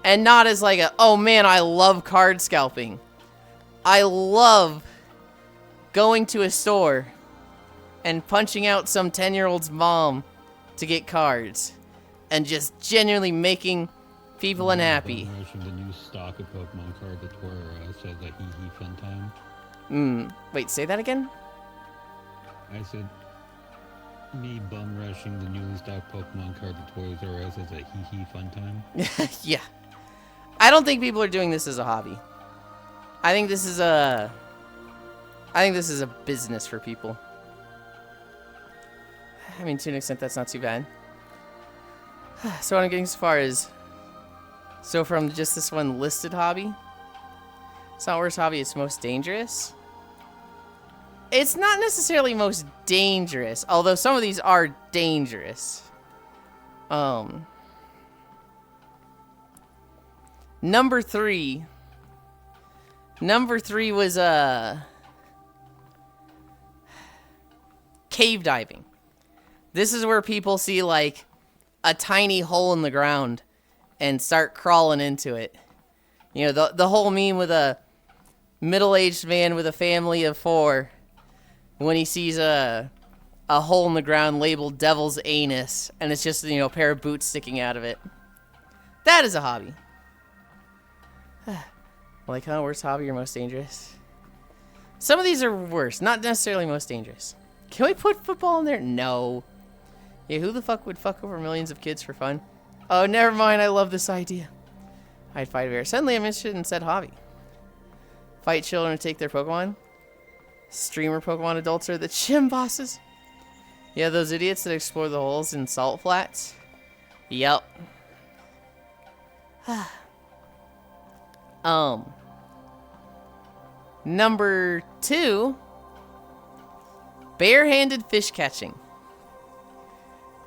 Speaker 1: And not as like a, oh man, I love card scalping. I love going to a store and punching out some 10-year-old's mom to get cards. And just genuinely making people unhappy.
Speaker 2: The new stock of Pokemon card that says a hee fun time.
Speaker 1: Wait, say that again?
Speaker 2: I said, me bum rushing the newly stocked Pokemon card to Toys R Us as a hee fun time.
Speaker 1: Yeah. I don't think people are doing this as a hobby. I think this is a business for people. I mean, to an extent, that's not too bad. So what I'm getting so far is, so from just this one listed hobby, it's not worst hobby, it's most dangerous. It's not necessarily most dangerous, although some of these are dangerous. Number three was cave diving. This is where people see like a tiny hole in the ground and start crawling into it. You know, the whole meme with a middle-aged man with a family of 4 when he sees a hole in the ground labeled Devil's Anus, and it's just, you know, a pair of boots sticking out of it. That is a hobby. Like, huh? Worst hobby or most dangerous? Some of these are worse, not necessarily most dangerous. Can we put football in there? No. Yeah, who the fuck would fuck over millions of kids for fun? Oh, never mind. I love this idea. I'd fight a bear. Suddenly, I'm interested in said hobby. Fight children to take their Pokemon. Streamer Pokemon adults are the gym bosses. Yeah, those idiots that explore the holes in salt flats. Yep. Number 2. Barehanded fish catching.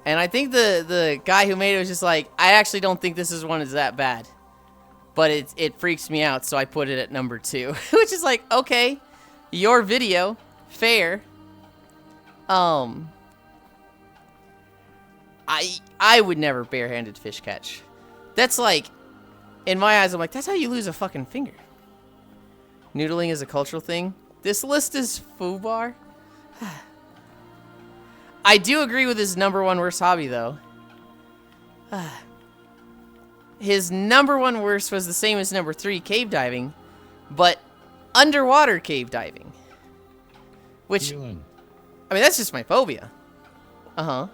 Speaker 1: And I think the guy who made it was just like, I actually don't think this one is that bad. But it freaks me out, so I put it at number 2. Which is like, okay, your video, fair. I would never barehanded fish catch. That's like, in my eyes, I'm like, that's how you lose a fucking finger. Noodling is a cultural thing. This list is foobar. I do agree with his number 1 worst hobby, though. His number 1 worst was the same as number 3, cave diving, but underwater cave diving. Which,
Speaker 2: Yulind,
Speaker 1: I mean, that's just my phobia. Uh-huh.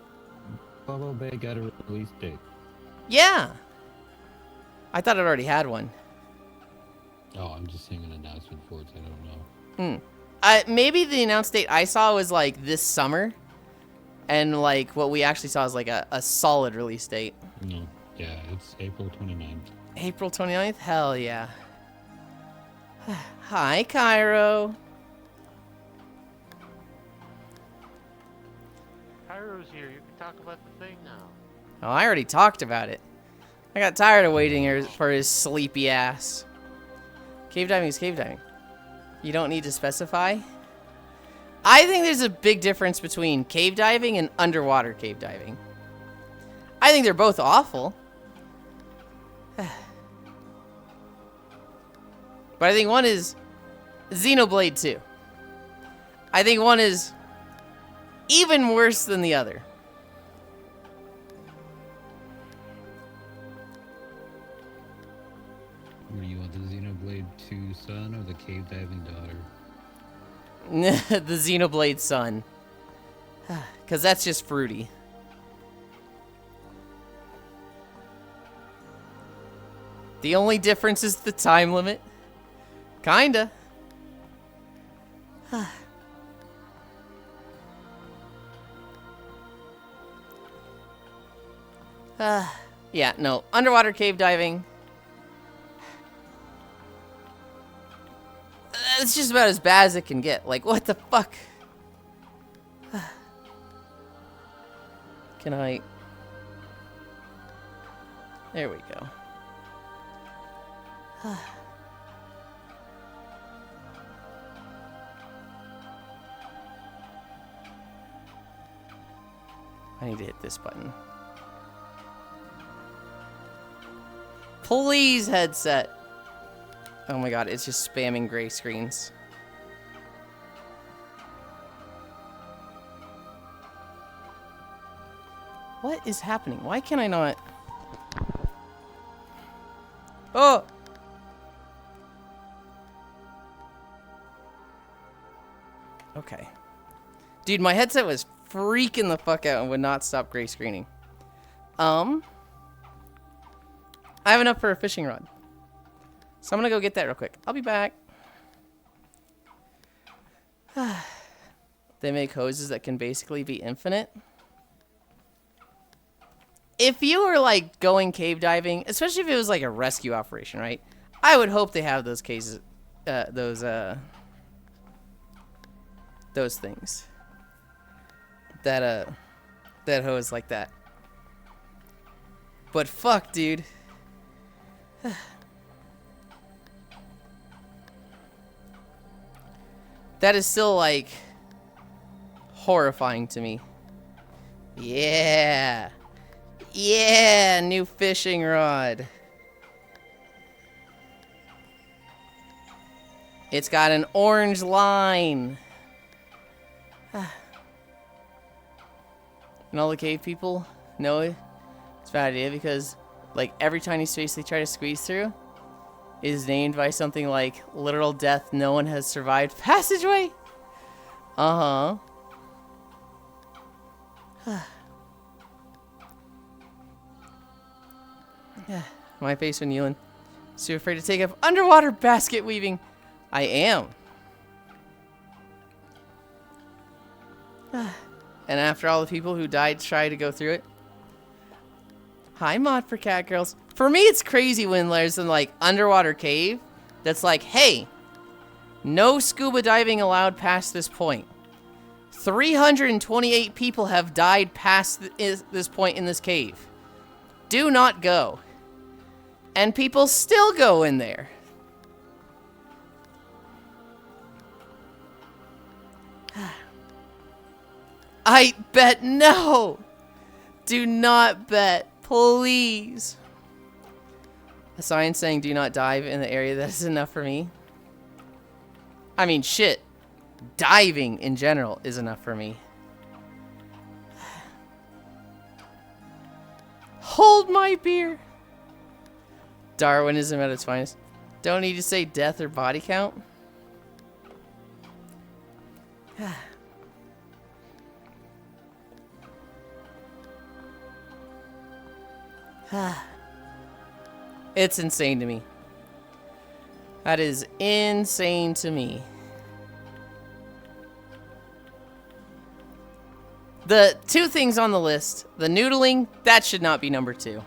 Speaker 2: Bubble Bay got a release date.
Speaker 1: Yeah. I thought it already had one.
Speaker 2: Oh, I'm just seeing an announcement for it. I don't know.
Speaker 1: Maybe the announced date I saw was like this summer. And like what we actually saw is like a solid release date.
Speaker 2: No. Yeah, it's April 29th.
Speaker 1: April 29th? Hell yeah. Hi, Cairo.
Speaker 3: Cairo's here. You can talk about the thing now.
Speaker 1: Oh, I already talked about it. I got tired of waiting for his sleepy ass. Cave diving is cave diving. You don't need to specify. I think there's a big difference between cave diving and underwater cave diving. I think they're both awful. But I think one is Xenoblade 2. I think one is even worse than the other.
Speaker 2: Were you on the Xenoblade 2 son or the cave diving daughter?
Speaker 1: The Xenoblade son. Because that's just fruity. The only difference is the time limit. Kinda. Yeah, no. Underwater cave diving. It's just about as bad as it can get. Like, what the fuck? Can I... There we go. I need to hit this button. Please, headset. Oh my god, it's just spamming gray screens. What is happening? Why can I not... Oh! Okay. Dude, my headset was freaking the fuck out and would not stop gray screening. I have enough for a fishing rod. So I'm gonna go get that real quick. I'll be back. They make hoses that can basically be infinite. If you were like going cave diving, especially if it was like a rescue operation, right? I would hope they have those cases, those things. That hose like that. But fuck, dude. That is still, like, horrifying to me. Yeah. Yeah, new fishing rod. It's got an orange line. And all the cave people know it's a bad idea because, like, every tiny space they try to squeeze through is named by something like literal death, no one has survived passageway. Uh-huh. My face when Yulind. So afraid to take up underwater basket weaving. I am. And after all the people who died try to go through it. Hi, Mod for Cat Girls. For me, it's crazy when there's an, like, underwater cave that's like, hey, no scuba diving allowed past this point. 328 people have died past this point in this cave. Do not go. And people still go in there. I bet no. Do not bet. Please. A sign saying do not dive in the area, that is enough for me. I mean, shit. Diving in general is enough for me. Hold my beer. Darwinism at its finest. Don't need to say death or body count. It's insane to me. That is insane to me. The two things on the list, the noodling, that should not be number 2.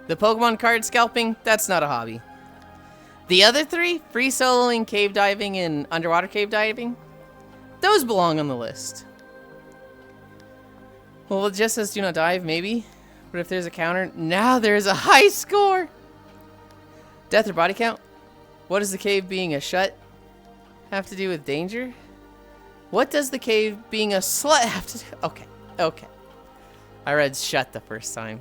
Speaker 1: The Pokemon card scalping, that's not a hobby. The other 3, free soloing, cave diving, and underwater cave diving, those belong on the list. Well, it just says do not dive, maybe. But if there's a counter, now there's a high score! Death or body count? What does the cave being a shut have to do with danger? What does the cave being a slut have to do? Okay, okay. I read shut the first time.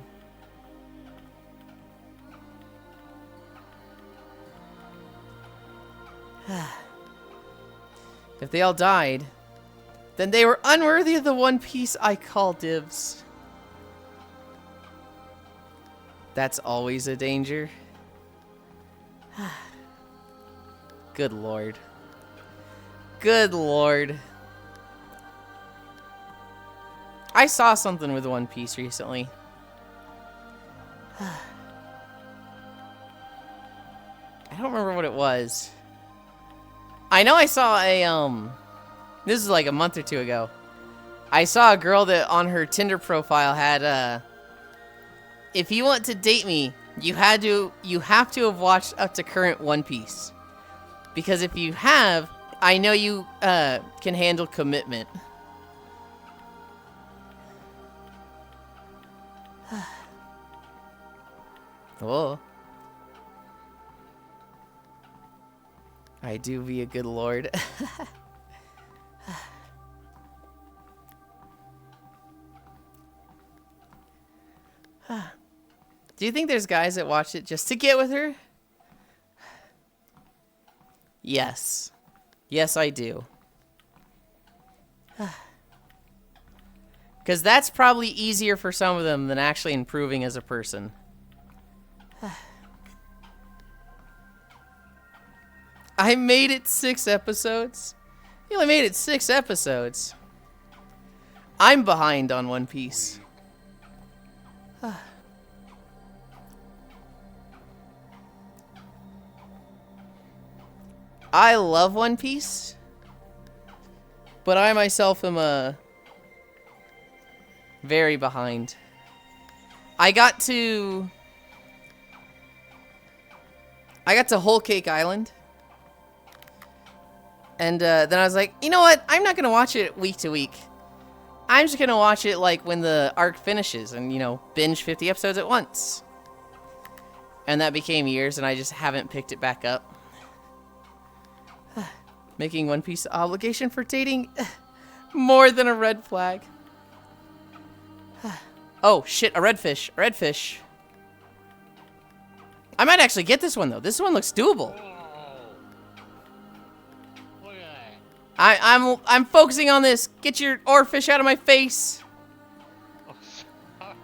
Speaker 1: If they all died, then they were unworthy of the one piece I call dibs. That's always a danger. Good lord. Good lord. I saw something with One Piece recently. I don't remember what it was. I know I saw a, this is like a month or 2 ago. I saw a girl that on her Tinder profile had, if you want to date me, you have to have watched up to current One Piece. Because if you have, I know you, can handle commitment. Oh. I do be a good lord. Do you think there's guys that watch it just to get with her? Yes. Yes, I do. Because that's probably easier for some of them than actually improving as a person. I made it 6 episodes. You only made it 6 episodes. I'm behind on One Piece. I love One Piece, but I myself am very behind. I got to Whole Cake Island, And then I was like, you know what? I'm not going to watch it week to week. I'm just going to watch it like when the arc finishes and, you know, binge 50 episodes at once. And that became years, and I just haven't picked it back up. Making One Piece obligation for dating more than a red flag. Oh, shit, a redfish. A redfish. I might actually get this one, though. This one looks doable.
Speaker 3: Look at that.
Speaker 1: I'm focusing on this. Get your oarfish out of my face.
Speaker 3: Oh, sorry.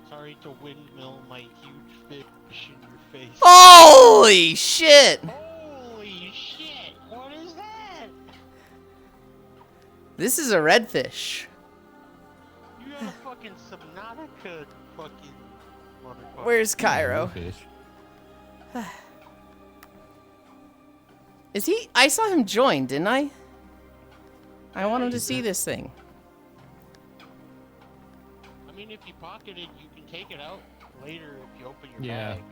Speaker 3: Sorry to windmill my huge fish in your face.
Speaker 1: Holy shit!
Speaker 3: Holy shit! What is that?
Speaker 1: This is a redfish.
Speaker 3: You got a fucking Subnautica fucking motherfucker.
Speaker 1: Where's Cairo?
Speaker 2: Fish.
Speaker 1: Is he? I saw him join, didn't I? I want him to see this thing.
Speaker 3: I mean, if you pocket it, you can take it out later if you open your
Speaker 2: Yeah.
Speaker 3: bag.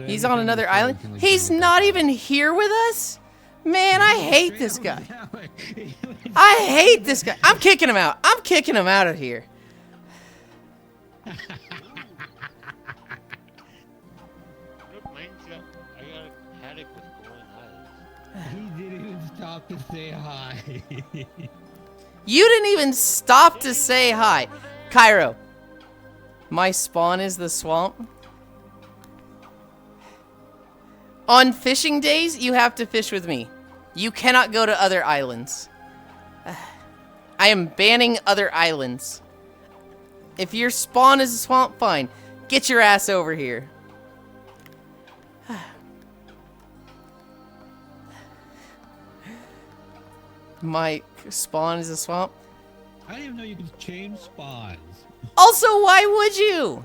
Speaker 1: He's on another island. He's not even here with us? Man, I hate this guy. I hate this guy. I'm kicking him out. I'm kicking him out of here.
Speaker 3: Look, mine's got, I got a haddock with glowing eyes.
Speaker 2: He didn't even stop to say hi.
Speaker 1: You didn't even stop to say hi. Cairo, my spawn is the swamp. On fishing days, you have to fish with me. You cannot go to other islands. I am banning other islands. If your spawn is a swamp, fine. Get your ass over here. My spawn is a swamp.
Speaker 2: I didn't even know you could change spawns.
Speaker 1: Also, why would you?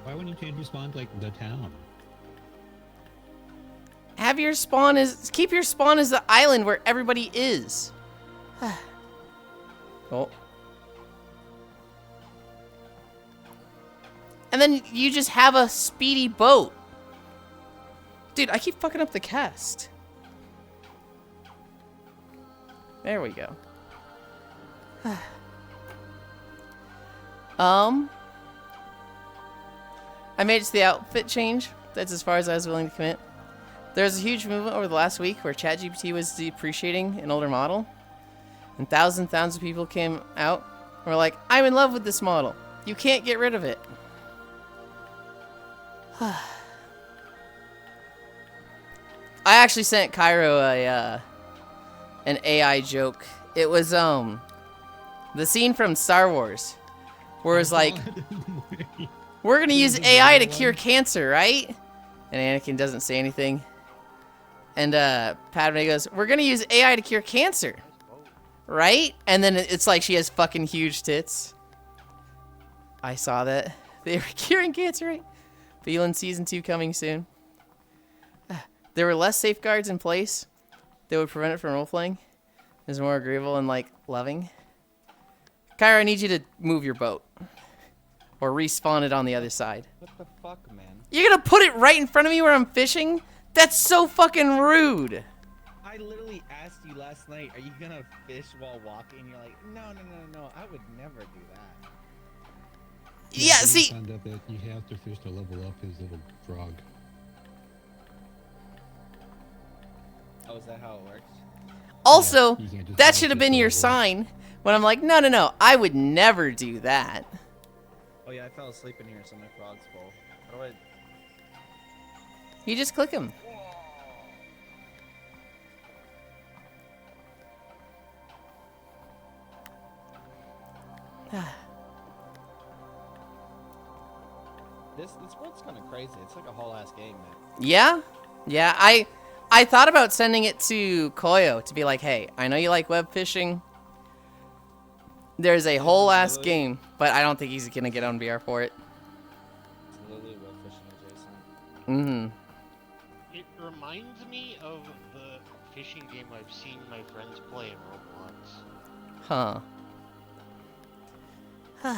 Speaker 2: Why wouldn't you change your spawn to like the town?
Speaker 1: Have your spawn as keep your spawn as the island where everybody is. Oh. And then you just have a speedy boat. Dude, I keep fucking up the cast. There we go. I made it to the outfit change. That's as far as I was willing to commit. There was a huge movement over the last week where ChatGPT was depreciating an older model. And thousands of people came out and were like, I'm in love with this model. You can't get rid of it. I actually sent Cairo an AI joke. It was the scene from Star Wars where it's like, we're gonna use AI to cure cancer, right? And Anakin doesn't say anything. And Padme goes, we're gonna use AI to cure cancer, right? And then it's like she has fucking huge tits. I saw that. They were curing cancer, right? Yulind Season 2 coming soon. There were less safeguards in place that would prevent it from role-playing. It was more agreeable and, like, loving. Kyra, I need you to move your boat. Or respawn it on the other side.
Speaker 6: What the fuck, man?
Speaker 1: You're gonna put it right in front of me where I'm fishing? That's so fucking rude.
Speaker 6: I literally asked you last night, are you gonna fish while walking? You're like, no, I would never do that.
Speaker 1: Yeah, see.
Speaker 2: Found out that you have to fish to level up his little frog.
Speaker 6: Oh, is that how it works?
Speaker 1: Also,
Speaker 2: Yeah, you can't just
Speaker 1: that
Speaker 2: fish
Speaker 1: should have
Speaker 2: to
Speaker 1: been your
Speaker 2: level up.
Speaker 1: sign. When I'm like, no, I would never do that.
Speaker 6: Oh yeah, I fell asleep in here, so my frog's full. How do I...
Speaker 1: You just click them.
Speaker 6: This world's kind of crazy. It's like a whole ass game, man.
Speaker 1: Yeah? Yeah, I thought about sending it to Koyo to be like, hey, I know you like web fishing. There's a whole ass game, but I don't think he's gonna get on VR for it.
Speaker 6: It's literally web fishing adjacent.
Speaker 1: Mm-hmm.
Speaker 3: It reminds me of the fishing game I've seen my friends play in Roblox.
Speaker 1: Huh.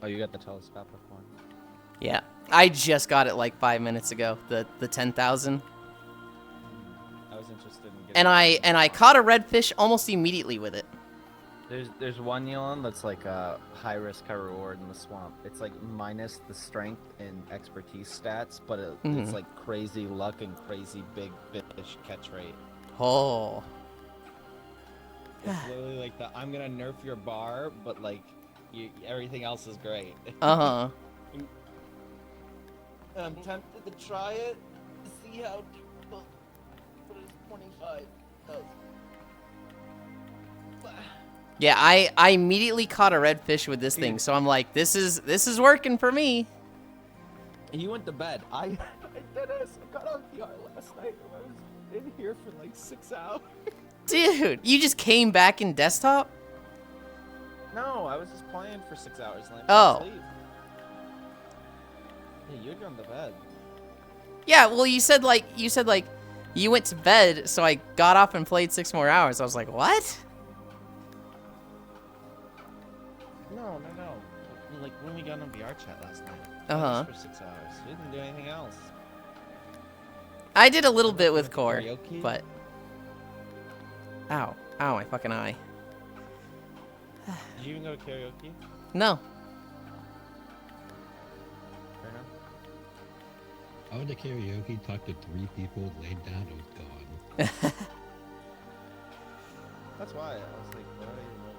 Speaker 6: Oh, you got the telescopic one.
Speaker 1: Yeah. I just got it like 5 minutes ago. The 10,000.
Speaker 6: I was interested in getting.
Speaker 1: And I caught a redfish almost immediately with it.
Speaker 7: There's one Yulind that's like a high risk, high reward in the swamp. It's like minus the strength and expertise stats, but it's like crazy luck and crazy big fish catch rate.
Speaker 1: Oh.
Speaker 6: It's literally like the I'm gonna nerf your bar, but like everything else is great.
Speaker 1: Uh-huh.
Speaker 6: I'm tempted to try it to see how difficult, but it's 25.
Speaker 1: Yeah, I immediately caught a redfish with this thing, so I'm like, this is working for me.
Speaker 6: And you went to bed. I did this. I got on VR last night. I was in here for like 6 hours.
Speaker 1: Dude, you just came back in desktop?
Speaker 6: No, I was just playing for 6 hours and I
Speaker 1: Oh.
Speaker 6: fell asleep. Yeah, you're going to bed.
Speaker 1: Yeah, well, you said like you went to bed, so I got up and played 6 more hours. I was like, what?
Speaker 6: No. Like when we got on VR chat last night.
Speaker 1: Uh-huh.
Speaker 6: For 6 hours. We didn't do anything else.
Speaker 1: I did a little bit with Core,
Speaker 6: Karaoke?
Speaker 1: but ow, my fucking eye.
Speaker 6: Did you even go to karaoke?
Speaker 1: No.
Speaker 6: Fair enough.
Speaker 2: I went to karaoke, talked to 3 people, laid down, and was gone.
Speaker 6: That's why I was like, what are you doing?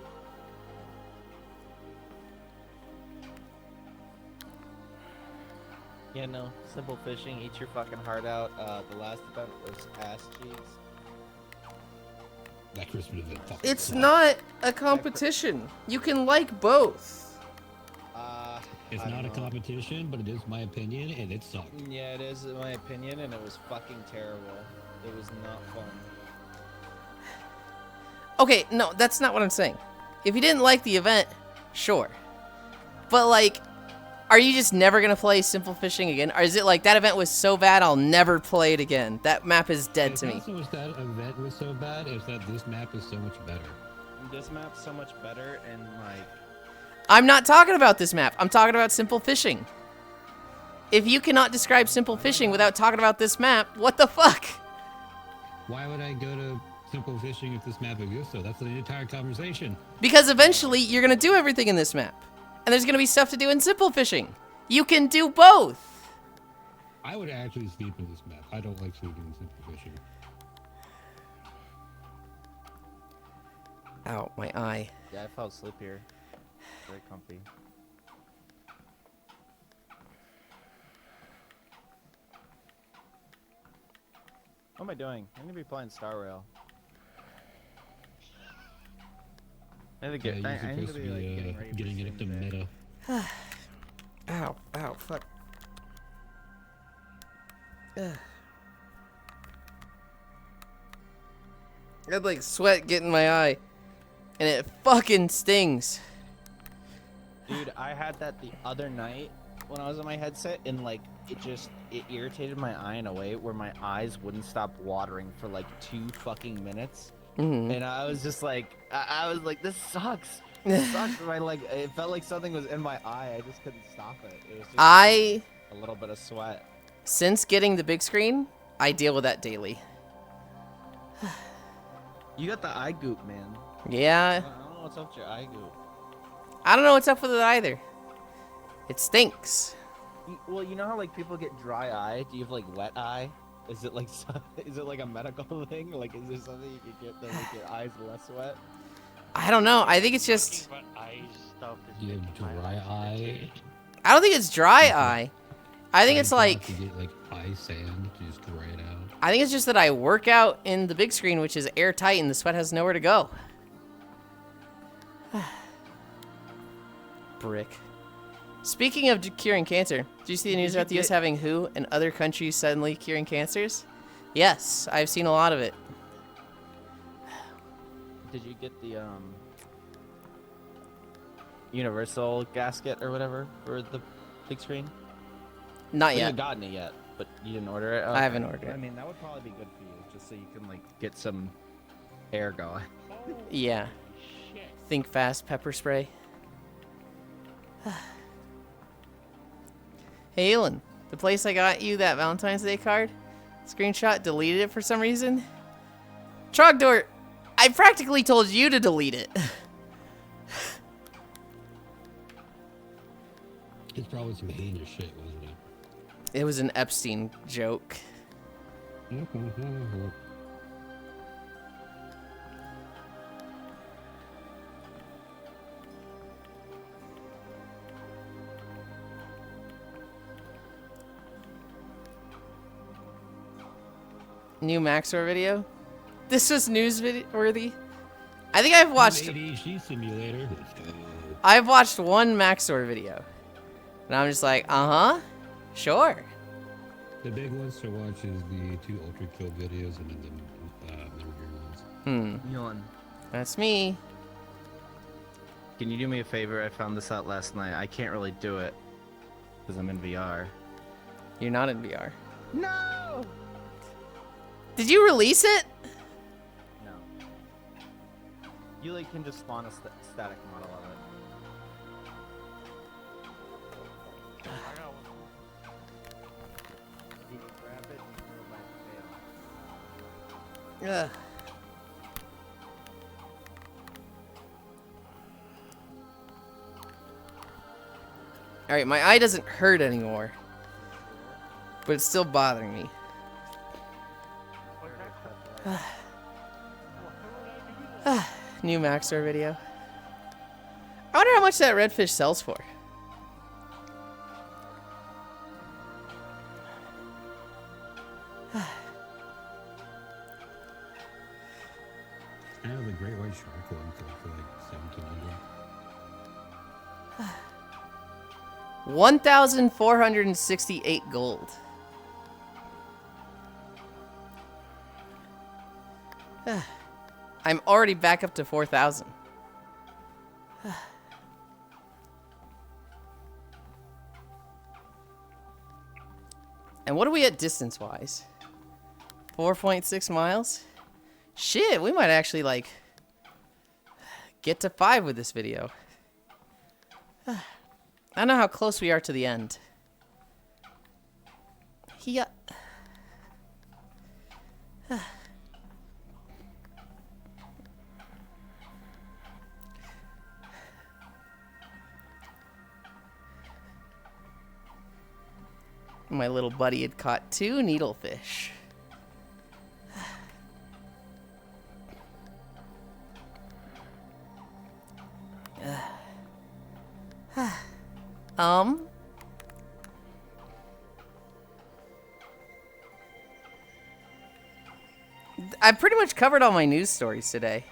Speaker 6: Yeah, no. Simple fishing. Eat your fucking heart out. The last event was ass cheeks.
Speaker 2: That Christmas event fucking
Speaker 1: It's
Speaker 2: sucked.
Speaker 1: not a competition. You can like both.
Speaker 2: It's
Speaker 6: I
Speaker 2: not a
Speaker 6: don't know.
Speaker 2: competition, but it is my opinion, and it sucked.
Speaker 6: Yeah, it is in my opinion, and it was fucking terrible. It was not fun.
Speaker 1: Okay, no, that's not what I'm saying. If you didn't like the event, sure. But like, are you just never gonna play Simple Fishing again? Or is it like that event was so bad I'll never play it again? That map is dead
Speaker 2: It's
Speaker 1: to me.
Speaker 2: not so much that event was so bad, it's that this map is so much better.
Speaker 6: This map's so much better, and like,
Speaker 1: I'm not talking about this map. I'm talking about Simple Fishing. If you cannot describe Simple Fishing without talking about this map, what the fuck?
Speaker 2: Why would I go to Simple Fishing if this map exists? So that's the entire conversation.
Speaker 1: Because eventually you're gonna do everything in this map. And there's gonna be stuff to do in Simple Fishing. You can do both.
Speaker 2: I would actually sleep in this map. I don't like sleeping in Simple Fishing.
Speaker 1: Ow, my eye.
Speaker 6: yeah, I fell asleep here. Very comfy. What am I doing? I need to be playing Star Rail. I need to get.
Speaker 2: Yeah,
Speaker 6: I
Speaker 2: you're
Speaker 6: need
Speaker 2: supposed
Speaker 6: to
Speaker 2: to
Speaker 6: be like
Speaker 2: be
Speaker 6: getting ready for
Speaker 2: getting it up to
Speaker 6: stream today.
Speaker 2: meta.
Speaker 1: Ow, fuck. Ugh. I had like sweat get in my eye. And it fucking stings.
Speaker 6: Dude, I had that the other night when I was on my headset, and like it irritated my eye in a way where my eyes wouldn't stop watering for like 2 fucking minutes.
Speaker 1: Mhm.
Speaker 6: And I was just like, I was like, this sucks. It sucks. It felt like something was in my eye. I just couldn't stop it. It was just
Speaker 1: I,
Speaker 6: a little bit of sweat.
Speaker 1: since getting the big screen, I deal with that daily.
Speaker 6: You got the eye goop, man. I
Speaker 1: Yeah,
Speaker 6: don't know what's up with your eye goop.
Speaker 1: I don't know what's up with it either. It stinks.
Speaker 6: Well, you know how like people get dry eye? Do you have like wet eye? Is it like is it like a medical thing? Like, is there something you could get that make your eyes less wet?
Speaker 1: I don't know. I think it's just,
Speaker 3: Talking about eyes stuff is
Speaker 2: You have
Speaker 3: making my
Speaker 2: dry
Speaker 3: eyes
Speaker 2: eye.
Speaker 3: irritated.
Speaker 1: I don't think it's dry eye. I think it's like,
Speaker 2: You get like eye sand to just dry it out.
Speaker 1: I think it's just that I work out in the big screen, which is airtight, and the sweat has nowhere to go. Brick. Speaking of curing cancer, did you see the news about the US having WHO and other countries suddenly curing cancers? Yes, I've seen a lot of it.
Speaker 6: Did you get the universal gasket or whatever for the big screen?
Speaker 1: Not
Speaker 6: You
Speaker 1: yet.
Speaker 6: haven't gotten it yet, but you didn't order it.
Speaker 1: I haven't ordered
Speaker 6: I
Speaker 1: it.
Speaker 6: mean, that would probably be good for you, just so you can like get some air going.
Speaker 1: Yeah.
Speaker 3: Shit.
Speaker 1: Think fast pepper spray. Hey, Yulind, the place I got you that Valentine's Day card, screenshot, deleted it for some reason. Trogdor, I practically told you to delete it.
Speaker 2: It's probably some heinous shit, wasn't it?
Speaker 1: It was an Epstein joke. New Maxor video? This was newsworthy? I think I've watched...
Speaker 2: ADHD simulator.
Speaker 1: I've watched one Maxor video. And I'm just like, uh-huh, sure.
Speaker 2: The big ones to watch is the 2 Ultra Kill videos and then the Metal Gear ones.
Speaker 7: Yulind,
Speaker 1: That's me.
Speaker 7: can you do me a favor? I found this out last night. I can't really do it because I'm in VR.
Speaker 1: You're not in VR.
Speaker 7: No!
Speaker 1: Did you release it?
Speaker 7: No. You like can just spawn a static model of it.
Speaker 3: I got one.
Speaker 7: You can grab it and throw it by
Speaker 1: Ugh. Alright, my eye doesn't hurt anymore. But it's still bothering me. New Maxor video. I wonder how much that redfish sells for.
Speaker 2: I know the great white shark one sold for like 1,700.
Speaker 1: 1,468 gold. I'm already back up to 4,000. And what are we at distance-wise? 4.6 miles? Shit, we might actually, like, get to 5 with this video. I don't know how close we are to the end. Yeah. My little buddy had caught 2 needlefish. I pretty much covered all my news stories today.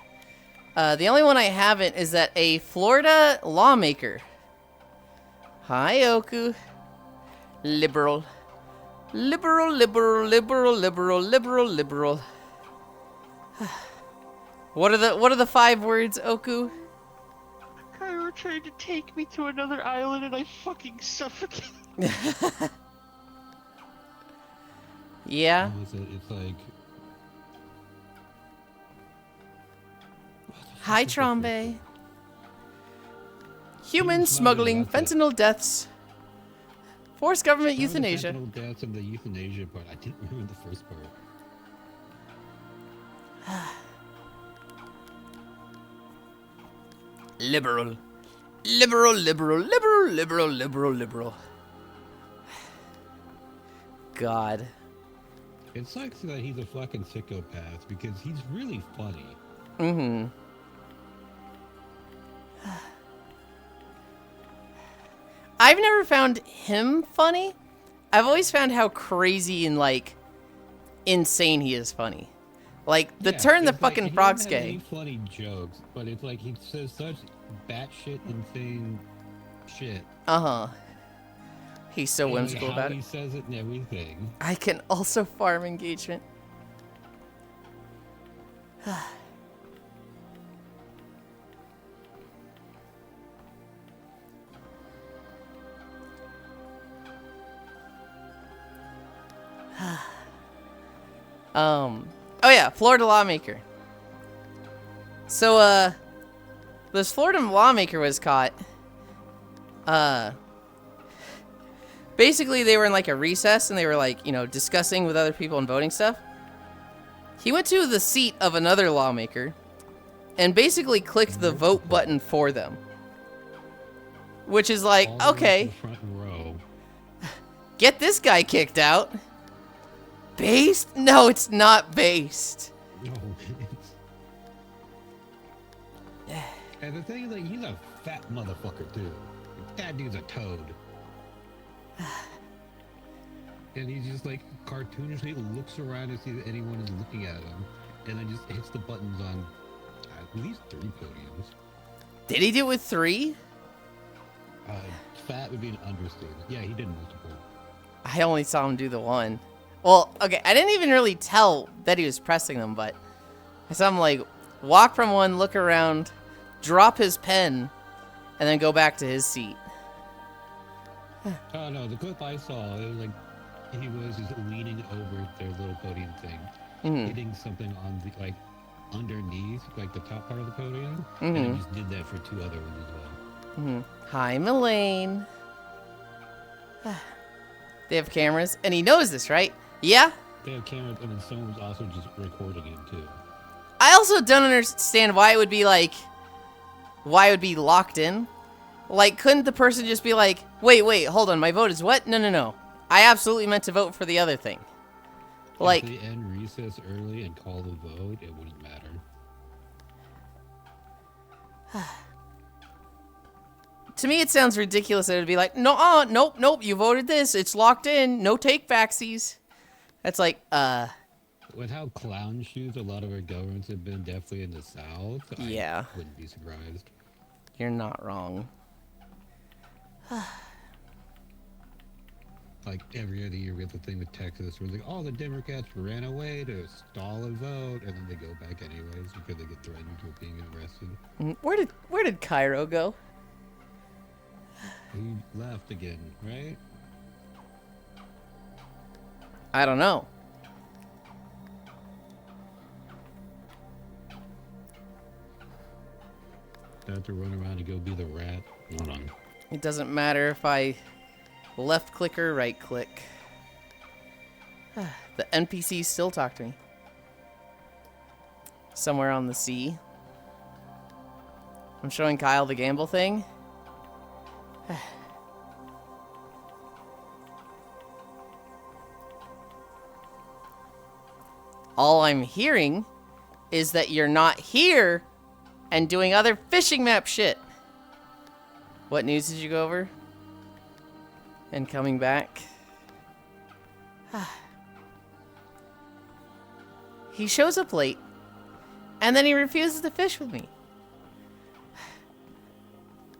Speaker 1: The only one I haven't is that a Florida lawmaker. Hi, Oku. Liberal. Liberal, liberal, liberal, liberal, liberal, liberal. What are the 5 words, Oku?
Speaker 3: Kyra tried to take me to another island and I fucking suffocated.
Speaker 1: Yeah.
Speaker 2: It's like...
Speaker 1: Hi, Trombe. Human smuggling, fentanyl deaths. Forced government euthanasia.
Speaker 2: The deaths and the euthanasia part. I didn't remember the first part.
Speaker 1: Liberal. Liberal, liberal, liberal, liberal, liberal, liberal. God.
Speaker 2: It sucks that he's a fucking psychopath because he's really funny.
Speaker 1: Mm-hmm. I've never found him funny. I've always found how crazy and, like, insane he is funny. Like, the turn the fucking frogs gay.
Speaker 2: He funny jokes, but it's like he says such batshit insane shit.
Speaker 1: Uh-huh. He's so
Speaker 2: And,
Speaker 1: whimsical
Speaker 2: like,
Speaker 1: about
Speaker 2: how
Speaker 1: it.
Speaker 2: he says it and everything.
Speaker 1: I can also farm engagement. Oh yeah, Florida lawmaker. So, this Florida lawmaker was caught, Basically, they were in like a recess and they were like, you know, discussing with other people and voting stuff. He went to the seat of another lawmaker and basically clicked the vote button for them. Which is like,
Speaker 2: All the way
Speaker 1: okay,
Speaker 2: to the front row.
Speaker 1: get this guy kicked out. Based? No, it's not based.
Speaker 2: No. And the thing is, like, he's a fat motherfucker too. That dude's a toad. And he's just like cartoonishly looks around to see if anyone is looking at him, and then just hits the buttons on at least 3 podiums.
Speaker 1: Did he do it with 3?
Speaker 2: Fat would be an understatement. Yeah, he did multiple.
Speaker 1: I only saw him do the 1. Well, okay, I didn't even really tell that he was pressing them, but I saw him like walk from one, look around, drop his pen, and then go back to his seat.
Speaker 2: Oh no, the clip I saw, it was like he was just leaning over their little podium thing, hitting something on the like underneath, like the top part of the podium, and he just did that for 2 other ones as well.
Speaker 1: Hi, Melaine. They have cameras, and he knows this, right? Yeah?
Speaker 2: They have cameras, and then someone was also just recording him too.
Speaker 1: I also don't understand why it would be like, why it would be locked in. Like, couldn't the person just be like, wait, hold on, my vote is what? No. I absolutely meant to vote for the other thing. Like,
Speaker 2: if they end recess early and call the vote, it wouldn't matter.
Speaker 1: to me, it sounds ridiculous that it would be like, no, nope, you voted this. It's locked in. No take backsies. That's like,
Speaker 2: With how clown shoes a lot of our governments have been, definitely in the South,
Speaker 1: yeah,
Speaker 2: I wouldn't be surprised.
Speaker 1: You're not wrong.
Speaker 2: Like every other year, we have the thing with Texas where like, oh, the Democrats ran away to stall a vote, and then they go back anyways because they get threatened with being arrested.
Speaker 1: Where did Cairo go?
Speaker 2: He left again, right?
Speaker 1: I don't know.
Speaker 2: I have to run around and go be the rat. Hold on.
Speaker 1: It doesn't matter if I left click or right click. The NPCs still talk to me. Somewhere on the sea. I'm showing Kyle the gamble thing. All I'm hearing is that you're not here and doing other fishing map shit. What news did you go over? And coming back. He shows up late, and then he refuses to fish with me.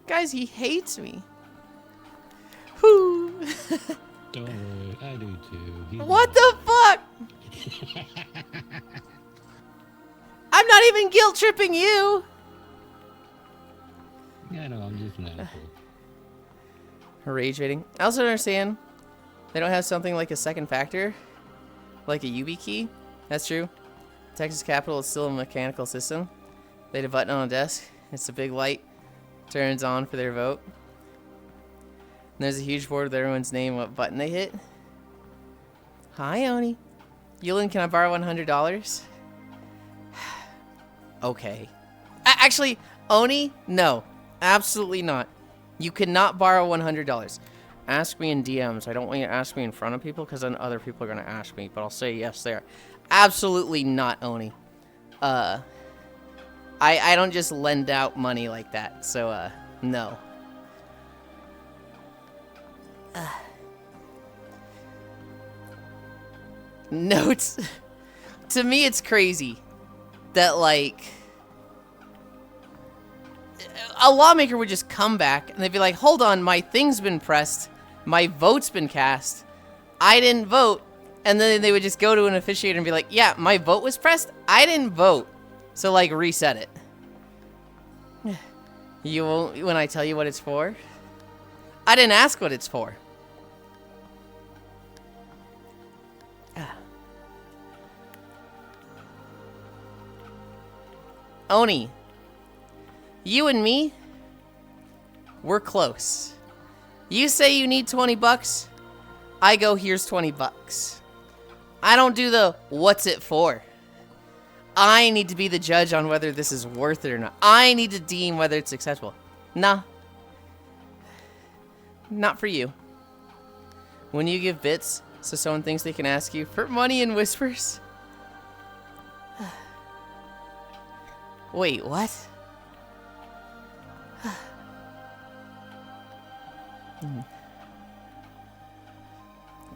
Speaker 1: Guys, he hates me. Whoo.
Speaker 2: Don't worry, I do too.
Speaker 1: What the fuck? I'm not even guilt tripping you.
Speaker 2: Yeah, no, I'm just an asshole.
Speaker 1: Rage rating. I also don't understand. They don't have something like a second factor, like a UB key. That's true. Texas Capitol is still a mechanical system. They had a button on a desk. It's a big light. Turns on for their vote. And there's a huge board with everyone's name, what button they hit. Hi, Oni. Yulind, can I borrow $100? Okay. Actually, Oni, no. Absolutely not. You cannot borrow $100. Ask me in DMs. I don't want you to ask me in front of people because then other people are going to ask me. But I'll say yes there. Absolutely not, Oni. I don't just lend out money like that. So, no. Notes. To me, it's crazy that, like, a lawmaker would just come back and they'd be like, hold on, my thing's been pressed. My vote's been cast. I didn't vote. And then they would just go to an officiator and be like, yeah, my vote was pressed. I didn't vote. So, like, reset it. You won't when I tell you what it's for? I didn't ask what it's for. Oni, you and me, we're close. You say you need $20, I go, here's 20 bucks. I don't do the, what's it for? I need to be the judge on whether this is worth it or not. I need to deem whether it's acceptable. Nah. Not for you. When you give bits, so someone thinks they can ask you for money in whispers. Wait, what?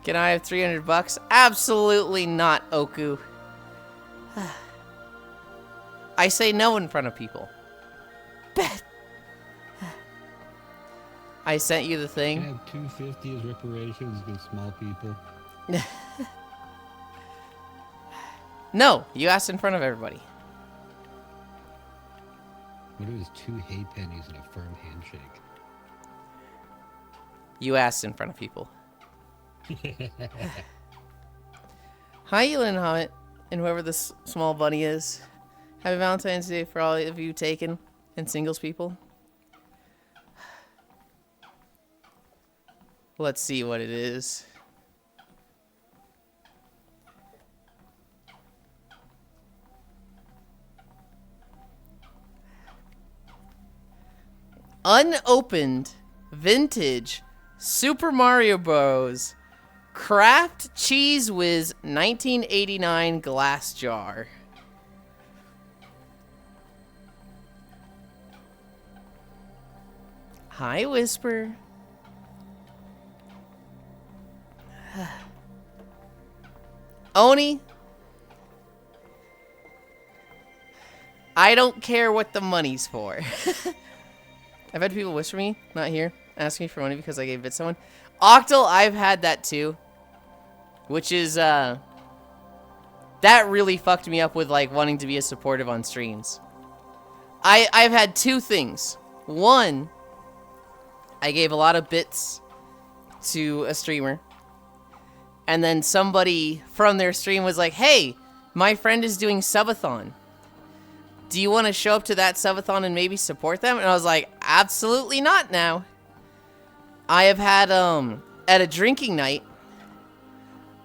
Speaker 1: Can I have 300 bucks? Absolutely not, Oku. I say no in front of people. Bet. I sent you the
Speaker 2: Can I
Speaker 1: thing.
Speaker 2: have 250 as reparations against small people?
Speaker 1: No, you asked in front of everybody.
Speaker 2: What if it was 2 hay pennies and a firm handshake?
Speaker 1: You asked in front of people. Hi, Yulind Hobbit, and whoever this small bunny is. Happy Valentine's Day for all of you taken and singles people. Let's see what it is. Unopened, vintage, Super Mario Bros. Kraft Cheese Whiz 1989 glass jar. Hi, Whisper. Oni, I don't care what the money's for. I've had people whisper me, not here, ask me for money because I gave it to someone. Octal, I've had that too. Which is, that really fucked me up with, like, wanting to be a supportive on streams. I've had two things. One, I gave a lot of bits to a streamer. And then somebody from their stream was like, hey, my friend is doing subathon. Do you want to show up to that subathon and maybe support them? And I was like, absolutely not now. I have had, at a drinking night,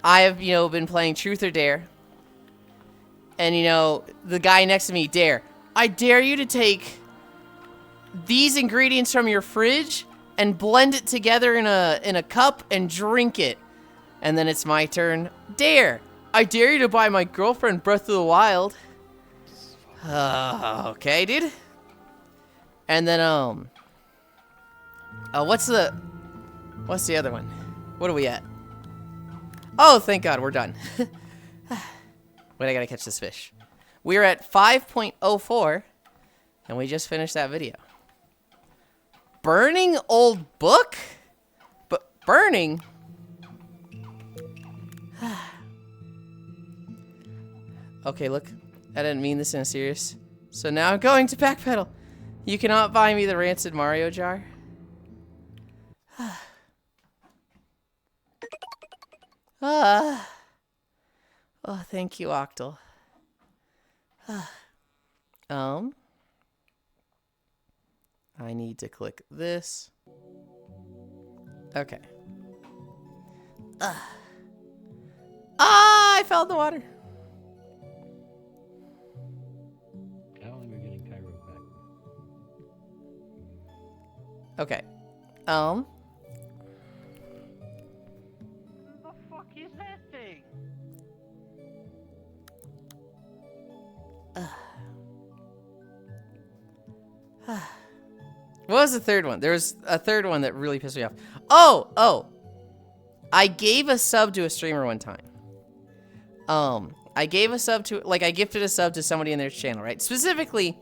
Speaker 1: I have, been playing Truth or Dare. And, the guy next to me, Dare. I dare you to take these ingredients from your fridge and blend it together in a cup and drink it. And then it's my turn. Dare. I dare you to buy my girlfriend Breath of the Wild. Okay, dude. And then, what's the other one? What are we at? Oh, thank God, we're done. Wait, I gotta catch this fish. We're at 5.04, and we just finished that video. Burning old book? But burning? Okay, look. I didn't mean this in a serious. So now I'm going to backpedal. You cannot buy me the rancid Mario jar. Oh, thank you, Octal. I need to click this. Okay. I fell in the water.
Speaker 2: How long are we getting Cairo back?
Speaker 1: Okay.
Speaker 3: What the fuck is that thing?
Speaker 1: What was the third one? There was a third one that really pissed me off. Oh! I gave a sub to a streamer one time. I gave a sub to, I gifted a sub to somebody in their channel, right? Specifically,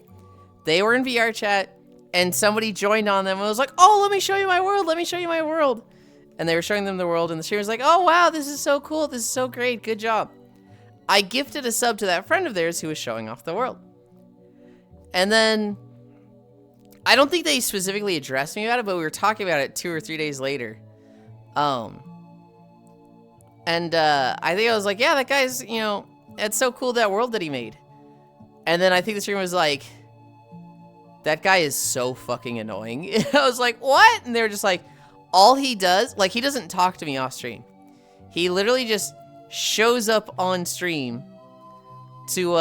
Speaker 1: they were in VR chat, and somebody joined on them and was like, oh, let me show you my world, let me show you my world. And they were showing them the world, and the streamer was like, oh, wow, this is so cool, this is so great, good job. I gifted a sub to that friend of theirs who was showing off the world. And then, I don't think they specifically addressed me about it, but we were talking about it 2 or 3 days later. And I think I was like, yeah, that guy's, it's so cool, that world that he made. And then I think the streamer was like, that guy is so fucking annoying. I was like, what? And they were just like, all he does, he doesn't talk to me off stream. He literally just shows up on stream to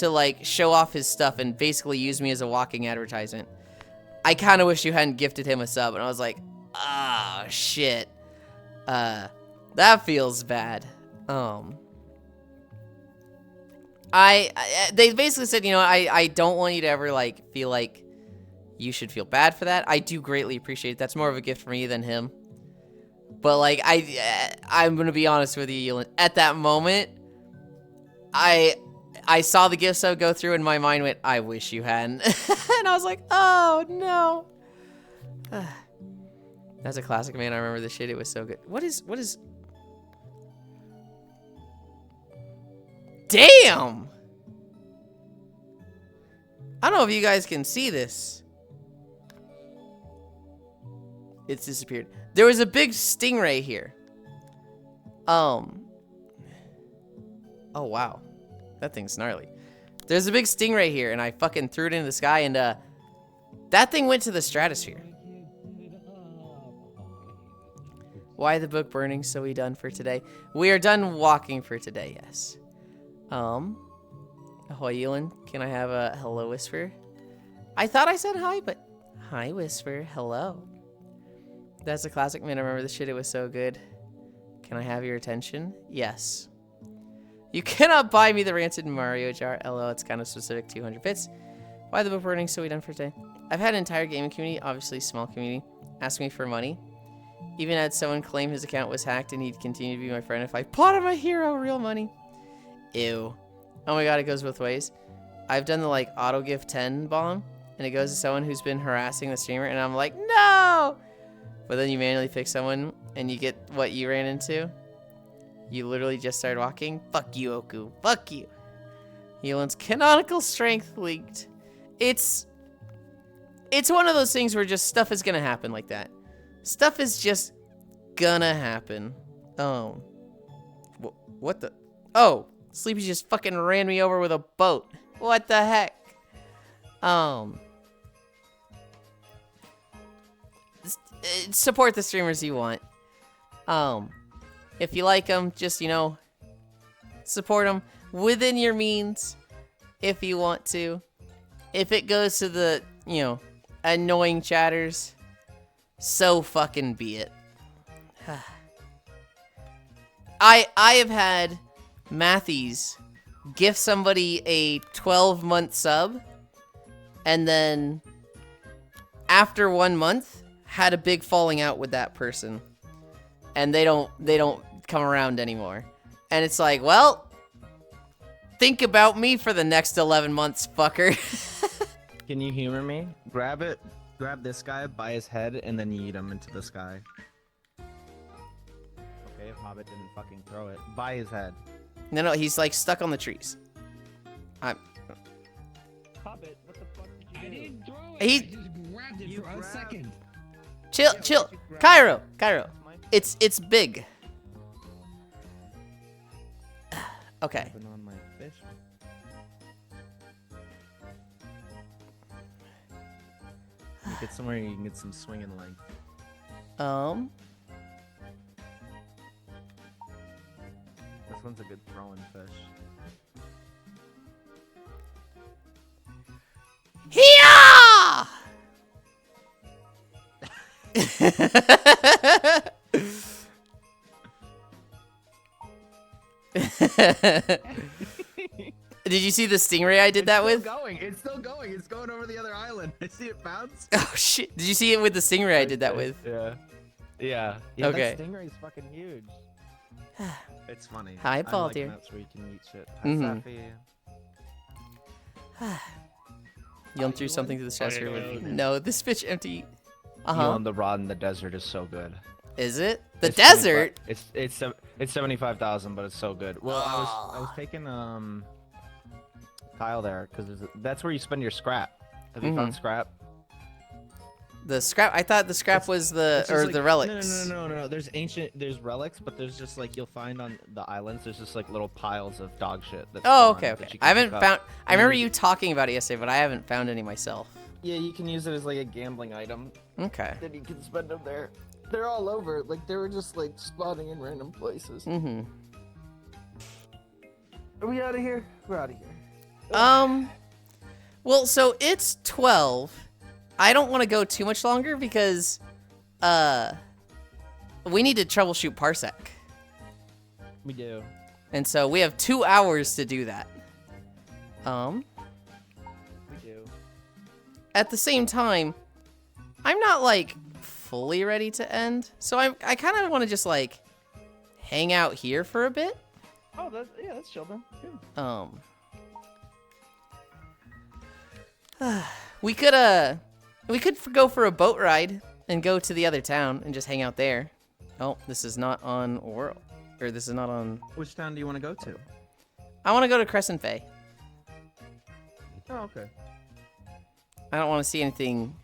Speaker 1: like show off his stuff and basically use me as a walking advertisement. I kind of wish you hadn't gifted him a sub, and I was like, oh shit. That feels bad. They basically said, you know, I don't want you to ever like feel like you should feel bad for that. I do greatly appreciate it. That's more of a gift for me than him. But like I'm gonna be honest with you, Yulind. At that moment, I saw the gift sub go through, and my mind went, I wish you hadn't. And I was like, oh no. That's a classic, man. I remember this shit. It was so good. What is? Damn! I don't know if you guys can see this. It's disappeared. There was a big stingray here. Oh wow. That thing's gnarly. There's a big stingray here, and I fucking threw it into the sky, and that thing went to the stratosphere. Why the book burning? So we done for today. We are done walking for today, yes. Ahoy, Yulind. Can I have a hello whisper? I thought I said hi, but hi whisper, hello. That's a classic, man. I remember the shit. It was so good. Can I have your attention? Yes. You cannot buy me the rancid Mario jar. LO, it's kind of specific, 200 bits. Why the book burning? So we done for today. I've had an entire gaming community, obviously small community, ask me for money. Even had someone claim his account was hacked and he'd continue to be my friend if I bought him a hero real money. Ew. Oh my god, it goes both ways. I've done the like auto gift 10 bomb, and it goes to someone who's been harassing the streamer, and I'm like, no! But then you manually pick someone, and you get what you ran into. You literally just started walking. Fuck you, Oku. Fuck you. Yulind's canonical strength leaked. It's one of those things where just stuff is gonna happen like that. Stuff is just gonna happen. Oh. What the? Oh. Sleepy just fucking ran me over with a boat. What the heck? Support the streamers you want. If you like them, just, you know, support them within your means if you want to. If it goes to the, you know, annoying chatters, so fucking be it. I have had Matthews gift somebody a 12-month sub, and then after 1 month had a big falling out with that person, and they don't come around anymore. And it's like, well, think about me for the next 11 months, fucker.
Speaker 6: Can you humor me? Grab this guy by his head, and then yeet him into the sky. Okay, if Hobbit didn't fucking throw it. By his head.
Speaker 1: No, he's like stuck on the trees.
Speaker 6: Hobbit, what the fuck did you do?
Speaker 2: I didn't throw it.
Speaker 1: He-
Speaker 2: I just grabbed it for a second.
Speaker 1: Chill. Cairo. It's big. Okay.
Speaker 6: On my fish. Get somewhere you can get some swinging length. This one's a good throwing fish.
Speaker 1: Hiya! Did you see the stingray I did that with?
Speaker 6: It's still going. It's going over the other island. I see it bounce.
Speaker 1: Oh shit! Did you see it with the stingray I did that with?
Speaker 6: Yeah.
Speaker 1: Okay.
Speaker 6: That stingray's fucking huge. It's funny.
Speaker 1: Hi, Paul,
Speaker 6: I like
Speaker 1: dear.
Speaker 6: maps where you can eat shit. Hi,
Speaker 1: Mhm.
Speaker 6: Safi.
Speaker 1: Yum threw something to the chest here with
Speaker 3: yeah.
Speaker 1: no, this bitch empty.
Speaker 6: On the rod in the desert is so good.
Speaker 1: Is it? The
Speaker 6: It's
Speaker 1: desert?
Speaker 6: 25 it's 75,000, but it's so good. Well, I was taking Kyle there because that's where you spend your scrap. Have you found scrap?
Speaker 1: The scrap? I thought the scrap was the, or the relics.
Speaker 6: No. There's relics, but there's just like you'll find on the islands. There's just like little piles of dog shit. That's
Speaker 1: Oh,
Speaker 6: gone
Speaker 1: okay.
Speaker 6: that you
Speaker 1: I
Speaker 6: can
Speaker 1: haven't
Speaker 6: pick up.
Speaker 1: found, I remember you talking about it yesterday, but I haven't found any myself.
Speaker 6: Yeah, you can use it as like a gambling item.
Speaker 1: Okay.
Speaker 6: Then you can spend them there.
Speaker 8: They're all over. Like, they were just, like, spawning in random places.
Speaker 1: Mm-hmm.
Speaker 8: Are we out of here? We're out of here.
Speaker 1: Well, so it's 12. I don't want to go too much longer because, we need to troubleshoot Parsec.
Speaker 6: We do.
Speaker 1: And so we have 2 hours to do that.
Speaker 6: We do.
Speaker 1: At the same time, I'm not, like, fully ready to end. So I kind of want to just, like, hang out here for a bit.
Speaker 6: Oh, that's chill then. Yeah.
Speaker 1: We could go for a boat ride and go to the other town and just hang out there. Oh, this is not on World. Or this is not on...
Speaker 7: Which town do you want to go to?
Speaker 1: I want to go to Crescent Bay.
Speaker 7: Oh, okay.
Speaker 1: I don't want to see anything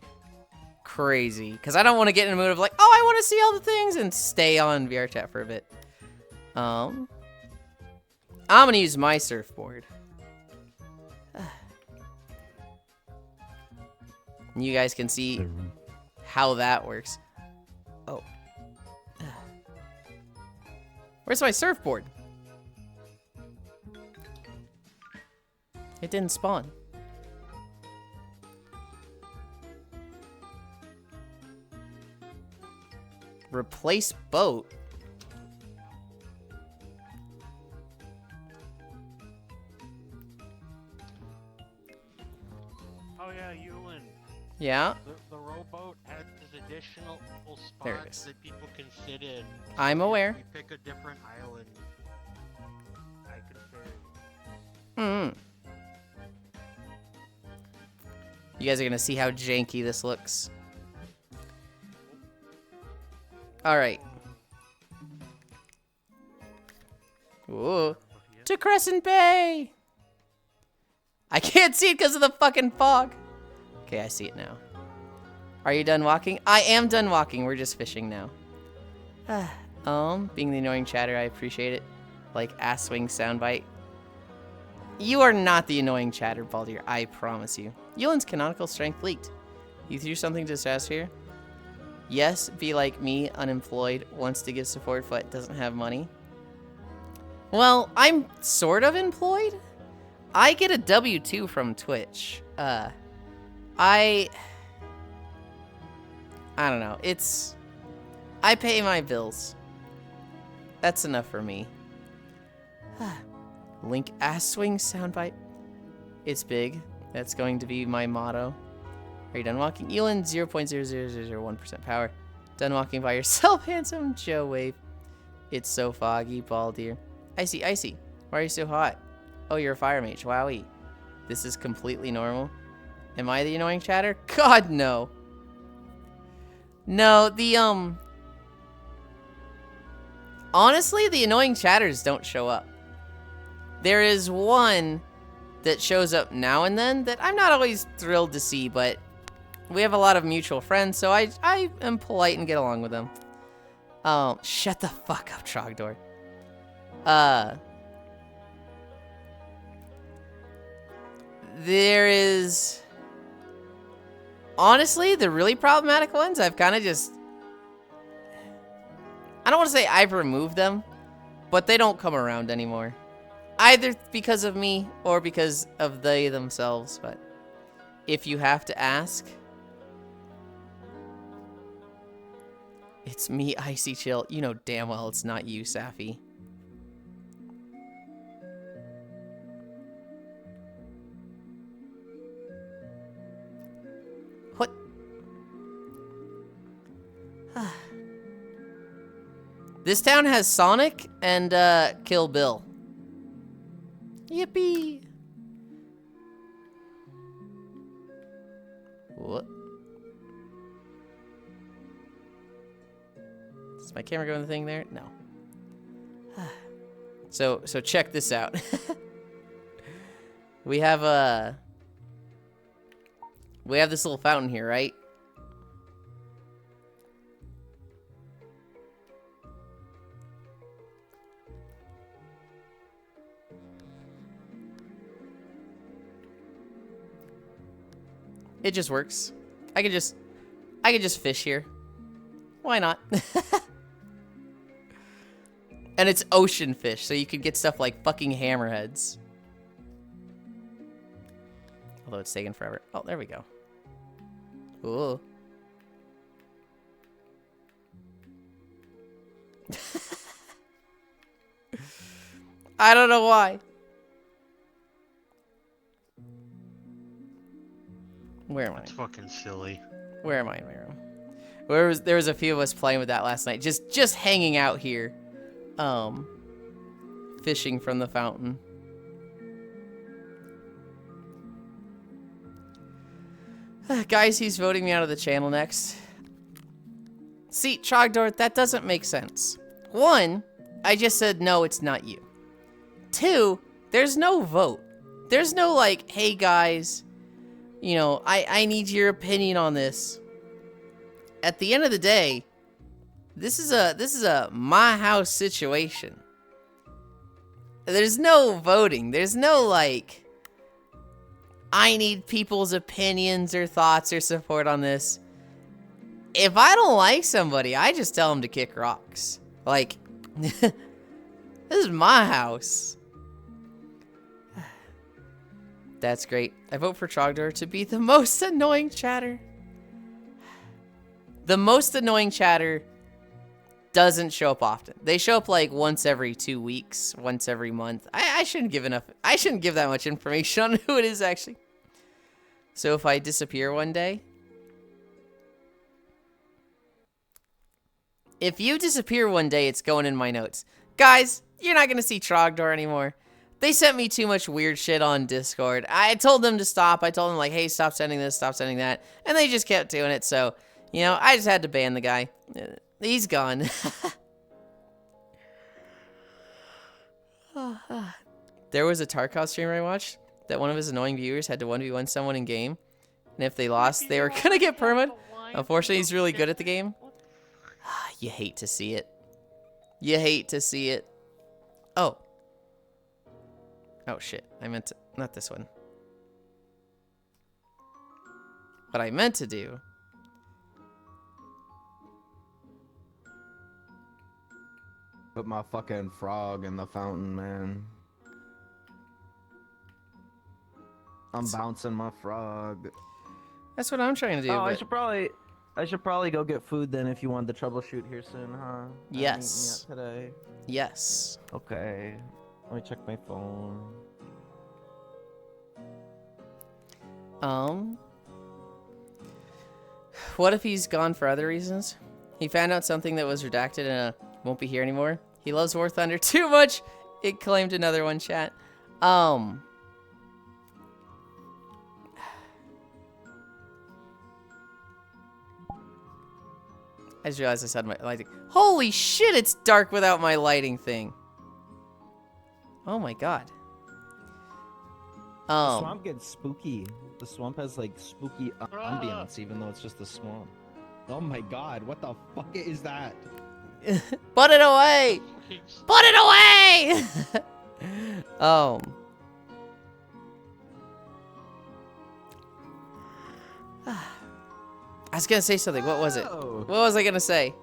Speaker 1: crazy. Because I don't want to get in a mood of like, oh, I want to see all the things and stay on VR chat for a bit. I'm going to use my surfboard. And you guys can see how that works. Oh. Where's my surfboard? It didn't spawn. Replace boat?
Speaker 3: Oh yeah, Yulind.
Speaker 1: Yeah?
Speaker 3: The rowboat has additional
Speaker 1: There it
Speaker 3: spots
Speaker 1: is.
Speaker 3: that people can sit in.
Speaker 1: I'm
Speaker 3: If
Speaker 1: aware.
Speaker 3: we pick a different island, I can ferry.
Speaker 1: Hmm. You guys are gonna see how janky this looks. Alright. Ooh. To Crescent Bay! I can't see it because of the fucking fog. Okay, I see it now. Are you done walking? I am done walking. We're just fishing now. Being the annoying chatter, I appreciate it. Like ass swing soundbite. You are not the annoying chatter, Baldir. I promise you. Yulind's canonical strength leaked. You threw something to stratosphere? Yes, be like me, unemployed, wants to give support but doesn't have money. Well, I'm sort of employed. I get a W-2 from Twitch. I don't know. I pay my bills. That's enough for me. Link ass swing soundbite. It's big. That's going to be my motto. Are you done walking? Yulind 0.00001% power. Done walking by yourself, handsome Joe Wave. It's so foggy, Baldir. Icy, icy. Why are you so hot? Oh, you're a fire mage. Wowie. This is completely normal. Am I the annoying chatter? God, no. No, honestly, the annoying chatters don't show up. There is one that shows up now and then that I'm not always thrilled to see, but we have a lot of mutual friends, so I am polite and get along with them. Shut the fuck up, Trogdor. There is... Honestly, the really problematic ones, I've kind of just... I don't want to say I've removed them, but they don't come around anymore. Either because of me or because of they themselves, but if you have to ask, it's me, Icy Chill. You know damn well it's not you, Safi. What? This town has Sonic and Kill Bill. Yippee! What? Does my camera go in the thing there? No. So check this out. We have this little fountain here, right? It just works. I could just fish here. Why not? And it's ocean fish, so you could get stuff like fucking hammerheads. Although it's taking forever. Oh, there we go. Ooh. I don't know why. Where am I?
Speaker 3: It's fucking silly.
Speaker 1: Where am I in my room? There was a few of us playing with that last night. Just hanging out here. Fishing from the fountain. Guys, he's voting me out of the channel next. See, Trogdor, that doesn't make sense. 1, I just said, no, it's not you. 2, there's no vote. There's no like, hey guys, you know, I need your opinion on this. At the end of the day, this is a my house situation. There's no voting. There's no like, I need people's opinions or thoughts or support on this. If I don't like somebody, I just tell them to kick rocks. Like, this is my house. That's great. I vote for Trogdor to be the most annoying chatter. The most annoying chatter doesn't show up often. They show up like once every 2 weeks, once every month. I shouldn't give enough. I shouldn't give that much information on who it is actually. So if I disappear one day, if you disappear one day, it's going in my notes. Guys, you're not gonna see Trogdor anymore. They sent me too much weird shit on Discord. I told them to stop. I told them like, hey, stop sending this, stop sending that, and they just kept doing it. So, you know, I just had to ban the guy. He's gone. There was a Tarkov streamer I watched that one of his annoying viewers had to 1v1 someone in game, and if they lost, they were gonna get perma'd. Unfortunately, he's really good at the game. You hate to see it. You hate to see it. Oh. Oh shit, I meant to, not this one. What I meant to do.
Speaker 7: Put my fucking frog in the fountain, man. I'm bouncing my frog.
Speaker 1: That's what I'm trying to do.
Speaker 7: Oh,
Speaker 1: but...
Speaker 7: I should probably go get food then if you want to troubleshoot here soon, huh?
Speaker 1: Yes.
Speaker 7: Today.
Speaker 1: Yes.
Speaker 7: Okay. Let me check my phone.
Speaker 1: What if he's gone for other reasons? He found out something that was redacted and won't be here anymore. He loves War Thunder too much. It claimed another one, chat. I just realized I said my lighting. Holy shit, it's dark without my lighting thing. Oh my god.
Speaker 6: The swamp gets spooky. The swamp has like spooky ambiance, even though it's just a swamp. Oh my god, what the fuck is that?
Speaker 1: Put it away! Put it away! I was gonna say something. What was it? What was I gonna say?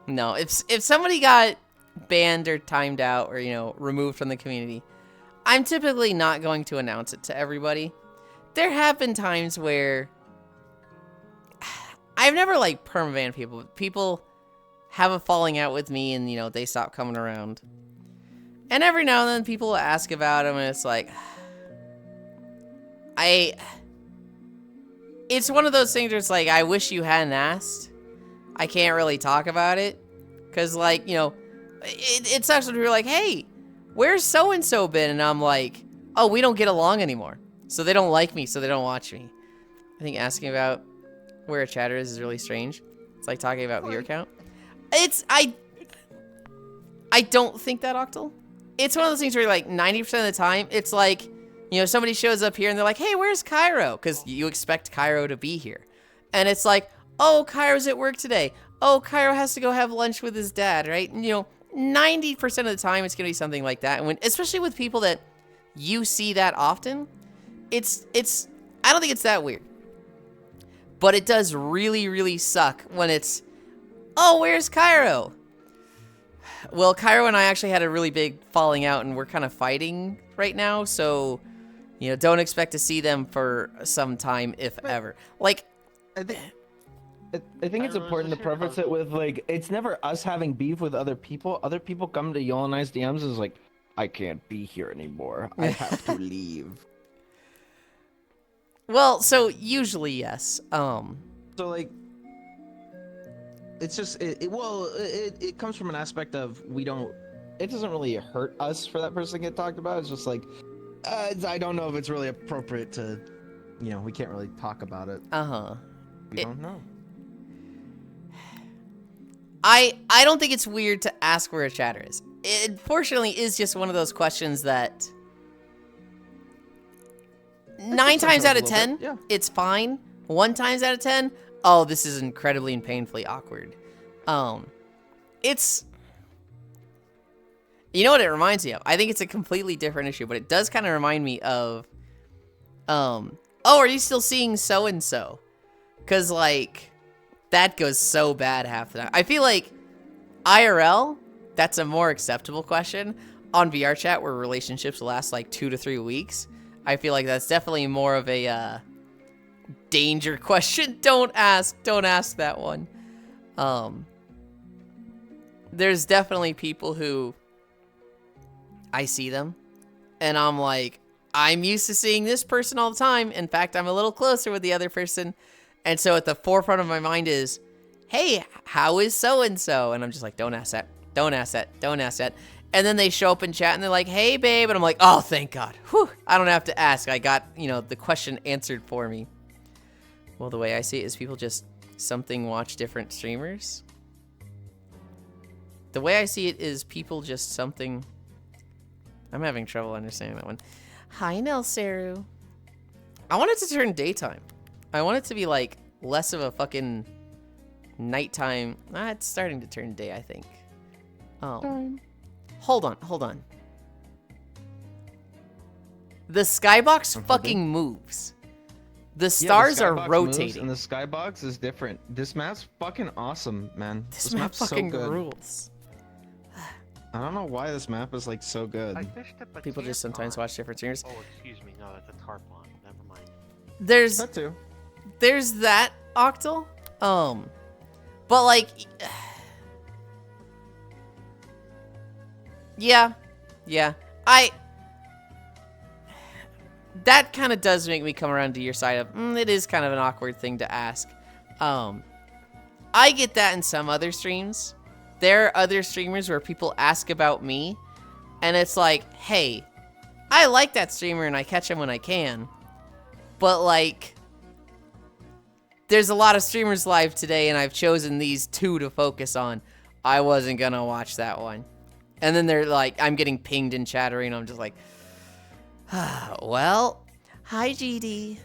Speaker 1: No, if somebody got banned or timed out or, you know, removed from the community, I'm typically not going to announce it to everybody. There have been times where I've never like permabanned people. People have a falling out with me and, you know, they stop coming around. And every now and then people will ask about them and it's like, it's one of those things where it's like, I wish you hadn't asked. I can't really talk about it. Because, like, you know, it sucks when you're like, hey, where's so-and-so been? And I'm like, oh, we don't get along anymore. So they don't like me, so they don't watch me. I think asking about where a chatter is really strange. It's like talking about viewer count. I don't think that, Octal. It's one of those things where, like, 90% of the time, it's like, you know, somebody shows up here and they're like, hey, where's Cairo? Because you expect Cairo to be here. And it's like, oh, Cairo's at work today. Oh, Cairo has to go have lunch with his dad, right? And, you know, 90% of the time it's going to be something like that. And when, especially with people that you see that often, I don't think it's that weird. But it does really, really suck when it's, oh, where's Cairo? Well, Cairo and I actually had a really big falling out, and we're kind of fighting right now, so, you know, don't expect to see them for some time, if ever. Like,
Speaker 6: I think it's important to preface it with, like, it's never us having beef with other people. Other people come to Yoel and I's DMs is like, I can't be here anymore. I have to leave.
Speaker 1: well, so usually yes.
Speaker 6: So, like, it's just, it comes from an aspect of it doesn't really hurt us for that person to get talked about. It's just like, I don't know if it's really appropriate to, you know, we can't really talk about it. We don't know.
Speaker 1: I don't think it's weird to ask where a chatter is. It fortunately is just one of those questions that 9 times out of 10, it's fine. 1 times out of 10, oh, this is incredibly and painfully awkward. It's, you know what it reminds me of? I think it's a completely different issue, but it does kind of remind me of, oh, are you still seeing so-and-so? Because, like, that goes so bad half the time. I feel like IRL, that's a more acceptable question. On VR chat, where relationships last like 2 to 3 weeks, I feel like that's definitely more of a danger question. Don't ask that one. There's definitely people who I see them, and I'm like, I'm used to seeing this person all the time. In fact, I'm a little closer with the other person. And so at the forefront of my mind is, hey, how is so-and-so? And I'm just like, don't ask that. Don't ask that. Don't ask that. And then they show up in chat and they're like, hey, babe. And I'm like, oh, thank God. Whew, I don't have to ask. I got, you know, the question answered for me. Well, the way I see it is people just watch different streamers. The way I see it is people just I'm having trouble understanding that one. Hi, Nelsaru. I want it to turn daytime. I want it to be, like, less of a fucking nighttime. It's starting to turn day, I think. Hold on. The skybox fucking moves. The stars are rotating.
Speaker 6: And the skybox is different. This map's fucking awesome, man.
Speaker 1: This map fucking rules.
Speaker 6: I don't know why this map is, like, so good.
Speaker 1: People just sometimes watch different streamers.
Speaker 3: Oh, excuse me. No, that's a tarpon. Never mind.
Speaker 6: That too.
Speaker 1: There's that, Octal. But, like, yeah. That kind of does make me come around to your side of, it is kind of an awkward thing to ask. I get that in some other streams. There are other streamers where people ask about me, and it's like, hey, I like that streamer and I catch him when I can, but, like, there's a lot of streamers live today, and I've chosen these 2 to focus on. I wasn't gonna watch that one. And then they're like, I'm getting pinged and chattering, and I'm just like, well, hi, GD.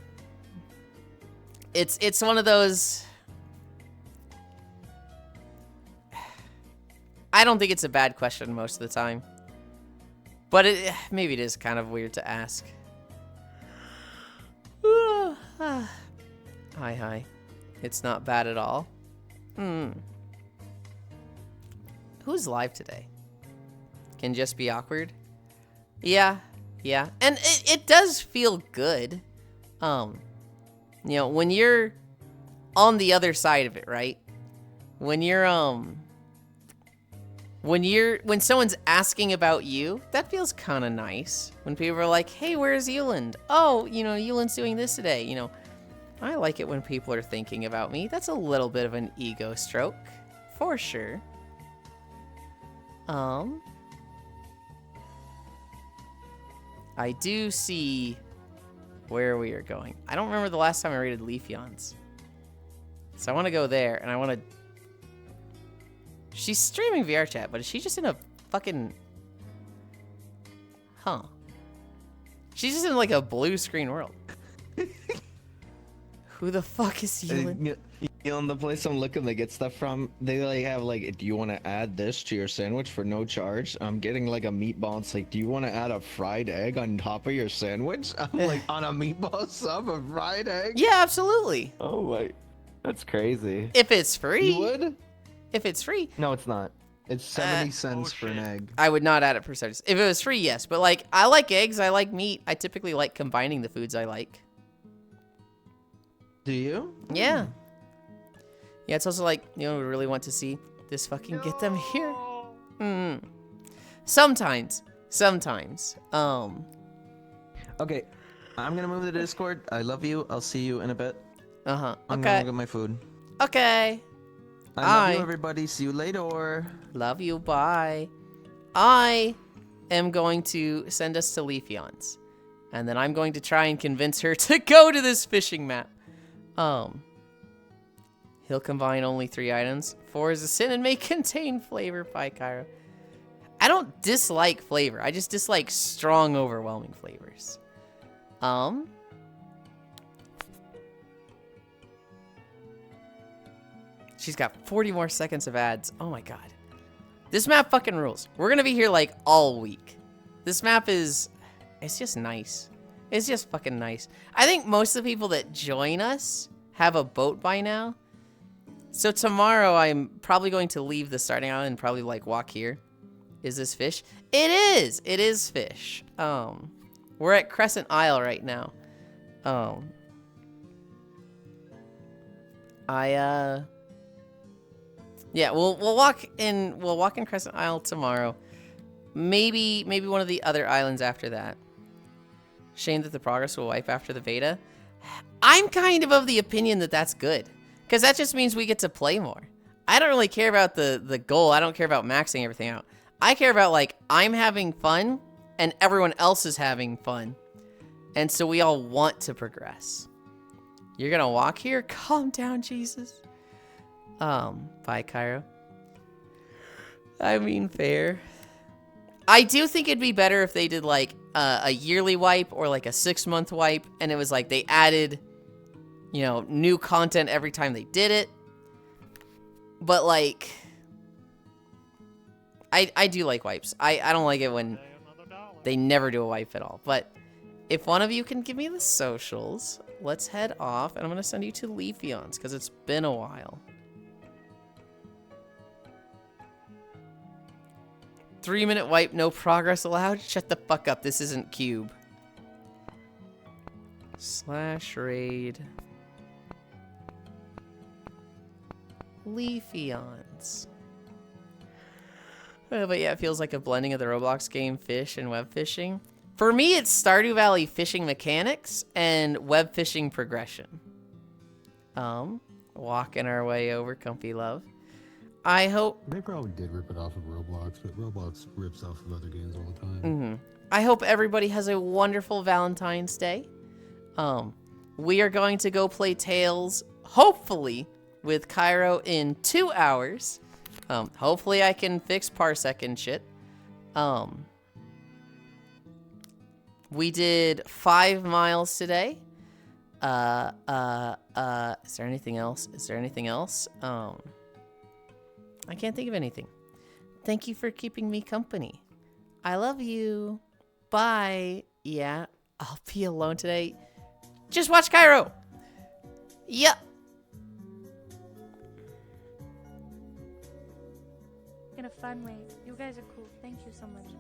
Speaker 1: It's one of those. I don't think it's a bad question most of the time, but maybe it is kind of weird to ask. Hi. It's not bad at all. Who's live today? Can just be awkward? Yeah. And it does feel good. You know, when you're on the other side of it, right? When someone's asking about you, that feels kind of nice. When people are like, hey, where's Yulind? Oh, you know, Yulind's doing this today, you know. I like it when people are thinking about me. That's a little bit of an ego stroke, for sure. I do see where we are going. I don't remember the last time I raided Leafeons. So I want to go there, and I want to... She's streaming VR chat, but is she just in a fucking... Huh. She's just in, like, a blue screen world. Who the fuck is Yulind?
Speaker 7: You know, the place I'm looking to get stuff from, they like have like, do you want to add this to your sandwich for no charge? I'm getting like a meatball. It's like, do you want to add a fried egg on top of your sandwich? I'm like, on a meatball sub, a fried egg?
Speaker 1: Yeah, absolutely.
Speaker 7: Oh my, that's crazy.
Speaker 1: If it's free.
Speaker 7: You would?
Speaker 1: If it's free.
Speaker 7: No, it's not. It's 70 cents
Speaker 3: oh,
Speaker 7: for an
Speaker 3: shit.
Speaker 7: egg.
Speaker 1: I would not add it for starters. If it was free, yes. But like, I like eggs. I like meat. I typically like combining the foods I like.
Speaker 7: Do you?
Speaker 1: Yeah. Yeah, it's also like, you know, we really want to see this fucking get them here. Mm. Sometimes.
Speaker 7: Okay, I'm gonna move to the Discord. I love you. I'll see you in a bit.
Speaker 1: Uh-huh.
Speaker 7: I'm gonna
Speaker 1: Okay.
Speaker 7: go get my food.
Speaker 1: Okay.
Speaker 7: I love you,
Speaker 1: Bye.
Speaker 7: everybody. See you later.
Speaker 1: Love you. Bye. I am going to send us to Leafeon's. And then I'm going to try and convince her to go to this fishing map. He'll combine only 3 items. 4 is a sin and may contain flavor. Bye, Cairo. I don't dislike flavor. I just dislike strong, overwhelming flavors. She's got 40 more seconds of ads. Oh my god. This map fucking rules. We're gonna be here like all week. This map is... It's just nice. It's just fucking nice. I think most of the people that join us have a boat by now. So tomorrow I'm probably going to leave the starting island and probably like walk here. Is this fish? It is! It is fish. We're at Crescent Isle right now. Yeah, we'll walk in Crescent Isle tomorrow. Maybe one of the other islands after that. Shame that the progress will wipe after the beta. I'm kind of the opinion that that's good. Because that just means we get to play more. I don't really care about the goal. I don't care about maxing everything out. I care about, like, I'm having fun and everyone else is having fun. And so we all want to progress. You're gonna walk here? Calm down, Jesus. Bye, Cairo. I mean, fair. I do think it'd be better if they did, like, a yearly wipe or, like, a 6-month wipe. And it was like they added... you know, new content every time they did it. But, like, I do like wipes. I don't like it when they never do a wipe at all. But if one of you can give me the socials, let's head off. And I'm going to send you to Leafeon's because it's been a while. 3-minute wipe, no progress allowed? Shut the fuck up. This isn't Cube. /raid. Leafeon's. But yeah, it feels like a blending of the Roblox game fish and web fishing. For me, it's Stardew Valley fishing mechanics and web fishing progression. Walking our way over, Comfy Love. I hope...
Speaker 9: They probably did rip it off of Roblox, but Roblox rips off of other games all the time.
Speaker 1: I hope everybody has a wonderful Valentine's Day. We are going to go play Tails, hopefully, with Cairo in 2 hours. Hopefully I can fix Parsec and shit. We did 5 miles today. Is there anything else? I can't think of anything. Thank you for keeping me company. I love you. Bye. Yeah, I'll be alone today. Just watch Cairo. Yep.
Speaker 10: In a fun way. You guys are cool. Thank you so much.